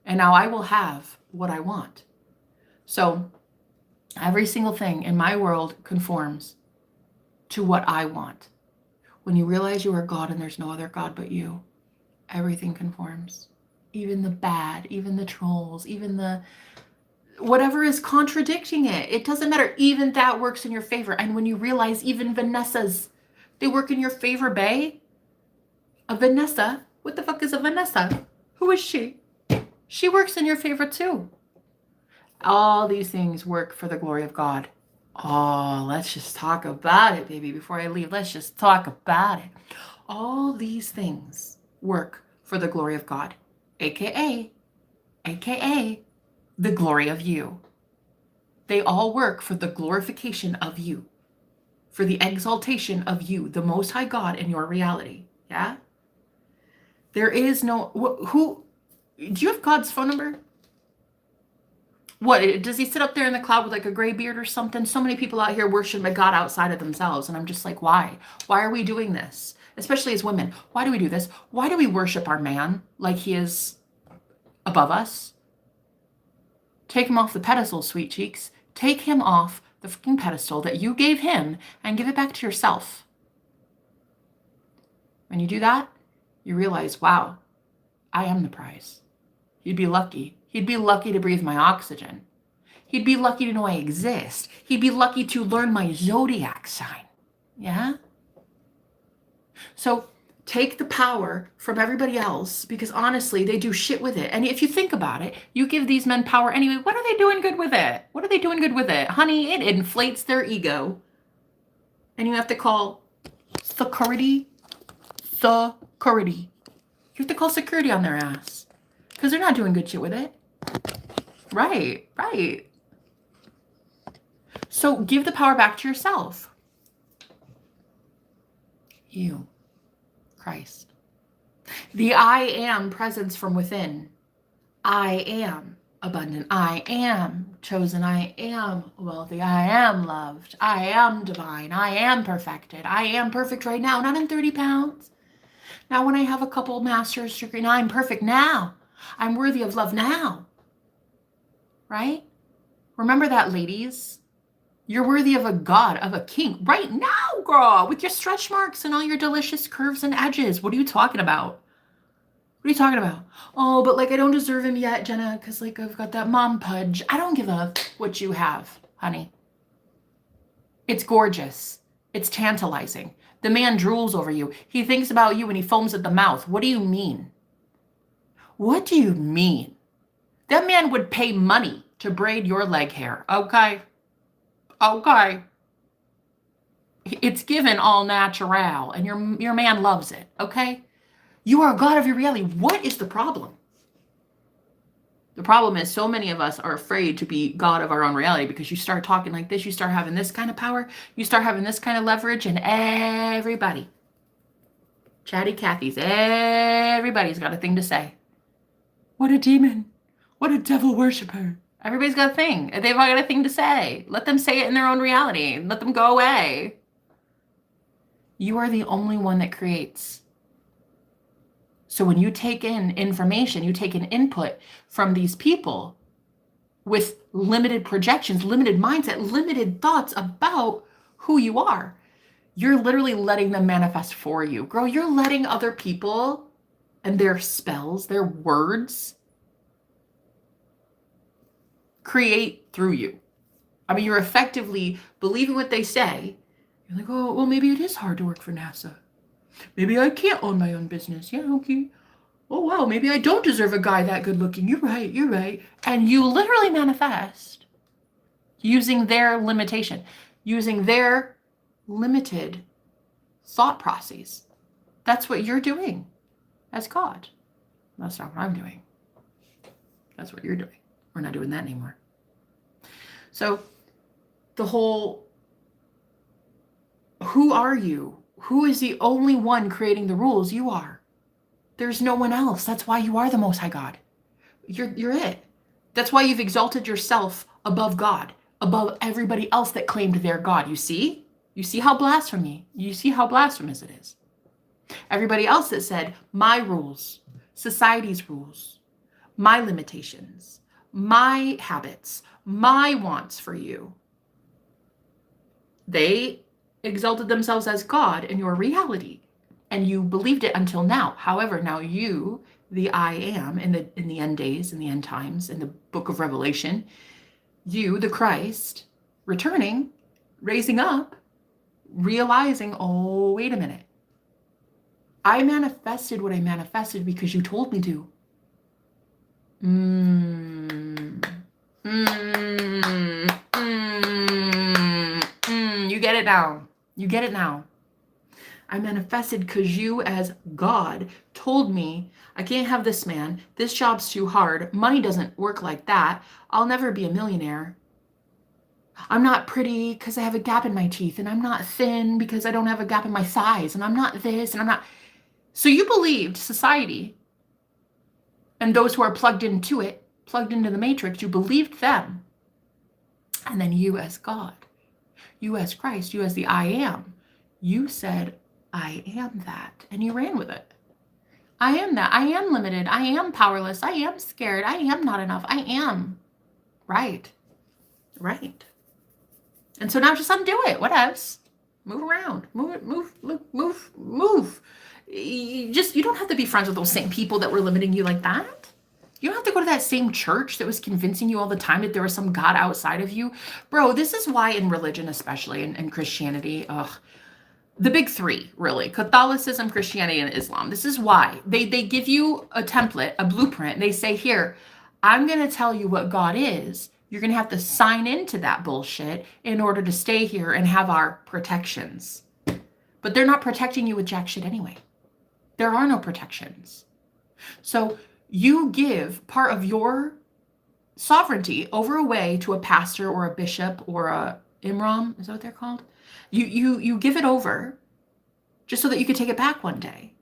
And now I will have what I want. So every single thing in my world conforms to what I want. When you realize you are God and there's no other God but you, everything conforms. Even the bad, even the trolls, even the whatever is contradicting it. It doesn't matter. Even that works in your favor. And when you realize even Vanessa's, they work in your favor, bae. A Vanessa? What the fuck is a Vanessa? Who is she? She works in your favor too. All these things work for the glory of God. Oh, let's just talk about it, baby. Before I leave, let's just talk about it. All these things work for the glory of God, aka the glory of you. They all work for the glorification of you, for the exaltation of you, the Most High God, in your reality. Yeah? There is no, who, do you have God's phone number? What, does he sit up there in the cloud with like a gray beard or something? So many people out here worship a God outside of themselves. And I'm just like, why? Why are we doing this? Especially as women. Why do we do this? Why do we worship our man like he is above us? Take him off the pedestal, sweet cheeks. Take him off the freaking pedestal that you gave him and give it back to yourself. When you do that, you realize, wow, I am the prize. You'd be lucky. He'd be lucky to breathe my oxygen. He'd be lucky to know I exist. He'd be lucky to learn my zodiac sign. Yeah? So take the power from everybody else, because honestly, they do shit with it. And if you think about it, you give these men power anyway. What are they doing good with it? What are they doing good with it? Honey, it inflates their ego. And you have to call security. You have to call security on their ass, because they're not doing good shit with it. Right. So give the power back to yourself. You, Christ. The I am presence from within. I am abundant. I am chosen. I am wealthy. I am loved. I am divine. I am perfected. I am perfect right now, not in 30 pounds. Now when I have a couple master's degree, now I'm perfect now. I'm worthy of love now. Right? Remember that, ladies. You're worthy of a god, of a king right now, girl, with your stretch marks and all your delicious curves and edges. What are you talking about? What are you talking about? Oh, but like I don't deserve him yet, Jenna, because like I've got that mom pudge. I don't give a what you have, honey. It's gorgeous. It's tantalizing. The man drools over you. He thinks about you and he foams at the mouth. What do you mean? What do you mean? That man would pay money to braid your leg hair. Okay. Okay. It's given all natural, and your man loves it. Okay. You are a God of your reality. What is the problem? The problem is so many of us are afraid to be God of our own reality, because you start talking like this, you start having this kind of power, you start having this kind of leverage, and everybody, Chatty Cathy's, everybody's got a thing to say. What a demon. What a devil worshiper. Everybody's got a thing. They've all got a thing to say. Let them say it in their own reality. Let them go away. You are the only one that creates. So when you take in information, you take in input from these people with limited projections, limited mindset, limited thoughts about who you are, you're literally letting them manifest for you. Girl, you're letting other people and their spells, their words, create through you. I mean, you're effectively believing what they say. You're like, oh, well, maybe it is hard to work for NASA. Maybe I can't own my own business. Yeah, okay. Oh, wow, maybe I don't deserve a guy that good looking. You're right, you're right. And you literally manifest using their limitation, using their limited thought processes. That's what you're doing as God. That's not what I'm doing. That's what you're doing. We're not doing that anymore. So the whole, who are you? Who is the only one creating the rules? You are. There's no one else. That's why you are the Most High God. You're it. That's why you've exalted yourself above God, above everybody else that claimed they're God. You see? You see how blasphemous it is. Everybody else that said, my rules, society's rules, my limitations, my habits, my wants for you. They exalted themselves as God in your reality, and you believed it until now. However, now you, the I am, in the end days, in the end times, in the book of Revelation, you, the Christ, returning, raising up, realizing, oh, wait a minute. I manifested what I manifested because you told me to. You get it now. You get it now. I manifested because you, as God, told me I can't have this man. This job's too hard. Money doesn't work like that. I'll never be a millionaire. I'm not pretty because I have a gap in my teeth, and I'm not thin because I don't have a gap in my thighs, and I'm not this, and I'm not. So you believed society and those who are plugged into it, plugged into the matrix, you believed them. And then you as God, you as Christ, you as the I am, you said, I am that, and you ran with it. I am that. I am limited. I am powerless. I am scared. I am not enough. I am. Right. Right. And so now just undo it. What else? Move around. Move it. Move. You don't have to be friends with those same people that were limiting you like that. You don't have to go to that same church that was convincing you all the time that there was some God outside of you. Bro, this is why in religion, especially in Christianity, the big three, really, Catholicism, Christianity, and Islam. This is why they give you a template, a blueprint. They say, here, I'm going to tell you what God is. You're going to have to sign into that bullshit in order to stay here and have our protections. But they're not protecting you with jack shit anyway. There are no protections. So you give part of your sovereignty over away to a pastor or a bishop or a imam. Is that what they're called? You give it over just so that you can take it back one day.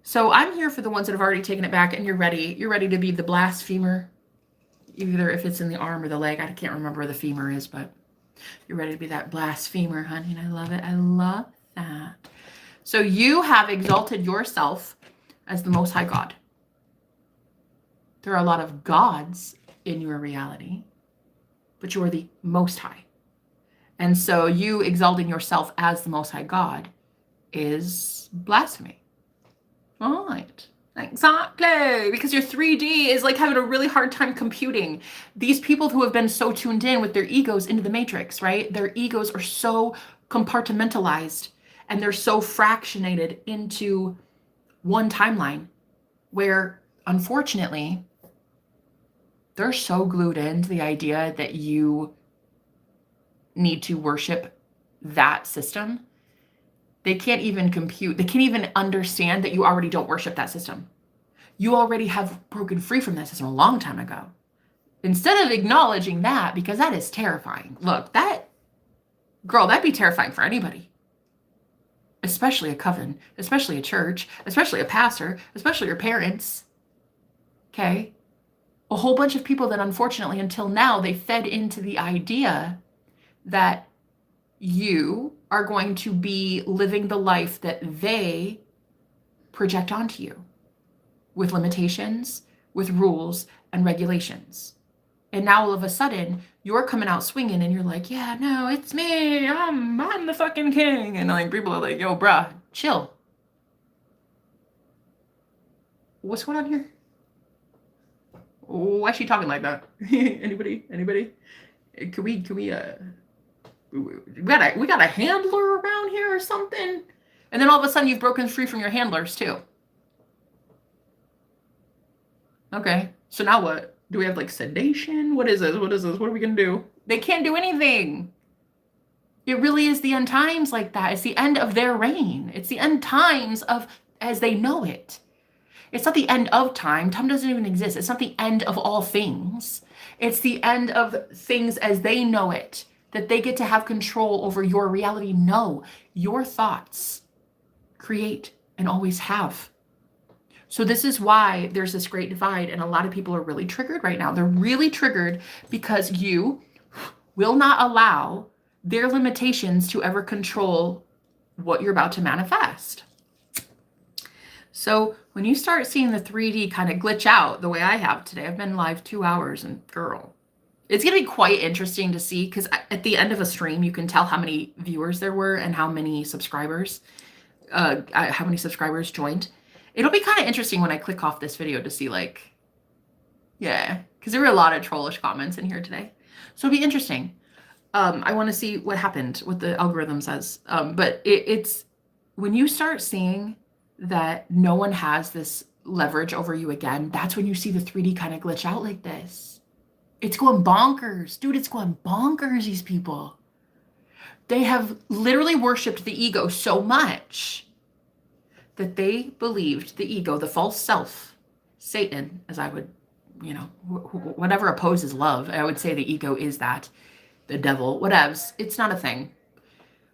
So I'm here for the ones that have already taken it back, and you're ready to be the blasphemer, either if it's in the arm or the leg. I can't remember where the femur is, but you're ready to be that blasphemer, honey, and I love it. I love that. So you have exalted yourself as the Most High God. There are a lot of gods in your reality, but you are the Most High. And so you exalting yourself as the Most High God is blasphemy. All right. Exactly. Because your 3D is like having a really hard time computing. These people who have been so tuned in with their egos into the matrix, right? Their egos are so compartmentalized and they're so fractionated into one timeline where, unfortunately, they're so glued into the idea that you need to worship that system. They can't even compute, they can't even understand that you already don't worship that system. You already have broken free from that system a long time ago. Instead of acknowledging that, because that is terrifying. Look, that'd be terrifying for anybody. Especially a coven, especially a church, especially a pastor, especially your parents. Okay? A whole bunch of people that unfortunately until now they fed into the idea that you are going to be living the life that they project onto you with limitations, with rules and regulations. And now all of a sudden you're coming out swinging and you're like, yeah, no, it's me. I'm the fucking king. And like people are like, yo, bruh, chill. What's going on here? Why is she talking like that? Anybody? Can we got a handler around here or something? And then all of a sudden you've broken free from your handlers too. Okay, so now what? Do we have like sedation? What is this? What are we gonna do? They can't do anything. It really is the end times like that. It's the end of their reign. It's the end times of as they know it. It's not the end of time. Time doesn't even exist. It's not the end of all things. It's the end of things as they know it, that they get to have control over your reality. No, your thoughts create and always have. So this is why there's this great divide, and a lot of people are really triggered right now. They're really triggered because you will not allow their limitations to ever control what you're about to manifest. So when you start seeing the 3D kind of glitch out the way I have today, I've been live 2 hours and girl, it's going to be quite interesting to see because at the end of a stream, you can tell how many viewers there were and how many subscribers joined. It'll be kind of interesting when I click off this video to see like, yeah, because there were a lot of trollish comments in here today. So it'll be interesting. I want to see what happened, what the algorithm says. But it's when you start seeing that no one has this leverage over you again, that's when you see the 3D kind of glitch out like this. It's going bonkers. Dude, it's going bonkers, these people. They have literally worshipped the ego so much that they believed the ego, the false self, Satan, as I would, whatever opposes love, I would say the ego is that, the devil, whatevs. It's not a thing.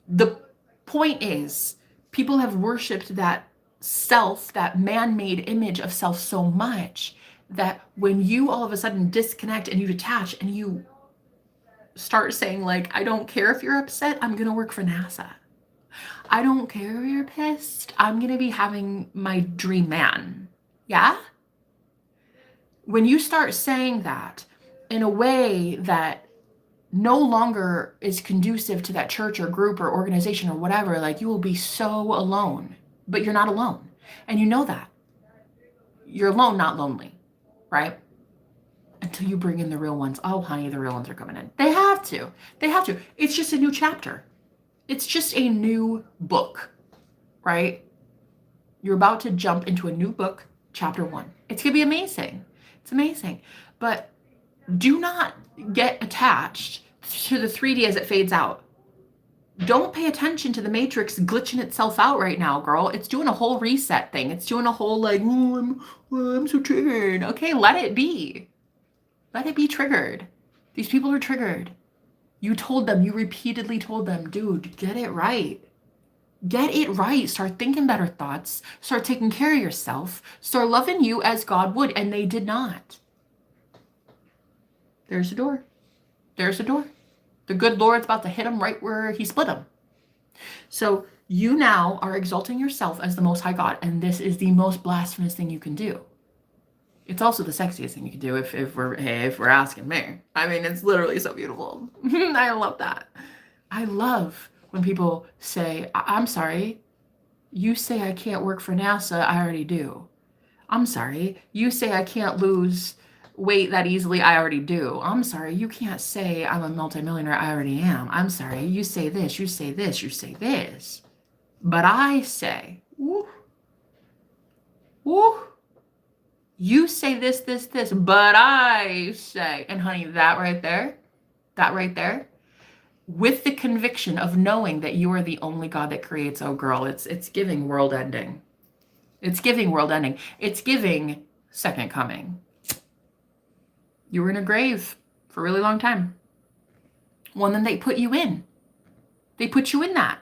The point is, people have worshipped that self, that man-made image of self so much that when you all of a sudden disconnect and you detach and you start saying like, I don't care if you're upset, I'm going to work for NASA. I don't care if you're pissed, I'm going to be having my dream man. Yeah? When you start saying that in a way that no longer is conducive to that church or group or organization or whatever, like you will be so alone, but you're not alone. And you know that. You're alone, not lonely, right? Until you bring in the real ones. Oh, honey, the real ones are coming in. They have to. They have to. It's just a new chapter. It's just a new book, right? You're about to jump into a new book, chapter 1. It's going to be amazing. It's amazing. But do not get attached to the 3D as it fades out. Don't pay attention to the matrix glitching itself out right now, girl. It's doing a whole reset thing. It's doing a whole like, I'm so triggered. Okay, let it be. Let it be triggered. These people are triggered. You told them, you repeatedly told them, dude, get it right. Get it right. Start thinking better thoughts. Start taking care of yourself. Start loving you as God would. And they did not. There's a door. There's a door. The good Lord's about to hit them right where he split them. So you now are exalting yourself as the Most High God. And this is the most blasphemous thing you can do. It's also the sexiest thing you can do if we're asking me. I mean, it's literally so beautiful. I love that. I love when people say, I'm sorry, you say I can't work for NASA, I already do. I'm sorry, you say I can't lose weight that easily, I already do. I'm sorry, you can't say I'm a multimillionaire, I already am. I'm sorry, you say this, you say this, you say this. But I say, woo, woo, You say this, this, this, but I say, and honey, that right there, with the conviction of knowing that you are the only God that creates, oh girl, it's giving world ending. It's giving world ending. It's giving second coming. You were in a grave for a really long time. Well, then they put you in. They put you in that.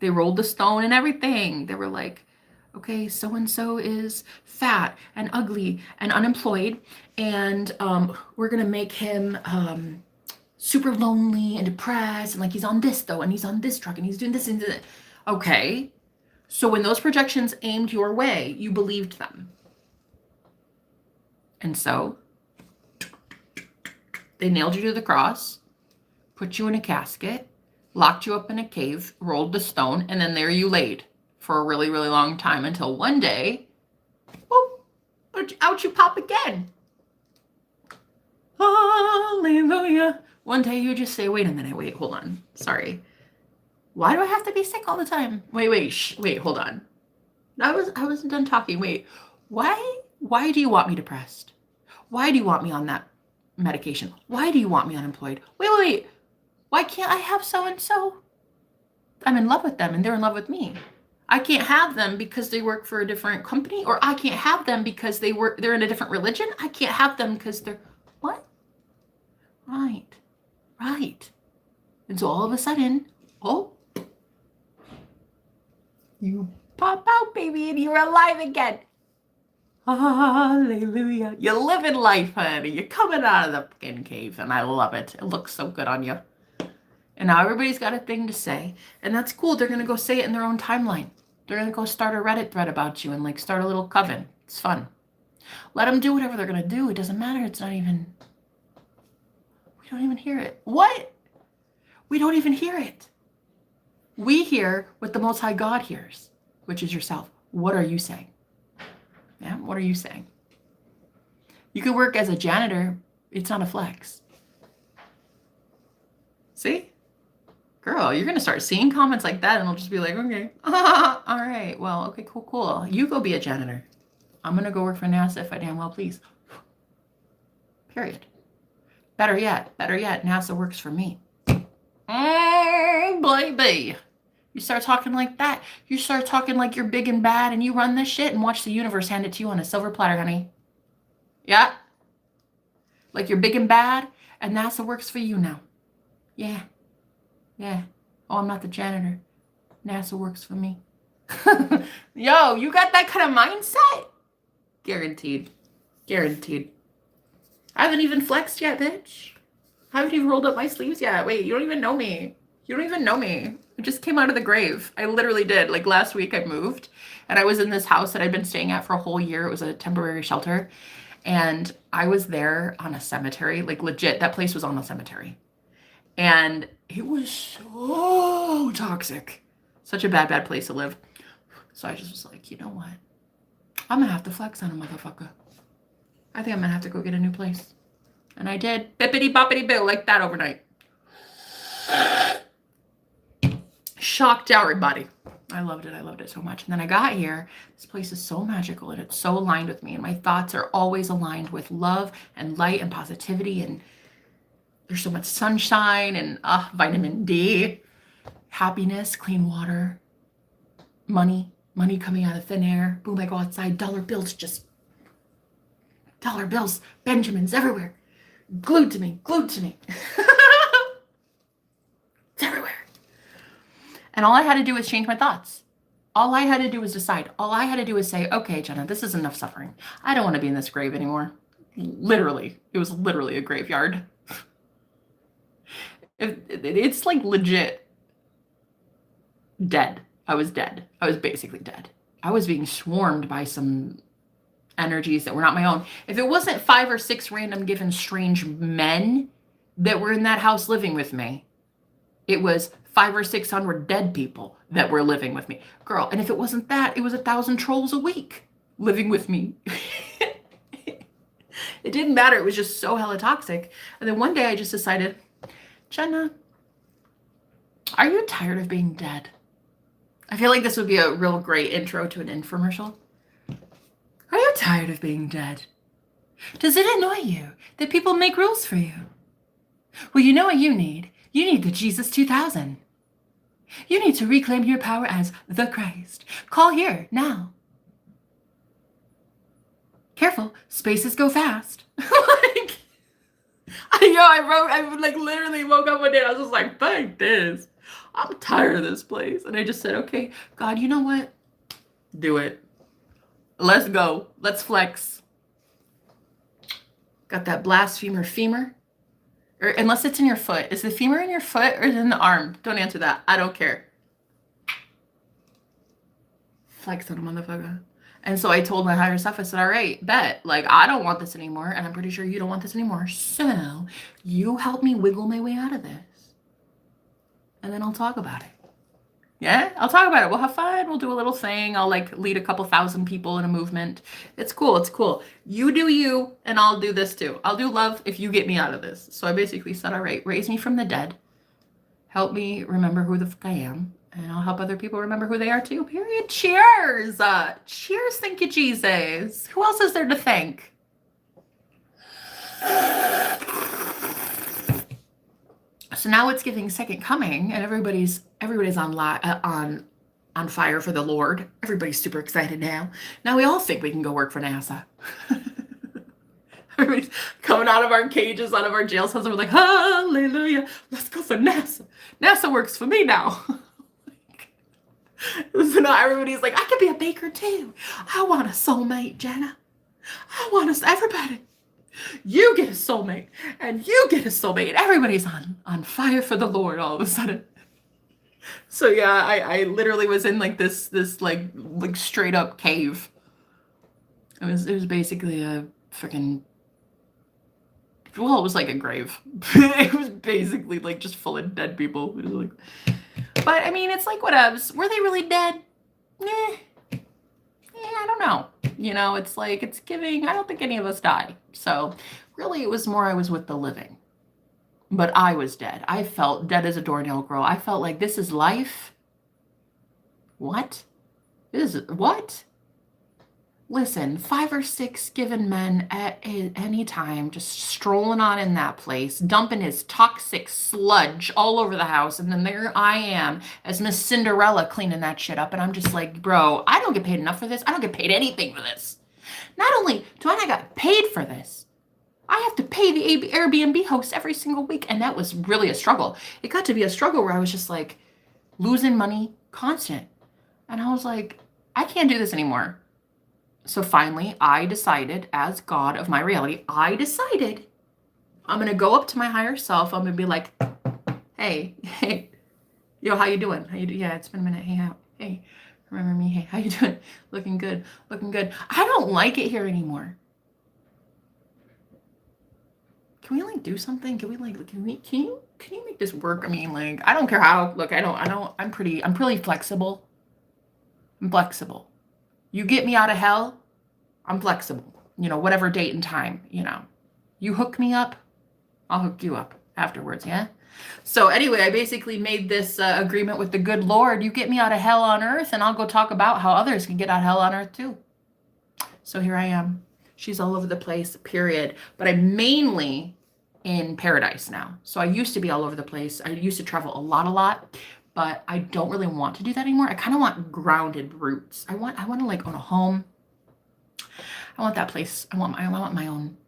They rolled the stone and everything. They were like, okay, so-and-so is fat and ugly and unemployed, and we're going to make him super lonely and depressed, and like he's on this though, and he's on this truck, and he's doing this and that. Okay, so when those projections aimed your way, you believed them. And so they nailed you to the cross, put you in a casket, locked you up in a cave, rolled the stone, and then there you laid for a really, really long time until one day, whoop, out you pop again. Hallelujah. One day you just say, wait a minute, wait, hold on. Sorry. Why do I have to be sick all the time? Wait, hold on. I wasn't done talking. Wait, why do you want me depressed? Why do you want me on that medication? Why do you want me unemployed? Wait. Why can't I have so-and-so? I'm in love with them and they're in love with me. I can't have them because they work for a different company, or I can't have them because they're in a different religion. I can't have them because they're what? Right. And so all of a sudden, you pop out, baby, and you're alive again. Hallelujah. You're living life, honey. You're coming out of the fucking cave, and I love it. It looks so good on you. And now everybody's got a thing to say, and that's cool. They're going to go say it in their own timeline. They're going to go start a Reddit thread about you and like start a little coven. It's fun. Let them do whatever they're going to do. It doesn't matter. We don't even hear it. What? We don't even hear it. We hear what the Most High God hears, which is yourself. What are you saying? Yeah, what are you saying? You could work as a janitor. It's not a flex. See? Girl, you're going to start seeing comments like that, and it'll just be like, okay, all right, well, okay, cool. You go be a janitor. I'm going to go work for NASA if I damn well please. Period. Better yet, NASA works for me. Baby. You start talking like that. You start talking like you're big and bad and you run this shit, and watch the universe hand it to you on a silver platter, honey. Yeah. Like you're big and bad and NASA works for you now. Yeah. Oh, I'm not the janitor. NASA works for me. Yo, you got that kind of mindset? Guaranteed. I haven't even flexed yet, bitch. I haven't even rolled up my sleeves yet. Wait, you don't even know me. I just came out of the grave. I literally did. Like last week I moved and I was in this house that I'd been staying at for a whole year. It was a temporary shelter. And I was there on a cemetery. Like legit, that place was on a cemetery. And it was so toxic. Such a bad place to live. So I just was like, you know what? I'm going to have to flex on a motherfucker. I think I'm going to have to go get a new place. And I did. Bippity boppity boo, like that overnight. Shocked everybody. I loved it so much. And then I got here. This place is so magical and it's so aligned with me. And my thoughts are always aligned with love and light and positivity. And there's so much sunshine and vitamin D, happiness, clean water, money coming out of thin air. Boom, I go outside, dollar bills, Benjamins everywhere. Glued to me. It's everywhere. And all I had to do was change my thoughts. All I had to do was decide. All I had to do was say, okay, Jenna, this is enough suffering. I don't want to be in this grave anymore. Literally. It was literally a graveyard. It's like legit dead. I was dead. I was basically dead. I was being swarmed by some energies that were not my own. If it wasn't 5 or 6 random given strange men that were in that house living with me, it was 500 or 600 dead people that were living with me. Girl, and if it wasn't that, it was 1,000 trolls a week living with me. It didn't matter. It was just so hella toxic. And then one day I just decided, Jenna, are you tired of being dead? I feel like this would be a real great intro to an infomercial. Are you tired of being dead? Does it annoy you that people make rules for you? Well, you know what you need? You need the Jesus 2000. You need to reclaim your power as the Christ. Call here, now. Careful, spaces go fast. Like, I like literally woke up one day and I was just like, fuck this. I'm tired of this place. And I just said, okay, God, you know what? Do it. Let's go. Let's flex. Got that blasphemer femur. Or unless it's in your foot. Is the femur in your foot or is it in the arm? Don't answer that. I don't care. Flex on a motherfucker. And so I told my higher self, I said, all right, bet. Like, I don't want this anymore. And I'm pretty sure you don't want this anymore. So you help me wiggle my way out of this. And then I'll talk about it. Yeah, I'll talk about it. We'll have fun. We'll do a little thing. I'll like lead a couple thousand people in a movement. It's cool. It's cool. You do you, and I'll do this too. I'll do love if you get me out of this. So I basically said, all right, raise me from the dead. Help me remember who the fuck I am. And I'll help other people remember who they are too. Period. Cheers. Cheers. Thank you, Jesus. Who else is there to thank? So now it's giving second coming, and everybody's on fire for the Lord. Everybody's super excited now. Now we all think we can go work for NASA. Everybody's coming out of our cages, out of our jail cells, and we're like, hallelujah, let's go for NASA. NASA works for me now. So now everybody's like, I could be a baker too. I want a soulmate, Jenna. I want us, everybody. You get a soulmate, and you get a soulmate. Everybody's on fire for the Lord all of a sudden. So yeah, I literally was in like this like straight up cave. It was basically a freaking, well, it was like a grave. It was basically like just full of dead people. It was like, but I mean, it's like whatevs. Were they really dead? I don't know. You know, it's like, it's giving, I don't think any of us die. So really it was more I was with the living. But I was dead. I felt dead as a doornail girl. I felt like this is life. What? What? Listen, 5 or 6 given men at any time just strolling on in that place, dumping his toxic sludge all over the house, and then there I am as Miss Cinderella cleaning that shit up, and I'm just like, bro, I don't get paid enough for this. I don't get paid anything for this. Not only do I not get paid for this, I have to pay the Airbnb host every single week, and that was really a struggle. It got to be a struggle where I was just like losing money constant, and I was like, I can't do this anymore. So finally, I decided, as God of my reality, I decided I'm going to go up to my higher self. I'm going to be like, hey, yo, how you doing? How you doing? Yeah, it's been a minute. Hey, remember me? Hey, how you doing? Looking good. I don't like it here anymore. Can we like do something? Can you make this work? I mean, like, I don't care how, look, I'm pretty flexible. I'm flexible. You get me out of hell, I'm flexible. You know, whatever date and time, you know. You hook me up, I'll hook you up afterwards, yeah? So anyway, I basically made this agreement with the good Lord. You get me out of hell on earth, and I'll go talk about how others can get out of hell on earth too. So here I am. She's all over the place, period. But I'm mainly in paradise now. So I used to be all over the place. I used to travel a lot. But I don't really want to do that anymore. I kind of want grounded roots. I want to like own a home. I want that place. I want my own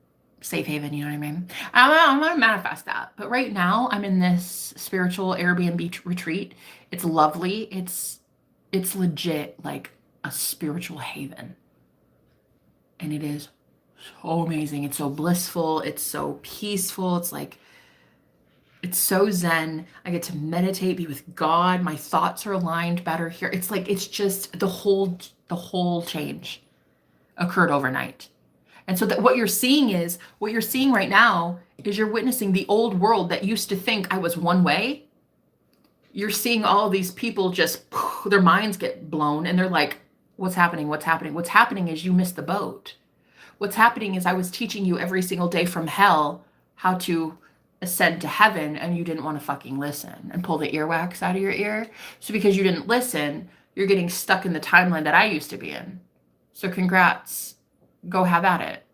safe haven. You know what I mean? I want to manifest that. But right now I'm in this spiritual Airbnb retreat. It's lovely. It's legit like a spiritual haven. And it is so amazing. It's so blissful. It's so peaceful. It's like, it's so zen. I get to meditate, be with God. My thoughts are aligned better here. It's like, it's just the whole change occurred overnight. And so that what you're seeing right now is you're witnessing the old world that used to think I was one way. You're seeing all these people just, their minds get blown and they're like, what's happening? What's happening? What's happening is you missed the boat. What's happening is I was teaching you every single day from hell how to ascend to heaven, and you didn't want to fucking listen and pull the earwax out of your ear. So because you didn't listen, you're getting stuck in the timeline that I used to be in. So congrats. go have at it.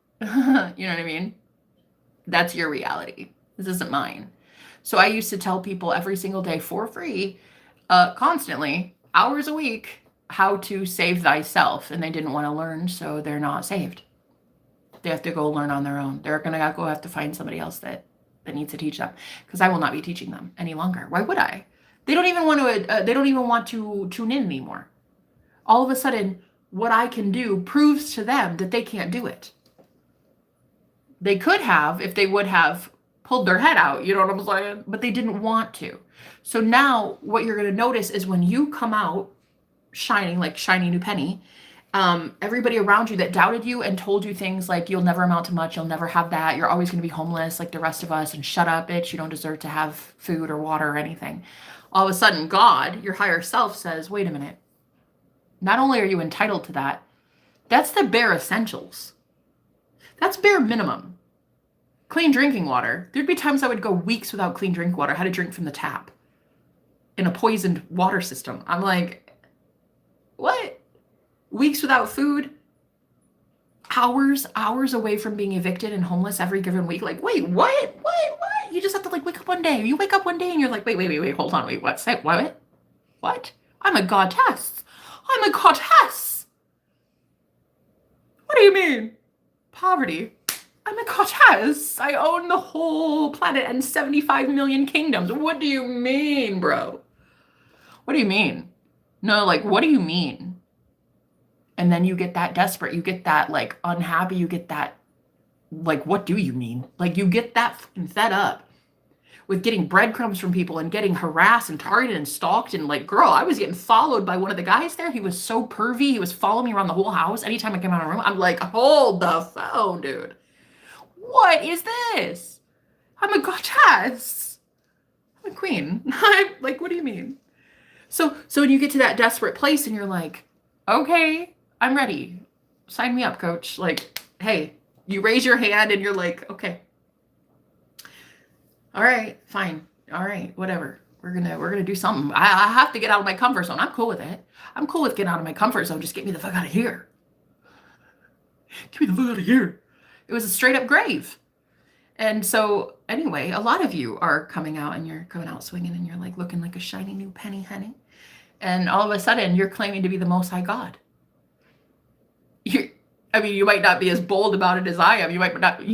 You know what I mean? That's your reality. This isn't mine. So I used to tell people every single day for free, constantly, hours a week, how to save thyself. And they didn't want to learn, so they're not saved. They have to go learn on their own. They're going to go have to find somebody else that needs to teach them, because I will not be teaching them any longer. Why would I? They don't even want to, they don't even want to tune in anymore. All of a sudden, what I can do proves to them that they can't do it. They could have if they would have pulled their head out, you know what I'm saying? But they didn't want to. So now what you're going to notice is when you come out shining like shiny new penny, everybody around you that doubted you and told you things like, you'll never amount to much, you'll never have that, you're always going to be homeless like the rest of us, and shut up, bitch, you don't deserve to have food or water or anything. All of a sudden, God, your higher self, says, wait a minute. Not only are you entitled to that, that's the bare essentials. That's bare minimum. Clean drinking water. There'd be times I would go weeks without clean drinking water. I had to drink from the tap in a poisoned water system. I'm like, what? Weeks without food? Hours away from being evicted and homeless every given week. Like, wait, what? You just have to like wake up one day. You wake up one day and you're like, wait, hold on, wait, what? Say, what? What? I'm a goddess. I'm a goddess. What do you mean? Poverty. I'm a goddess. I own the whole planet and 75 million kingdoms. What do you mean, bro? What do you mean? No, like, what do you mean? And then you get that desperate. You get that, like, unhappy. You get that, like, what do you mean? Like, you get that fucking fed up with getting breadcrumbs from people and getting harassed and targeted and stalked. And, like, girl, I was getting followed by one of the guys there. He was so pervy. He was following me around the whole house. Anytime I came out of a room, I'm like, hold the phone, dude. What is this? I'm a goddess. I'm a queen. I'm like, what do you mean? So when you get to that desperate place and you're like, okay, I'm ready. Sign me up, coach. Like, hey, you raise your hand and you're like, okay. All right, fine. All right, whatever. We're gonna do something. I have to get out of my comfort zone. I'm cool with it. I'm cool with getting out of my comfort zone. Just get me the fuck out of here. Get me the fuck out of here. It was a straight up grave. And so anyway, a lot of you are coming out and you're coming out swinging and you're like looking like a shiny new penny, honey. And all of a sudden you're claiming to be the Most High God. You might not be as bold about it as I am. You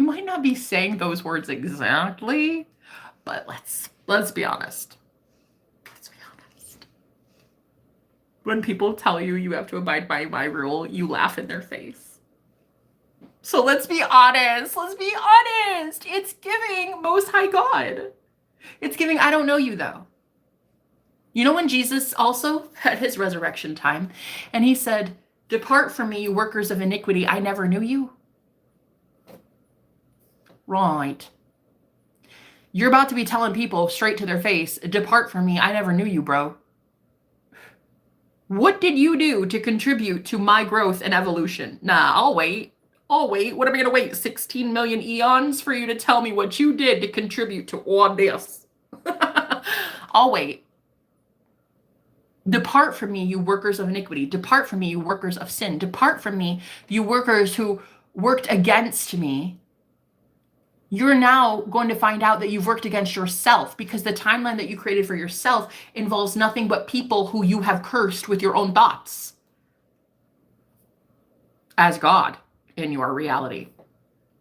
might not be saying those words exactly, but let's be honest. Let's be honest. When people tell you you have to abide by my rule, you laugh in their face. So let's be honest. Let's be honest. It's giving Most High God. It's giving, I don't know you though. You know when Jesus also had his resurrection time and he said, depart from me, you workers of iniquity. I never knew you. Right. You're about to be telling people straight to their face, depart from me. I never knew you, bro. What did you do to contribute to my growth and evolution? Nah, I'll wait. What am I going to wait? 16 million eons for you to tell me what you did to contribute to all this? I'll wait. Depart from me, you workers of iniquity. Depart from me, you workers of sin. Depart from me, you workers who worked against me. You're now going to find out that you've worked against yourself, because the timeline that you created for yourself involves nothing but people who you have cursed with your own thoughts as God in your reality.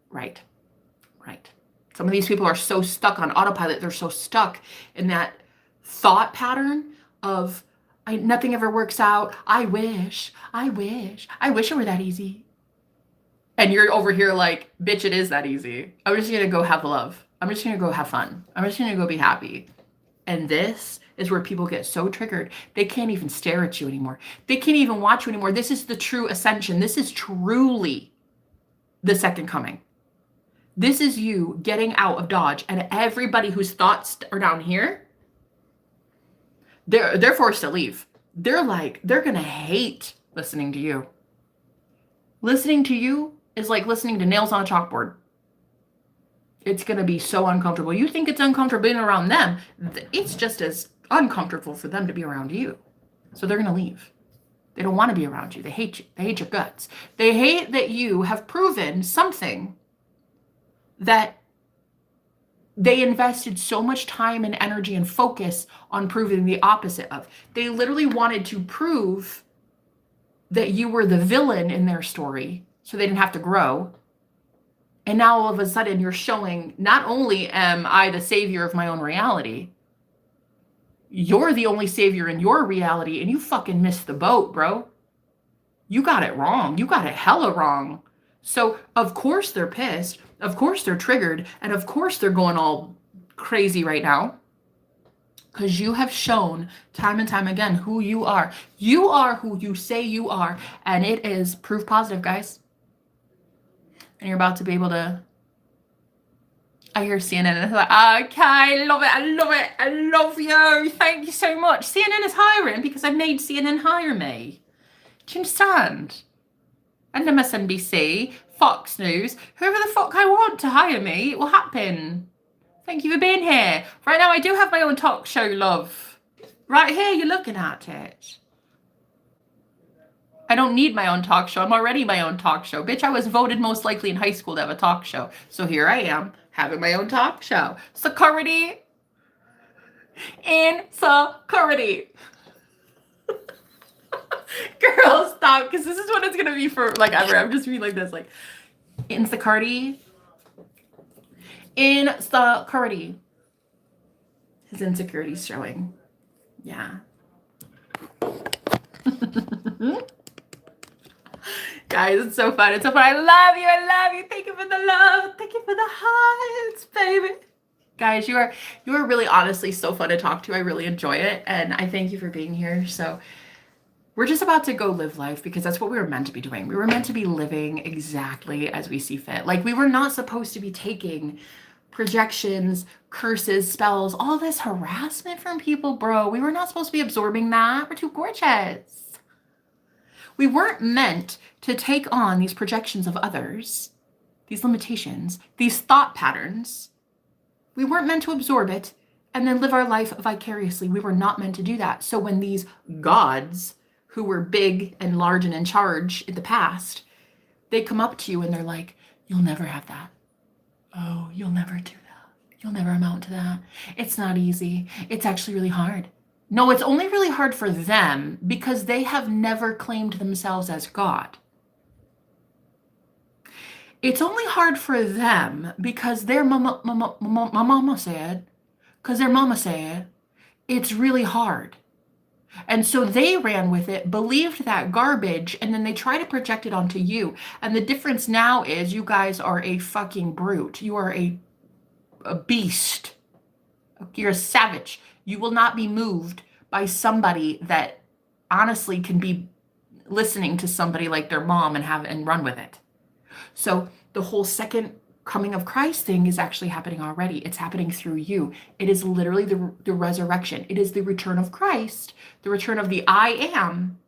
Right. Some of these people are so stuck on autopilot. They're so stuck in that thought pattern of nothing ever works out. I wish it were that easy. And you're over here like, bitch, it is that easy. I'm just going to go have love. I'm just going to go have fun. I'm just going to go be happy. And this is where people get so triggered. They can't even stare at you anymore. They can't even watch you anymore. This is the true ascension. This is truly the second coming. This is you getting out of Dodge, and everybody whose thoughts are down here, they're forced to leave. They're going to hate listening to you. Listening to you is like listening to nails on a chalkboard. It's going to be so uncomfortable. You think it's uncomfortable being around them. It's just as uncomfortable for them to be around you. So they're going to leave. They don't want to be around you. They hate you. They hate your guts. They hate that you have proven something that they invested so much time and energy and focus on proving the opposite of. They literally wanted to prove that you were the villain in their story so they didn't have to grow. And now all of a sudden you're showing, not only am I the savior of my own reality, you're the only savior in your reality, and you fucking missed the boat, bro. You got it wrong. You got it hella wrong. So of course they're pissed. Of course they're triggered. And of course they're going all crazy right now. Because you have shown time and time again who you are. You are who you say you are. And it is proof positive, guys. And you're about to be able to... I hear CNN and it's like, okay, I love it. I love it. I love you. Thank you so much. CNN is hiring because I made CNN hire me. Do you understand? And MSNBC, Fox News, whoever the fuck I want to hire me, it will happen. Thank you for being here. Right now, I do have my own talk show, love. Right here, you're looking at it. I don't need my own talk show. I'm already my own talk show. Bitch, I was voted most likely in high school to have a talk show. So here I am, having my own talk show. Security. Insecurity. Girl, stop, because this is what it's gonna be for like ever. I'm just being like this, like insecurity. Insecurity. His insecurity's showing. Yeah. Guys, it's so fun. It's so fun. I love you. I love you. Thank you for the love. Thank you for the hearts, baby. Guys, you are really honestly so fun to talk to. I really enjoy it. And I thank you for being here. So we're just about to go live life because that's what we were meant to be doing. We were meant to be living exactly as we see fit. Like, we were not supposed to be taking projections, curses, spells, all this harassment from people, bro. We were not supposed to be absorbing that. We're too gorgeous. We weren't meant to take on these projections of others, these limitations, these thought patterns. We weren't meant to absorb it and then live our life vicariously. We were not meant to do that. So when these gods who were big and large and in charge in the past, they come up to you and they're like, you'll never have that. Oh, you'll never do that. You'll never amount to that. It's not easy. It's actually really hard. No, it's only really hard for them because they have never claimed themselves as God. It's only hard for them because their mama said, it's really hard. And so they ran with it, believed that garbage, and then they try to project it onto you. And the difference now is you guys are a fucking brute. You are a beast. You're a savage. You will not be moved by somebody that honestly can be listening to somebody like their mom and run with it. So the whole second coming of Christ thing is actually happening already. It's happening through you. It is literally the resurrection. It is the return of Christ, the return of the I am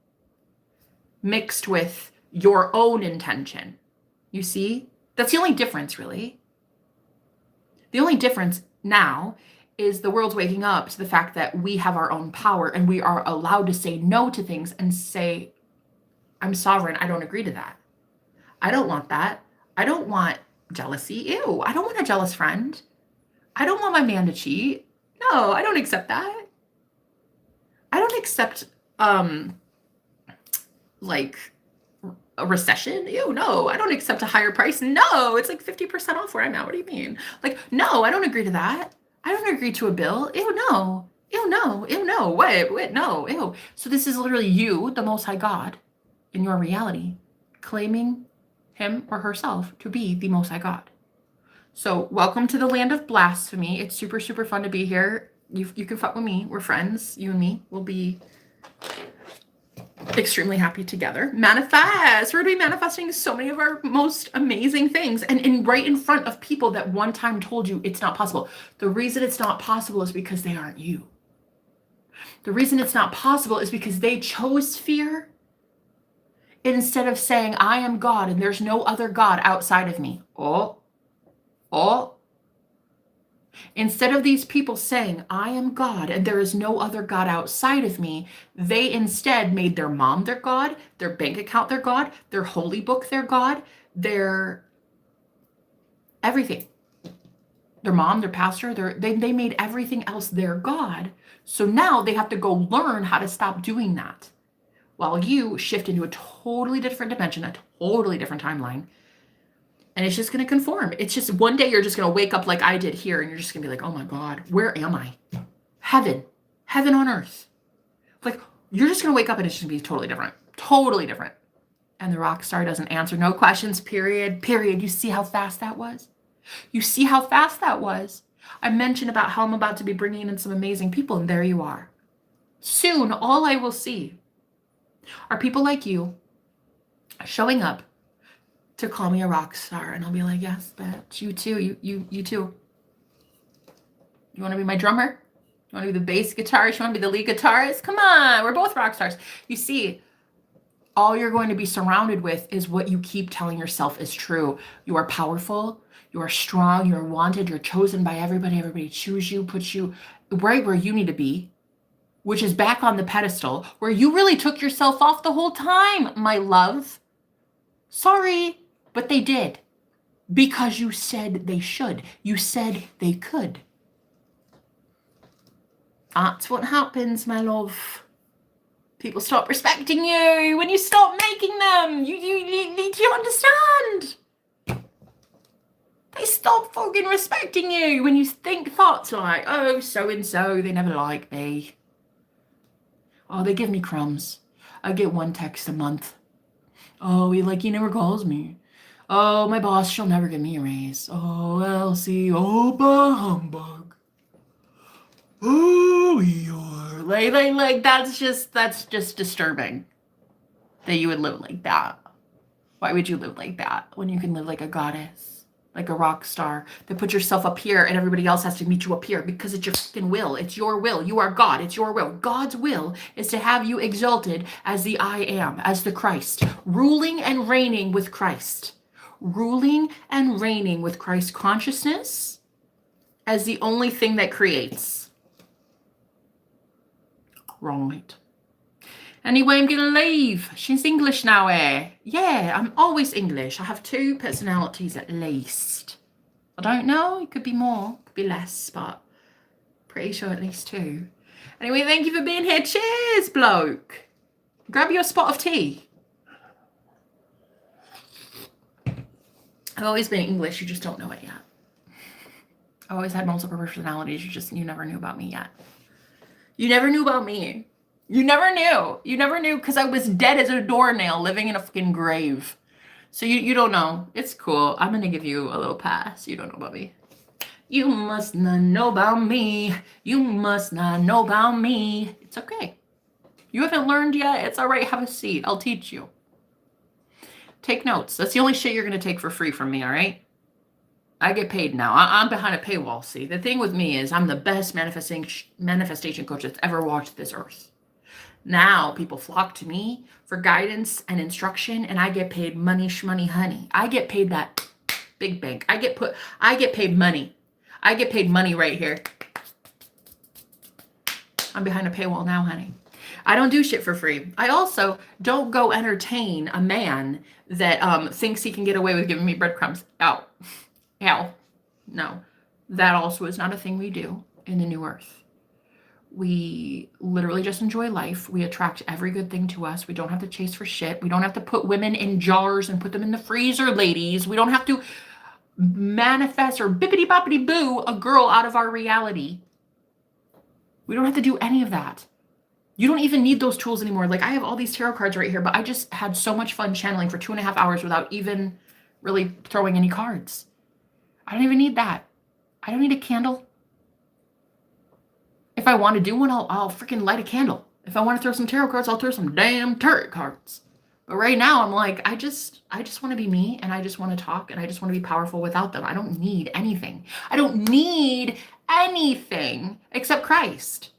mixed with your own intention. You see? That's the only difference, really. The only difference now is the world's waking up to the fact that we have our own power and we are allowed to say no to things and say, I'm sovereign. I don't agree to that. I don't want that. I don't want jealousy. Ew, I don't want a jealous friend. I don't want my man to cheat. No, I don't accept that. I don't accept like a recession. Ew, no, I don't accept a higher price. No, it's like 50% off where I'm at. What do you mean? Like, no, I don't agree to that. I don't agree to a bill. Ew, no. Ew, no. Ew, no. Wait, no. Ew. So this is literally you, the Most High God, in your reality, claiming him or herself to be the Most High God. So welcome to the land of blasphemy. It's super, super fun to be here. You can fuck with me. We're friends. You and me will be extremely happy together. Manifest. We're going to be manifesting so many of our most amazing things and right in front of people that one time told you it's not possible. The reason it's not possible is because they aren't you. The reason it's not possible is because they chose fear instead of saying, I am God and there's no other God outside of me. Oh. Instead of these people saying, I am God and there is no other God outside of me, they instead made their mom their God, their bank account their God, their holy book their God, their everything. Their mom, their pastor, they made everything else their God. So now they have to go learn how to stop doing that. While you shift into a totally different dimension, a totally different timeline. And it's just going to conform. It's just one day you're just going to wake up like I did here and you're just going to be like, oh my God, where am I? Heaven on earth. Like you're just going to wake up and it's just going to be totally different. Totally different. And the rock star doesn't answer no questions, period. You see how fast that was? You see how fast that was? I mentioned about how I'm about to be bringing in some amazing people and there you are. Soon, all I will see are people like you showing up to call me a rock star. And I'll be like, yes, bitch, you too, you too. You want to be my drummer? You want to be the bass guitarist? You want to be the lead guitarist? Come on, we're both rock stars. You see, all you're going to be surrounded with is what you keep telling yourself is true. You are powerful, you are strong, you are wanted, you're chosen by everybody. Everybody chooses you, puts you right where you need to be, which is back on the pedestal where you really took yourself off the whole time, my love. Sorry, but they did. Because you said they should. You said they could. That's what happens, my love. People stop respecting you when you stop making them. You need to understand. They stop fucking respecting you when you think thoughts like, oh, so-and-so, they never like me. Oh, they give me crumbs. I get one text a month. Oh, he never calls me. Oh, my boss, she'll never give me a raise. Oh, Elsie, oh, bah humbug. Oh, you're like that's just disturbing that you would live like that. Why would you live like that when you can live like a goddess, like a rock star, that put yourself up here and everybody else has to meet you up here because it's your fucking will. It's your will. You are God. It's your will. God's will is to have you exalted as the I am, as the Christ, ruling and reigning with Christ. Ruling and reigning with Christ consciousness as the only thing that creates. Right. Anyway, I'm gonna leave. She's English now, eh? Yeah, I'm always English. I have 2 personalities at least. I don't know, it could be more, it could be less, but pretty sure at least 2. Anyway, thank you for being here. Cheers, bloke. Grab your spot of tea. I've always been English, you just don't know it yet. I've always had multiple personalities, you never knew about me yet. You never knew about me. You never knew because I was dead as a doornail living in a fucking grave. So you don't know. It's cool. I'm going to give you a little pass. You don't know about me. You must not know about me. You must not know about me. It's okay. You haven't learned yet. It's all right. Have a seat. I'll teach you. Take notes. That's the only shit you're going to take for free from me, all right? I get paid now. I'm behind a paywall, see? The thing with me is I'm the best manifestation coach that's ever walked this earth. Now people flock to me for guidance and instruction, and I get paid money, shmoney, honey. I get paid that big bank. I get paid money. I get paid money right here. I'm behind a paywall now, honey. I don't do shit for free. I also don't go entertain a man that thinks he can get away with giving me breadcrumbs. Ow. No. That also is not a thing we do in the new earth. We literally just enjoy life. We attract every good thing to us. We don't have to chase for shit. We don't have to put women in jars and put them in the freezer, ladies. We don't have to manifest or bippity boppity boo a girl out of our reality. We don't have to do any of that. You don't even need those tools anymore. Like I have all these tarot cards right here, but I just had so much fun channeling for 2.5 hours without even really throwing any cards. I don't even need that. I don't need a candle. If I want to do one, I'll freaking light a candle. If I want to throw some tarot cards, I'll throw some damn tarot cards. But right now I'm like, I just want to be me, and I just want to talk, and I just want to be powerful without them. I don't need anything. I don't need anything except Christ.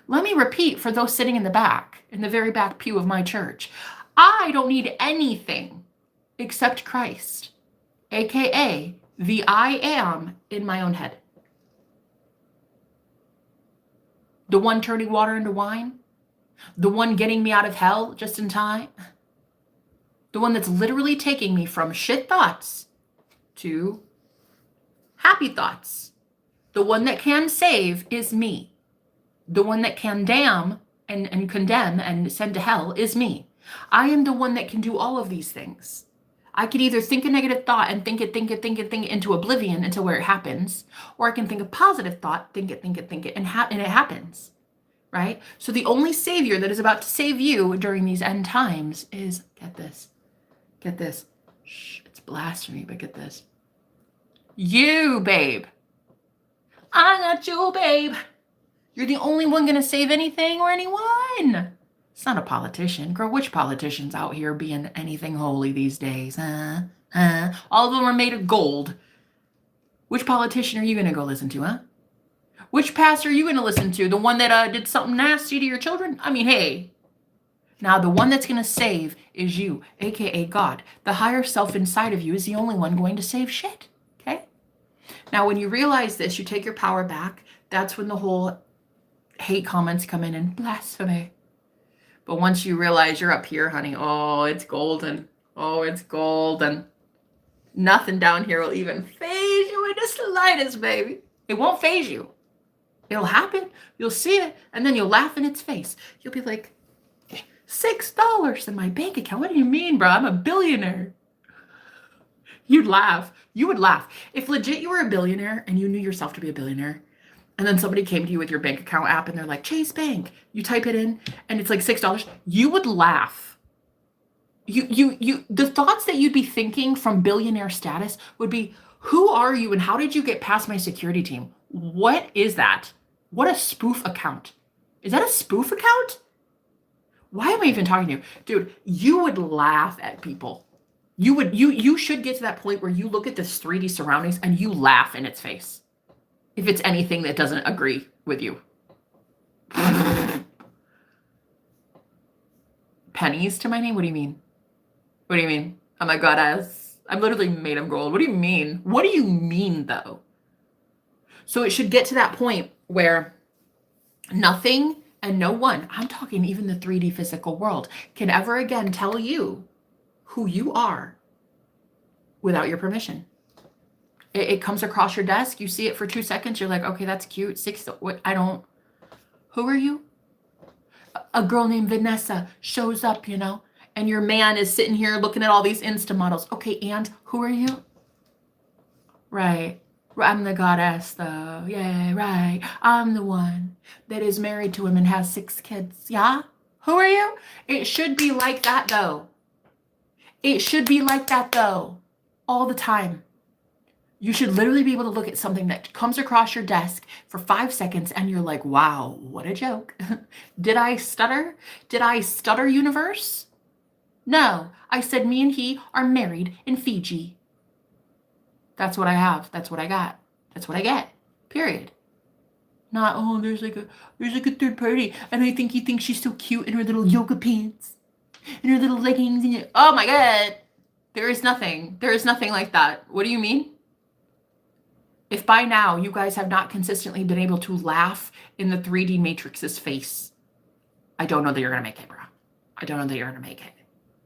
Let me repeat for those sitting in the back, in the very back pew of my church. I don't need anything except Christ, aka the I am in my own head. The one turning water into wine? The one getting me out of hell just in time? The one that's literally taking me from shit thoughts to happy thoughts. The one that can save is me. The one that can damn and condemn and send to hell is me. I am the one that can do all of these things. I could either think a negative thought and think it into oblivion until where it happens, or I can think a positive thought, think it, and it happens, right? So the only savior that is about to save you during these end times is, get this. Shh, it's blasphemy, but get this. You, babe. I got you, babe. You're the only one gonna save anything or anyone. It's not a politician. Girl, which politician's out here being anything holy these days? All of them are made of gold. Which politician are you gonna go listen to, huh? Which pastor are you gonna listen to? The one that did something nasty to your children? I mean, hey. Now, the one that's gonna save is you, aka God. The higher self inside of you is the only one going to save shit, okay? Now, when you realize this, you take your power back. That's when the whole hate comments come in and blasphemy. But once you realize you're up here, honey, oh, it's golden. Oh, it's golden. Nothing down here will even phase you in the slightest, baby. It won't phase you. It'll happen. You'll see it, and then you'll laugh in its face. You'll be like, $6 in my bank account. What do you mean, bro? I'm a billionaire. You'd laugh. You would laugh. If legit you were a billionaire and you knew yourself to be a billionaire, and then somebody came to you with your bank account app and they're like, Chase Bank, you type it in and it's like $6, you would laugh. The thoughts that you'd be thinking from billionaire status would be, who are you and how did you get past my security team? What is that? What a spoof account. Is that a spoof account? Why am I even talking to you? Dude, you would laugh at people. You should get to that point where you look at this 3D surroundings and you laugh in its face. If it's anything that doesn't agree with you. Pennies to my name? What do you mean? What do you mean? Oh my goddess. I'm literally made of gold. What do you mean? What do you mean though? So it should get to that point where nothing and no one, I'm talking even the 3D physical world, can ever again tell you who you are without your permission. It comes across your desk. You see it for 2 seconds. You're like, okay, that's cute. Who are you? A girl named Vanessa shows up, and your man is sitting here looking at all these Insta models. Okay, and who are you? Right. I'm the goddess, though. Yeah, right. I'm the one that is married to him and has 6 kids. Yeah? Who are you? It should be like that, though. It should be like that, though. All the time. You should literally be able to look at something that comes across your desk for 5 seconds and you're like, wow, what a joke. Did I stutter? Did I stutter, universe? No, I said me and he are married in Fiji. That's what I have. That's what I got. That's what I get. Period. Not, oh, there's like a third party and I think he thinks she's so cute in her little yoga pants and her little leggings and oh my God. There is nothing like that. What do you mean? If by now you guys have not consistently been able to laugh in the 3D Matrix's face, I don't know that you're going to make it, bro. I don't know that you're going to make it.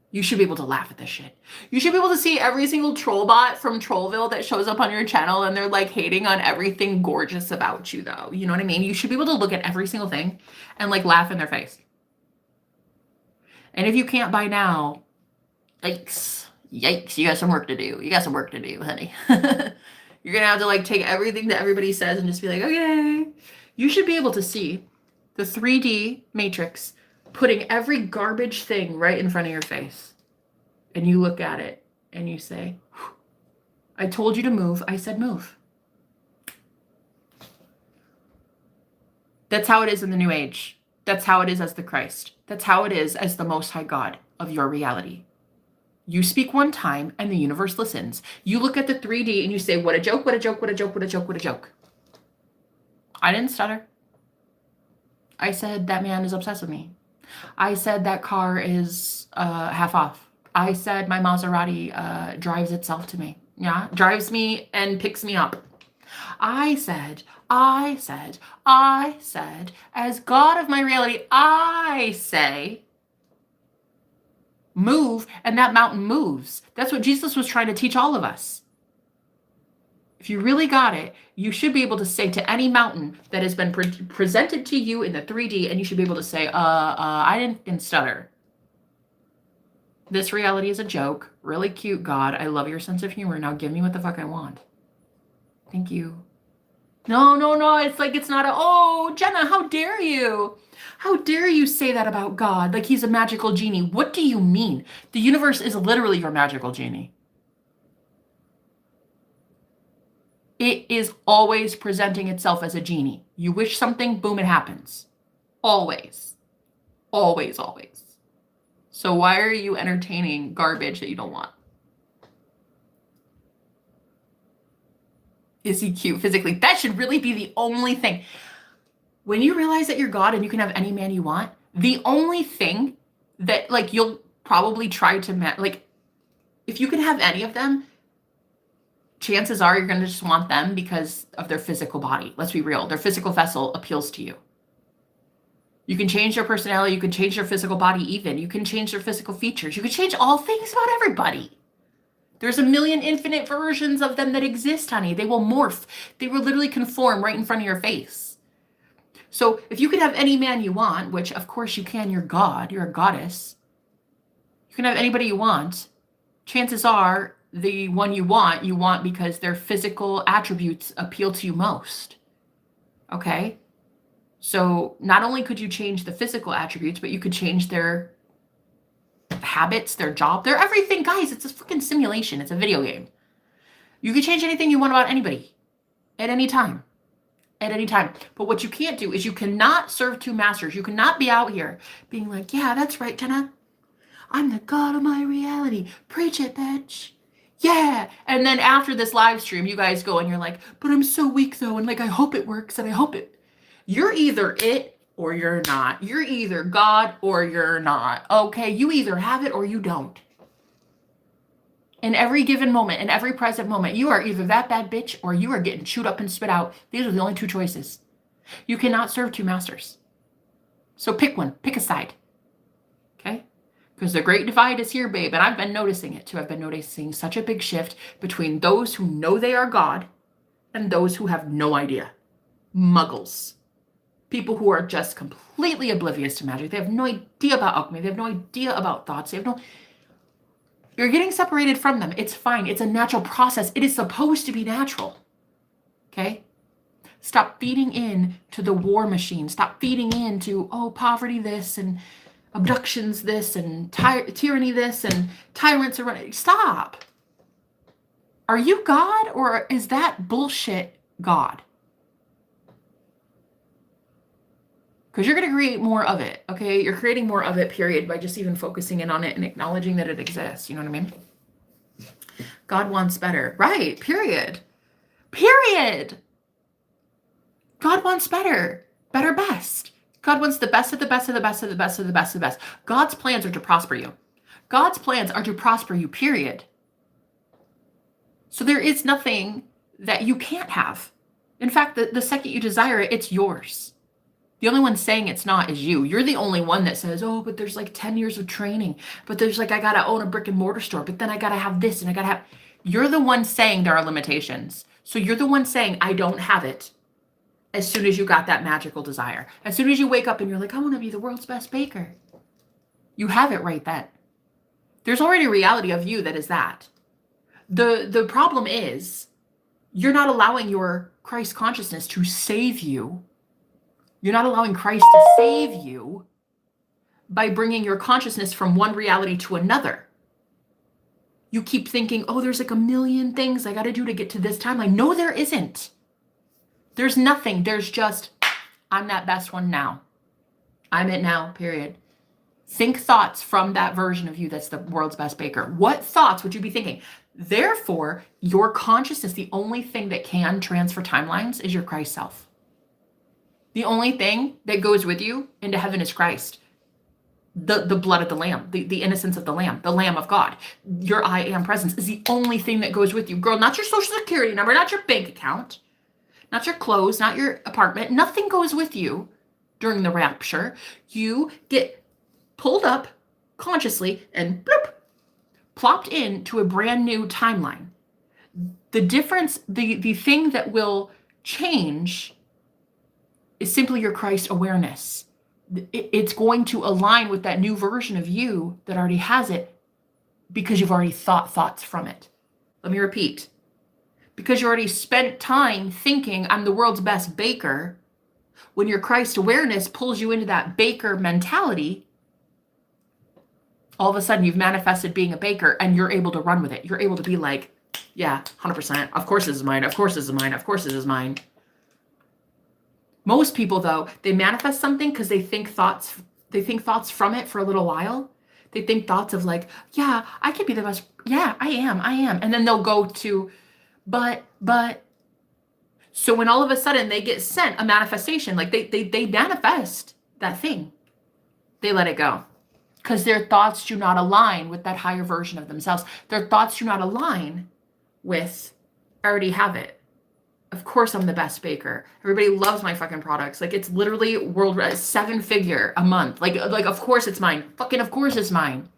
You should be able to laugh at this shit. You should be able to see every single troll bot from Trollville that shows up on your channel and they're like hating on everything gorgeous about you though. You know what I mean? You should be able to look at every single thing and like laugh in their face. And if you can't by now, yikes, you got some work to do. You got some work to do, honey. You're going to have to like take everything that everybody says and just be like, okay. You should be able to see the 3D Matrix putting every garbage thing right in front of your face. And you look at it and you say, I told you to move. I said move. That's how it is in the New Age. That's how it is as the Christ. That's how it is as the Most High God of your reality. You speak one time and the universe listens. You look at the 3D and you say, what a joke, what a joke, what a joke, what a joke, what a joke. I didn't stutter. I said that man is obsessed with me. I said that car is half off. I said my Maserati drives itself to me. Yeah, drives me and picks me up. I said I said, as God of my reality, I say, move, and that mountain moves. That's what Jesus was trying to teach all of us. If you really got it, you should be able to say to any mountain that has been presented to you in the 3D, and you should be able to say, I didn't stutter. This reality is a joke. Really cute, God. I love your sense of humor. Now give me what the fuck I want. Thank you. No. It's like, it's not oh, Jenna, how dare you? How dare you say that about God? Like he's a magical genie. What do you mean? The universe is literally your magical genie. It is always presenting itself as a genie. You wish something, boom, it happens. Always. Always. So why are you entertaining garbage that you don't want? Is he cute physically? That should really be the only thing. When you realize that you're God and you can have any man you want, the only thing that like you'll probably try to like if you can have any of them, chances are you're going to just want them because of their physical body. Let's be real. Their physical vessel appeals to you. You can change their personality. You can change their physical body even. You can change their physical features. You can change all things about everybody. There's a million infinite versions of them that exist, honey. They will morph. They will literally conform right in front of your face. So if you could have any man you want, which of course you can, you're God, you're a goddess. You can have anybody you want. Chances are the one you want because their physical attributes appeal to you most. Okay? So not only could you change the physical attributes, but you could change their habits, their job, their everything. Guys, it's a freaking simulation. It's a video game. You can change anything you want about anybody at any time. At any time. But what you can't do is you cannot serve two masters. You cannot be out here being like, yeah, that's right, Jenna. I'm the God of my reality. Preach it, bitch. Yeah. And then after this live stream, you guys go and you're like, but I'm so weak though. And like, I hope it works and I hope it. You're either it or you're not. You're either God or you're not. Okay. You either have it or you don't. In every given moment, in every present moment, you are either that bad bitch or you are getting chewed up and spit out. These are the only two choices. You cannot serve two masters. So pick one. Pick a side. Okay? Because the great divide is here, babe. And I've been noticing it too. I've been noticing such a big shift between those who know they are God and those who have no idea. Muggles. People who are just completely oblivious to magic. They have no idea about alchemy. They have no idea about thoughts. They have no... You're getting separated from them. It's fine. It's a natural process. It is supposed to be natural. Okay? Stop feeding in to the war machine. Stop feeding into, poverty this and abductions this and tyranny this and tyrants are running. Stop. Are you God or is that bullshit God? Because you're going to create more of it, okay? You're creating more of it, period, by just even focusing in on it and acknowledging that it exists. You know what I mean? God wants better. Right, period. Period. God wants better. Better best. God wants the best of the best of the best of the best of the best of the best. God's plans are to prosper you. God's plans are to prosper you, period. So there is nothing that you can't have. In fact, the second you desire it, it's yours. The only one saying it's not is you. You're the only one that says, but there's like 10 years of training. But there's like, I got to own a brick and mortar store. But then I got to have this and I got to have... You're the one saying there are limitations. So you're the one saying, I don't have it. As soon as you got that magical desire. As soon as you wake up and you're like, I want to be the world's best baker. You have it right then. There's already a reality of you that is that. The problem is, you're not allowing your Christ consciousness to save you. You're not allowing Christ to save you by bringing your consciousness from one reality to another. You keep thinking, there's like a million things I got to do to get to this timeline. No, there isn't. There's nothing. There's just, I'm that best one now. I'm it now, period. Think thoughts from that version of you that's the world's best baker. What thoughts would you be thinking? Therefore, your consciousness, the only thing that can transfer timelines is your Christ self. The only thing that goes with you into heaven is Christ. The blood of the Lamb, the innocence of the Lamb of God. Your I am presence is the only thing that goes with you. Girl, not your social security number, not your bank account, not your clothes, not your apartment. Nothing goes with you during the rapture. You get pulled up consciously and bloop, plopped into a brand new timeline. The difference, the thing that will change is simply your Christ awareness. It's going to align with that new version of you that already has it because you've already thought thoughts from it. Let me repeat. Because you already spent time thinking I'm the world's best baker, when your Christ awareness pulls you into that baker mentality, all of a sudden you've manifested being a baker and you're able to run with it. You're able to be like, yeah, 100%. Of course this is mine. Of course this is mine. Of course this is mine. Most people, though, they manifest something because they think thoughts from it for a little while. They think thoughts of like, yeah, I could be the best. Yeah, I am. And then they'll go to, but. So when all of a sudden they get sent a manifestation, like they manifest that thing, they let it go. Because their thoughts do not align with that higher version of themselves. Their thoughts do not align with, I already have it. Of course I'm the best baker. Everybody loves my fucking products. Like it's literally world 7-figure a month. Like of course it's mine. Fucking of course it's mine.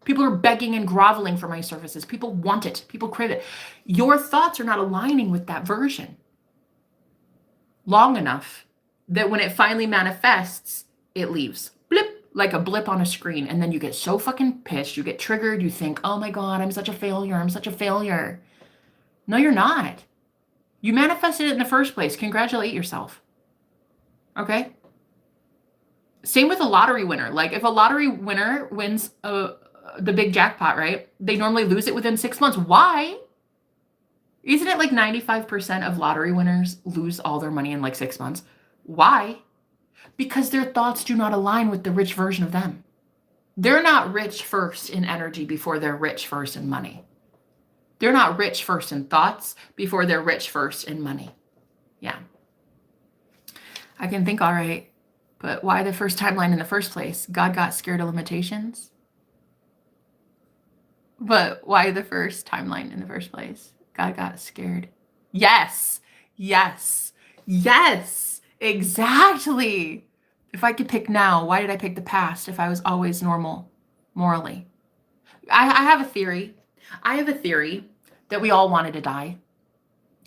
People are begging and groveling for my services. People want it. People crave it. Your thoughts are not aligning with that version long enough that when it finally manifests, it leaves. Blip, like a blip on a screen. And then you get so fucking pissed. You get triggered. You think, oh my God, I'm such a failure. I'm such a failure. No, you're not. You manifested it in the first place. Congratulate yourself. Okay? Same with a lottery winner. Like if a lottery winner wins the big jackpot, right? They normally lose it within 6 months. Why? Isn't it like 95% of lottery winners lose all their money in like 6 months? Why? Because their thoughts do not align with the rich version of them. They're not rich first in energy before they're rich first in money. They're not rich first in thoughts before they're rich first in money. Yeah. I can think, all right, but why the first timeline in the first place? God got scared of limitations. But why the first timeline in the first place? God got scared. Yes, exactly. If I could pick now, why did I pick the past if I was always normal morally? I have a theory. I have a theory that we all wanted to die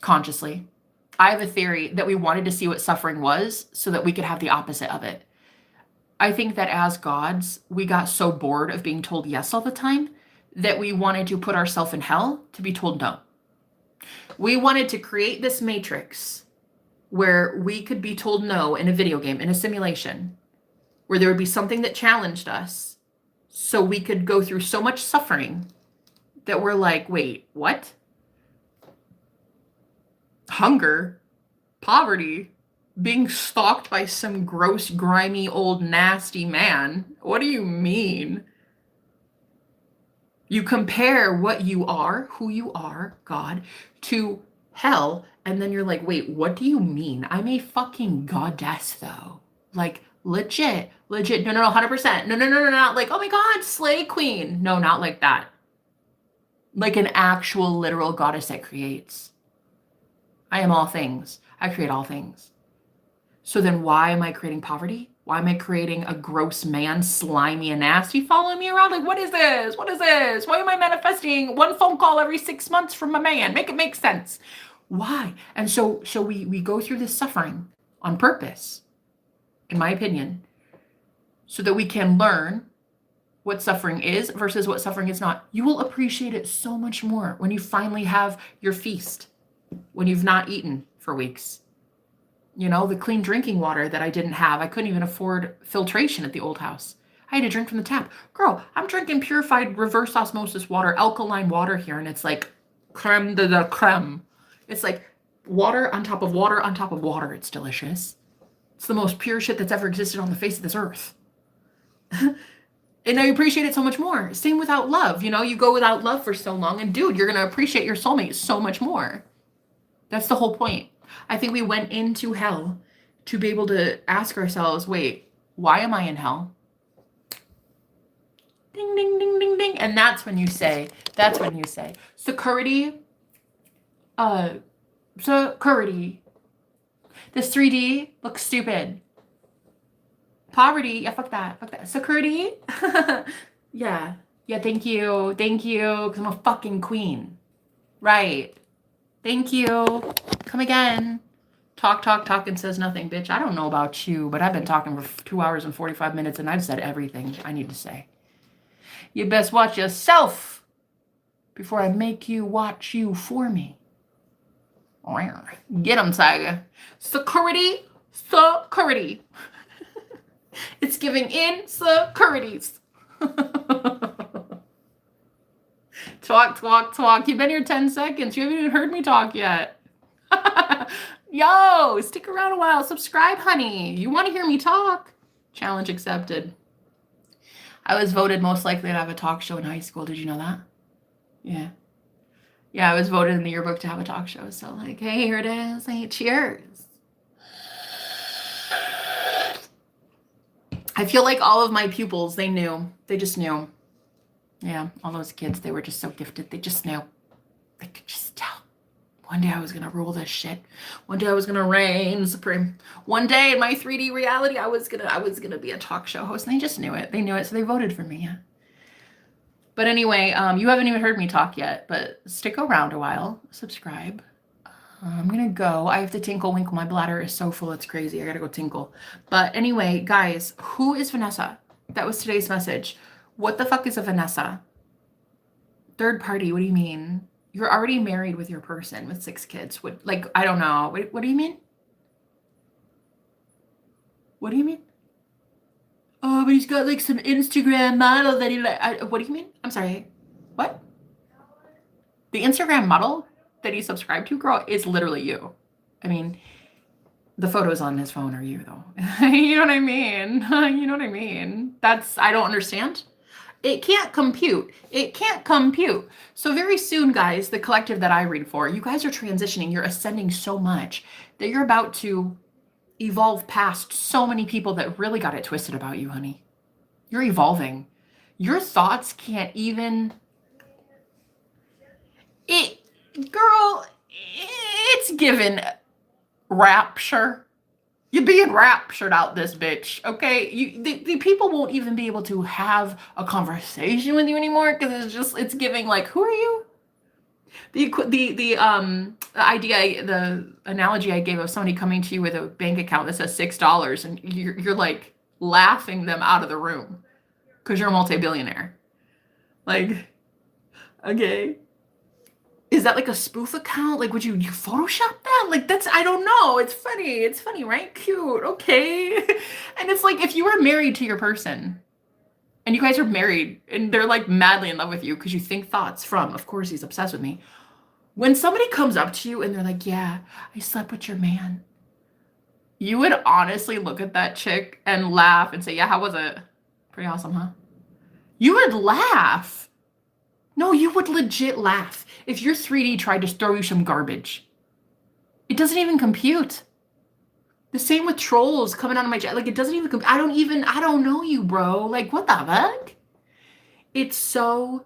consciously. I have a theory that we wanted to see what suffering was so that we could have the opposite of it. I think that as gods, we got so bored of being told yes all the time that we wanted to put ourselves in hell to be told no. We wanted to create this matrix where we could be told no in a video game, in a simulation, where there would be something that challenged us so we could go through so much suffering that we're like, wait, what? Hunger, poverty, being stalked by some gross, grimy, old, nasty man. What do you mean? You compare what you are, who you are, God, to hell, and then you're like, wait, what do you mean? I'm a fucking goddess, though. Like, legit. No, 100%. No, not like, oh my God, slay queen. No, not like that. Like an actual literal goddess that creates. I am all things. I create all things. So then why am I creating poverty? Why am I creating a gross man, slimy and nasty, following me around? Like, what is this? Why am I manifesting one phone call every 6 months from a man? Make it make sense. Why? And so we go through this suffering on purpose, in my opinion, so that we can learn what suffering is versus what suffering is not. You will appreciate it so much more when you finally have your feast, when you've not eaten for weeks. You know, the clean drinking water that I didn't have. I couldn't even afford filtration at the old house. I had to drink from the tap. Girl, I'm drinking purified reverse osmosis water, alkaline water here, and it's like creme de la creme. It's like water on top of water on top of water. It's delicious. It's the most pure shit that's ever existed on the face of this earth. And I appreciate it so much more. Same without love. You know, you go without love for so long, and dude, you're going to appreciate your soulmate so much more. That's the whole point. I think we went into hell to be able to ask ourselves, wait, why am I in hell? Ding, ding, ding, ding, ding. And that's when you say, security This 3D looks stupid. Poverty. Yeah, fuck that. Fuck that. Security. Yeah. Yeah, thank you. Thank you. Because I'm a fucking queen. Right. Thank you. Come again. Talk, and says nothing, bitch. I don't know about you, but I've been talking for 2 hours and 45 minutes, and I've said everything I need to say. You best watch yourself before I make you watch you for me. Get him, Tiger. Security. Security. It's giving insecurities. Talk. You've been here 10 seconds. You haven't even heard me talk yet. Yo, stick around a while. Subscribe, honey. You want to hear me talk? Challenge accepted. I was voted most likely to have a talk show in high school. Did you know that? Yeah. Yeah, I was voted in the yearbook to have a talk show. So like, hey, here it is. Hey, cheers. I feel like all of my pupils, they knew. They just knew. Yeah, all those kids, they were just so gifted. They just knew. They could just tell. One day I was going to rule this shit. One day I was going to reign supreme. One day in my 3D reality, I was going to be a talk show host. And they just knew it. They knew it. So they voted for me. Yeah. But anyway, you haven't even heard me talk yet, but stick around a while. Subscribe. I'm going to go. I have to tinkle winkle. My bladder is so full. It's crazy. I got to go tinkle. But anyway, guys, who is Vanessa? That was today's message. What the fuck is a Vanessa? Third party. What do you mean? You're already married with your person with 6 kids. What, like, I don't know. What do you mean? What do you mean? Oh, but he's got like some Instagram model that he like. What do you mean? I'm sorry. What? The Instagram model that he subscribed to, girl, is literally you. I mean, the photos on his phone are you, though. You know what I mean? You know what I mean? I don't understand. It can't compute. It can't compute. So very soon, guys, the collective that I read for, you guys are transitioning. You're ascending so much that you're about to evolve past so many people that really got it twisted about you, honey. You're evolving. Your thoughts can't even... Girl, it's given rapture. You're being raptured out this bitch, okay? The people won't even be able to have a conversation with you anymore because it's giving like, who are you? The idea, the analogy I gave of somebody coming to you with a bank account that says $6 and you're like laughing them out of the room because you're a multi-billionaire. Like, okay. Is that like a spoof account? Like, would you Photoshop that? Like, I don't know. It's funny. It's funny, right? Cute. Okay. And it's like, if you were married to your person and you guys are married and they're like madly in love with you because you think thoughts from, of course, he's obsessed with me. When somebody comes up to you and they're like, yeah, I slept with your man. You would honestly look at that chick and laugh and say, yeah, how was it? Pretty awesome, huh? You would laugh. No, you would legit laugh if your 3D tried to throw you some garbage. It doesn't even compute. The same with trolls coming out of my chat. Like, it doesn't even compute. I don't know you, bro. Like, what the fuck? It's so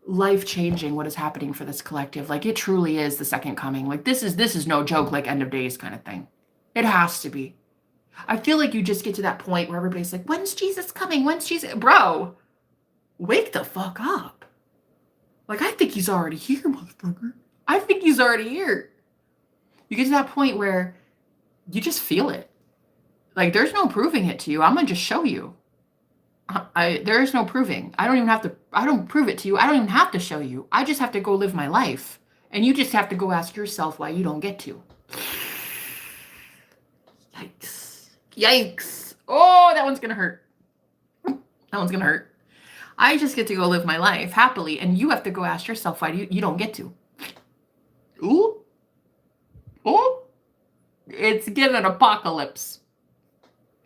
life-changing what is happening for this collective. Like, it truly is the second coming. Like, this is no joke, like end of days kind of thing. It has to be. I feel like you just get to that point where everybody's like, when's Jesus coming? When's Jesus? Bro, wake the fuck up. Like, I think he's already here, motherfucker. I think he's already here. You get to that point where you just feel it. Like, there's no proving it to you. I'm going to just show you. There is no proving. I don't prove it to you. I don't even have to show you. I just have to go live my life. And you just have to go ask yourself why you don't get to. Yikes. Yikes. Oh, that one's going to hurt. That one's going to hurt. I just get to go live my life happily, and you have to go ask yourself why you don't get to. Ooh. Ooh. It's given apocalypse.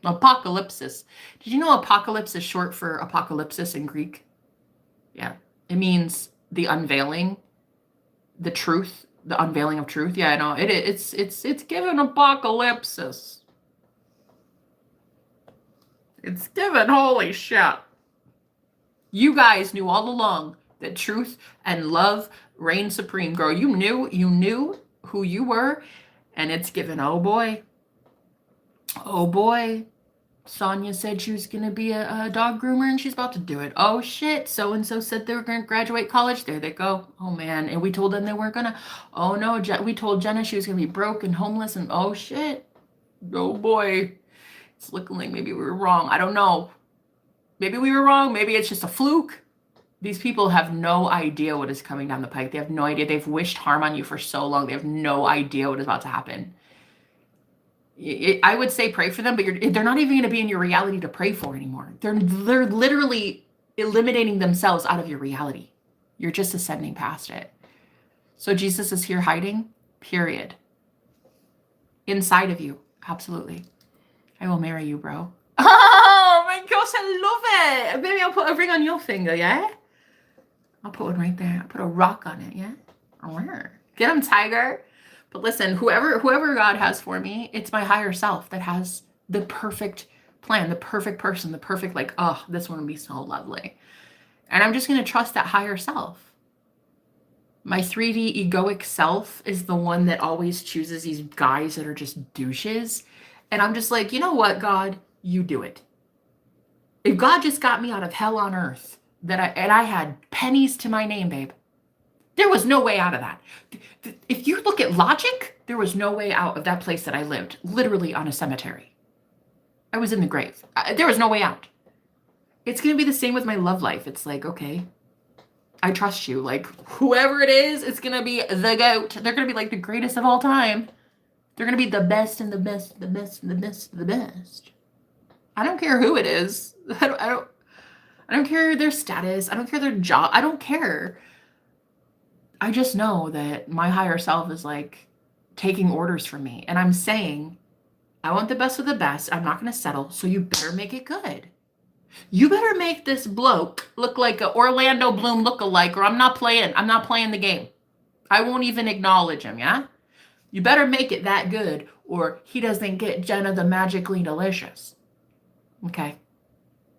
Apocalypsis. Did you know apocalypse is short for apocalypsis in Greek? Yeah. It means the unveiling, the truth, the unveiling of truth. Yeah, I know. It's given apocalypsis. It's given holy shit. You guys knew all along that truth and love reign supreme, girl. You knew who you were, and it's given, oh boy, Oh boy. Sonia said she was going to be a dog groomer and she's about to do it. Oh shit. So and so said they were going to graduate college. There they go. Oh man. And we told them they weren't going to. Oh no. We told Jenna she was going to be broke and homeless and oh shit. Oh boy. It's looking like maybe we were wrong. I don't know. Maybe we were wrong. Maybe it's just a fluke. These people have no idea what is coming down the pike. They have no idea. They've wished harm on you for so long. They have no idea what is about to happen. I would say pray for them, but they're not even going to be in your reality to pray for anymore. They're literally eliminating themselves out of your reality. You're just ascending past it. So Jesus is here hiding, period. Inside of you, absolutely. I will marry you, bro. Oh my gosh, I love it. Maybe I'll put a ring on your finger, yeah? I'll put one right there. I'll put a rock on it, yeah? Get him, tiger. But listen, whoever God has for me, it's my higher self that has the perfect plan, the perfect person, the perfect, like, oh, this one would be so lovely. And I'm just going to trust that higher self. My 3D egoic self is the one that always chooses these guys that are just douches. And I'm just like, you know what, God, you do it. If God just got me out of hell on earth, and I had pennies to my name, babe, there was no way out of that. If you look at logic, there was no way out of that place that I lived, literally on a cemetery. I was in the grave. There was no way out. It's going to be the same with my love life. It's like, okay, I trust you. Like, whoever it is, it's going to be the GOAT. They're going to be like the greatest of all time. They're going to be the best and the best, the best and the best, the best. I don't care who it is. I don't care their status. I don't care their job. I don't care. I just know that my higher self is like taking orders from me. And I'm saying, I want the best of the best. I'm not going to settle. So you better make it good. You better make this bloke look like an Orlando Bloom lookalike, or I'm not playing. I'm not playing the game. I won't even acknowledge him, yeah? You better make it that good, or he doesn't get Jenna the magically delicious. Okay?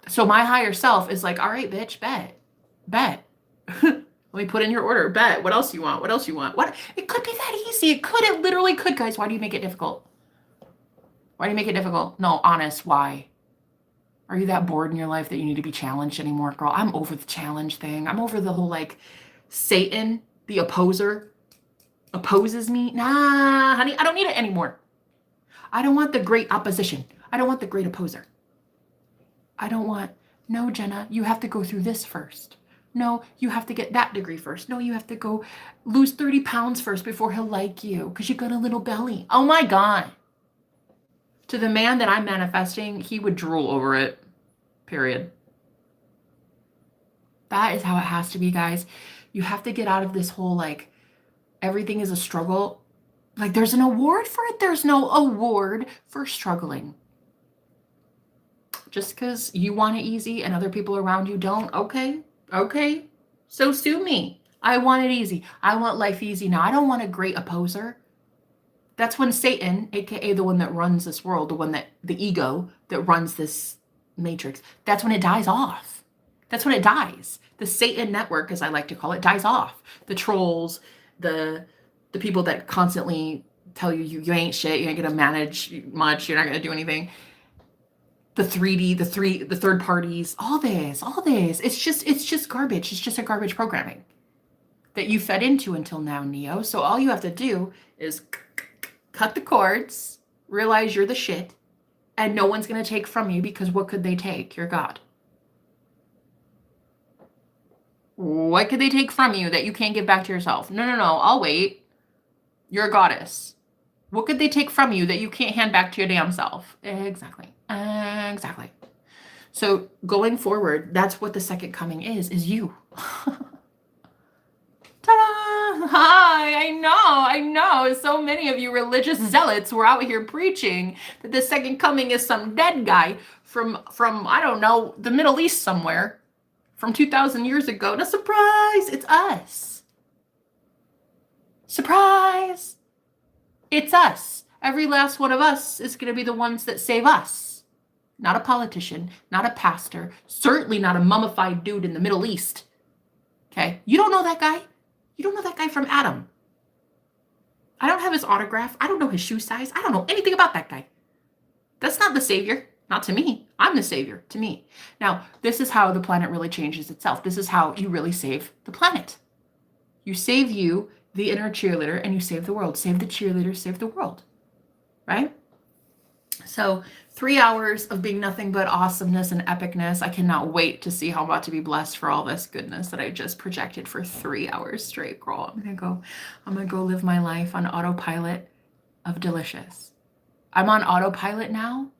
So my higher self is like, all right, bitch, bet. Let me put in your order. Bet. What else you want? What else you want? What? It could be that easy. It literally could, guys. Why do you make it difficult? Why do you make it difficult? No, honest, why? Are you that bored in your life that you need to be challenged anymore, girl? I'm over the challenge thing. I'm over the whole, like, Satan, the opposer, opposes me. Nah, honey, I don't need it anymore. I don't want the great opposition. I don't want the great opposer. No, Jenna, you have to go through this first. No, you have to get that degree first. No, you have to go lose 30 pounds first before he'll like you because you got a little belly. Oh my God. To the man that I'm manifesting, he would drool over it. Period. That is how it has to be, guys. You have to get out of this whole, like, everything is a struggle. Like, there's an award for it. There's no award for struggling. Just because you want it easy and other people around you don't, okay. So sue me. I want it easy. I want life easy now. I don't want a great opposer. That's when Satan, aka the one that runs this world, the ego that runs this matrix, that's when it dies off. That's when it dies. The Satan network, as I like to call it, dies off. The trolls, the people that constantly tell you ain't shit, you ain't gonna manage much, you're not gonna do anything. The 3D, the third parties, all this. It's just garbage. It's just a garbage programming that you fed into until now, Neo. So all you have to do is cut the cords, realize you're the shit, and no one's going to take from you because what could they take? You're God. What could they take from you that you can't give back to yourself? No, I'll wait. You're a goddess. What could they take from you that you can't hand back to your damn self? Exactly. So going forward, that's what the second coming is you. Ta-da! Hi, I know. So many of you religious zealots were out here preaching that the second coming is some dead guy from I don't know, the Middle East somewhere from 2,000 years ago. No, surprise, it's us. Surprise! It's us. Every last one of us is going to be the ones that save us. Not a politician, not a pastor, certainly not a mummified dude in the Middle East. Okay? You don't know that guy? You don't know that guy from Adam. I don't have his autograph. I don't know his shoe size. I don't know anything about that guy. That's not the savior. Not to me. I'm the savior to me. Now, this is how the planet really changes itself. This is how you really save the planet. You save you, the inner cheerleader, and you save the world. Save the cheerleader, save the world. Right? So 3 hours of being nothing but awesomeness and epicness. I cannot wait to see how I'm about to be blessed for all this goodness that I just projected for 3 hours straight, girl. I'm gonna go live my life on autopilot of delicious. I'm on autopilot now,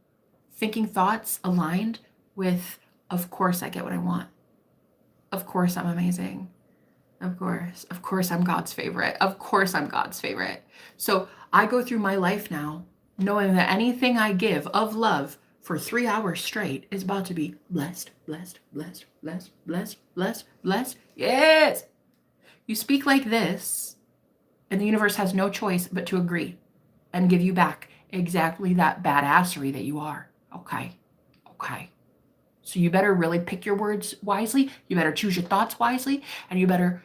thinking thoughts aligned with, of course I get what I want. Of course I'm amazing. Of course I'm God's favorite. Of course I'm God's favorite. So I go through my life now knowing that anything I give of love for 3 hours straight is about to be blessed, blessed, blessed, blessed, blessed, blessed, blessed. Yes. You speak like this, and the universe has no choice but to agree and give you back exactly that badassery that you are. Okay. So you better really pick your words wisely. You better choose your thoughts wisely, and you better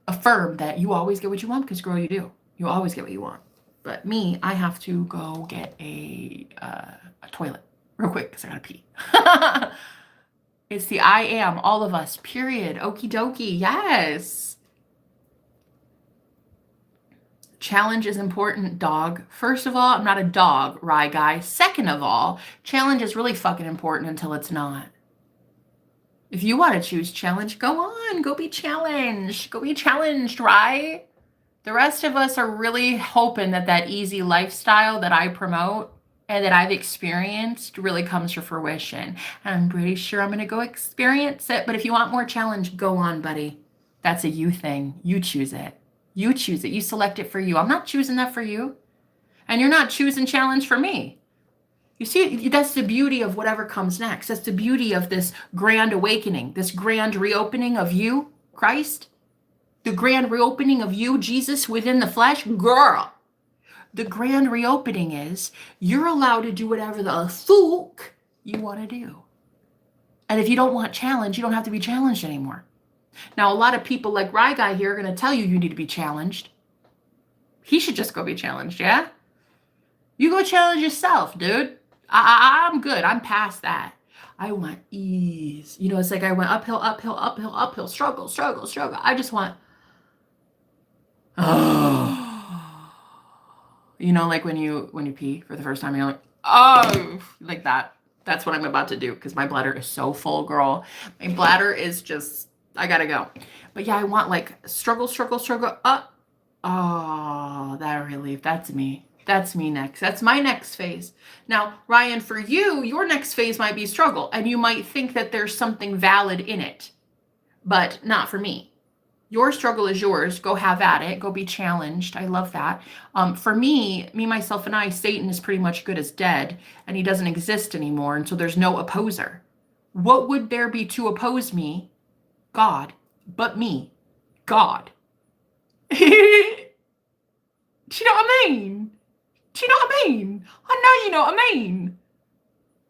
affirm that you always get what you want, because girl, you do. You always get what you want. But me, I have to go get a toilet real quick because I gotta pee. It's the I am, all of us, period. Okie dokie, yes. Challenge is important, dog. First of all, I'm not a dog, rye guy. Second of all, challenge is really fucking important until it's not. If you want to choose challenge, go on, go be challenged. Go be challenged, right? The rest of us are really hoping that that easy lifestyle that I promote and that I've experienced really comes to fruition. And I'm pretty sure I'm going to go experience it. But if you want more challenge, go on, buddy. That's a you thing. You choose it. You choose it. You select it for you. I'm not choosing that for you. And you're not choosing challenge for me. You see, that's the beauty of whatever comes next. That's the beauty of this grand awakening, this grand reopening of you, Christ. The grand reopening of you, Jesus, within the flesh, girl. The grand reopening is you're allowed to do whatever the fuck you want to do. And if you don't want challenge, you don't have to be challenged anymore. Now, a lot of people like Rye Guy here are going to tell you need to be challenged. He should just go be challenged, yeah? You go challenge yourself, dude. I'm good. I'm past that. I want ease. You know, it's like I went uphill, uphill, uphill, uphill, struggle, struggle, struggle. I just want... Oh, you know, like when you pee for the first time, you're like, oh, like that. That's what I'm about to do because my bladder is so full, girl. My bladder is just, I gotta go. But yeah, I want like struggle, struggle, struggle, up. Oh, that relief. That's me. That's me next. That's my next phase. Now, Ryan, for you, your next phase might be struggle, and you might think that there's something valid in it, but not for me. Your struggle is yours. Go have at it. Go be challenged. I love that. For me, myself, and I, Satan is pretty much good as dead, and he doesn't exist anymore, and so there's no opposer. What would there be to oppose me? God. But me. God. Do you know what I mean? Do you know what I mean? I know you know what I mean.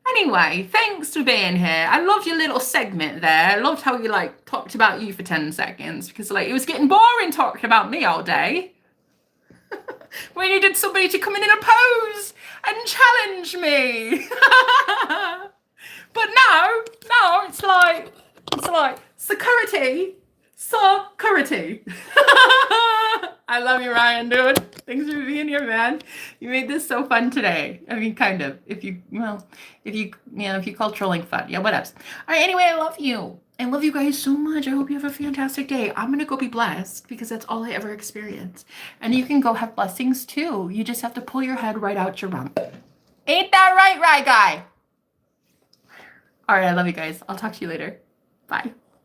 Anyway, thanks for being here. I loved your little segment there. I loved how you talked about you for 10 seconds because it was getting boring talking about me all day. We needed somebody to come in and oppose and challenge me. But no, it's like security. I love you, Ryan, dude. Thanks for being here, man. You made this so fun today. I mean, kind of. If you call trolling fun. Yeah, whatevs. All right, anyway, I love you. I love you guys so much. I hope you have a fantastic day. I'm going to go be blessed because that's all I ever experienced. And you can go have blessings too. You just have to pull your head right out your rump. Ain't that right, guy? All right, I love you guys. I'll talk to you later. Bye.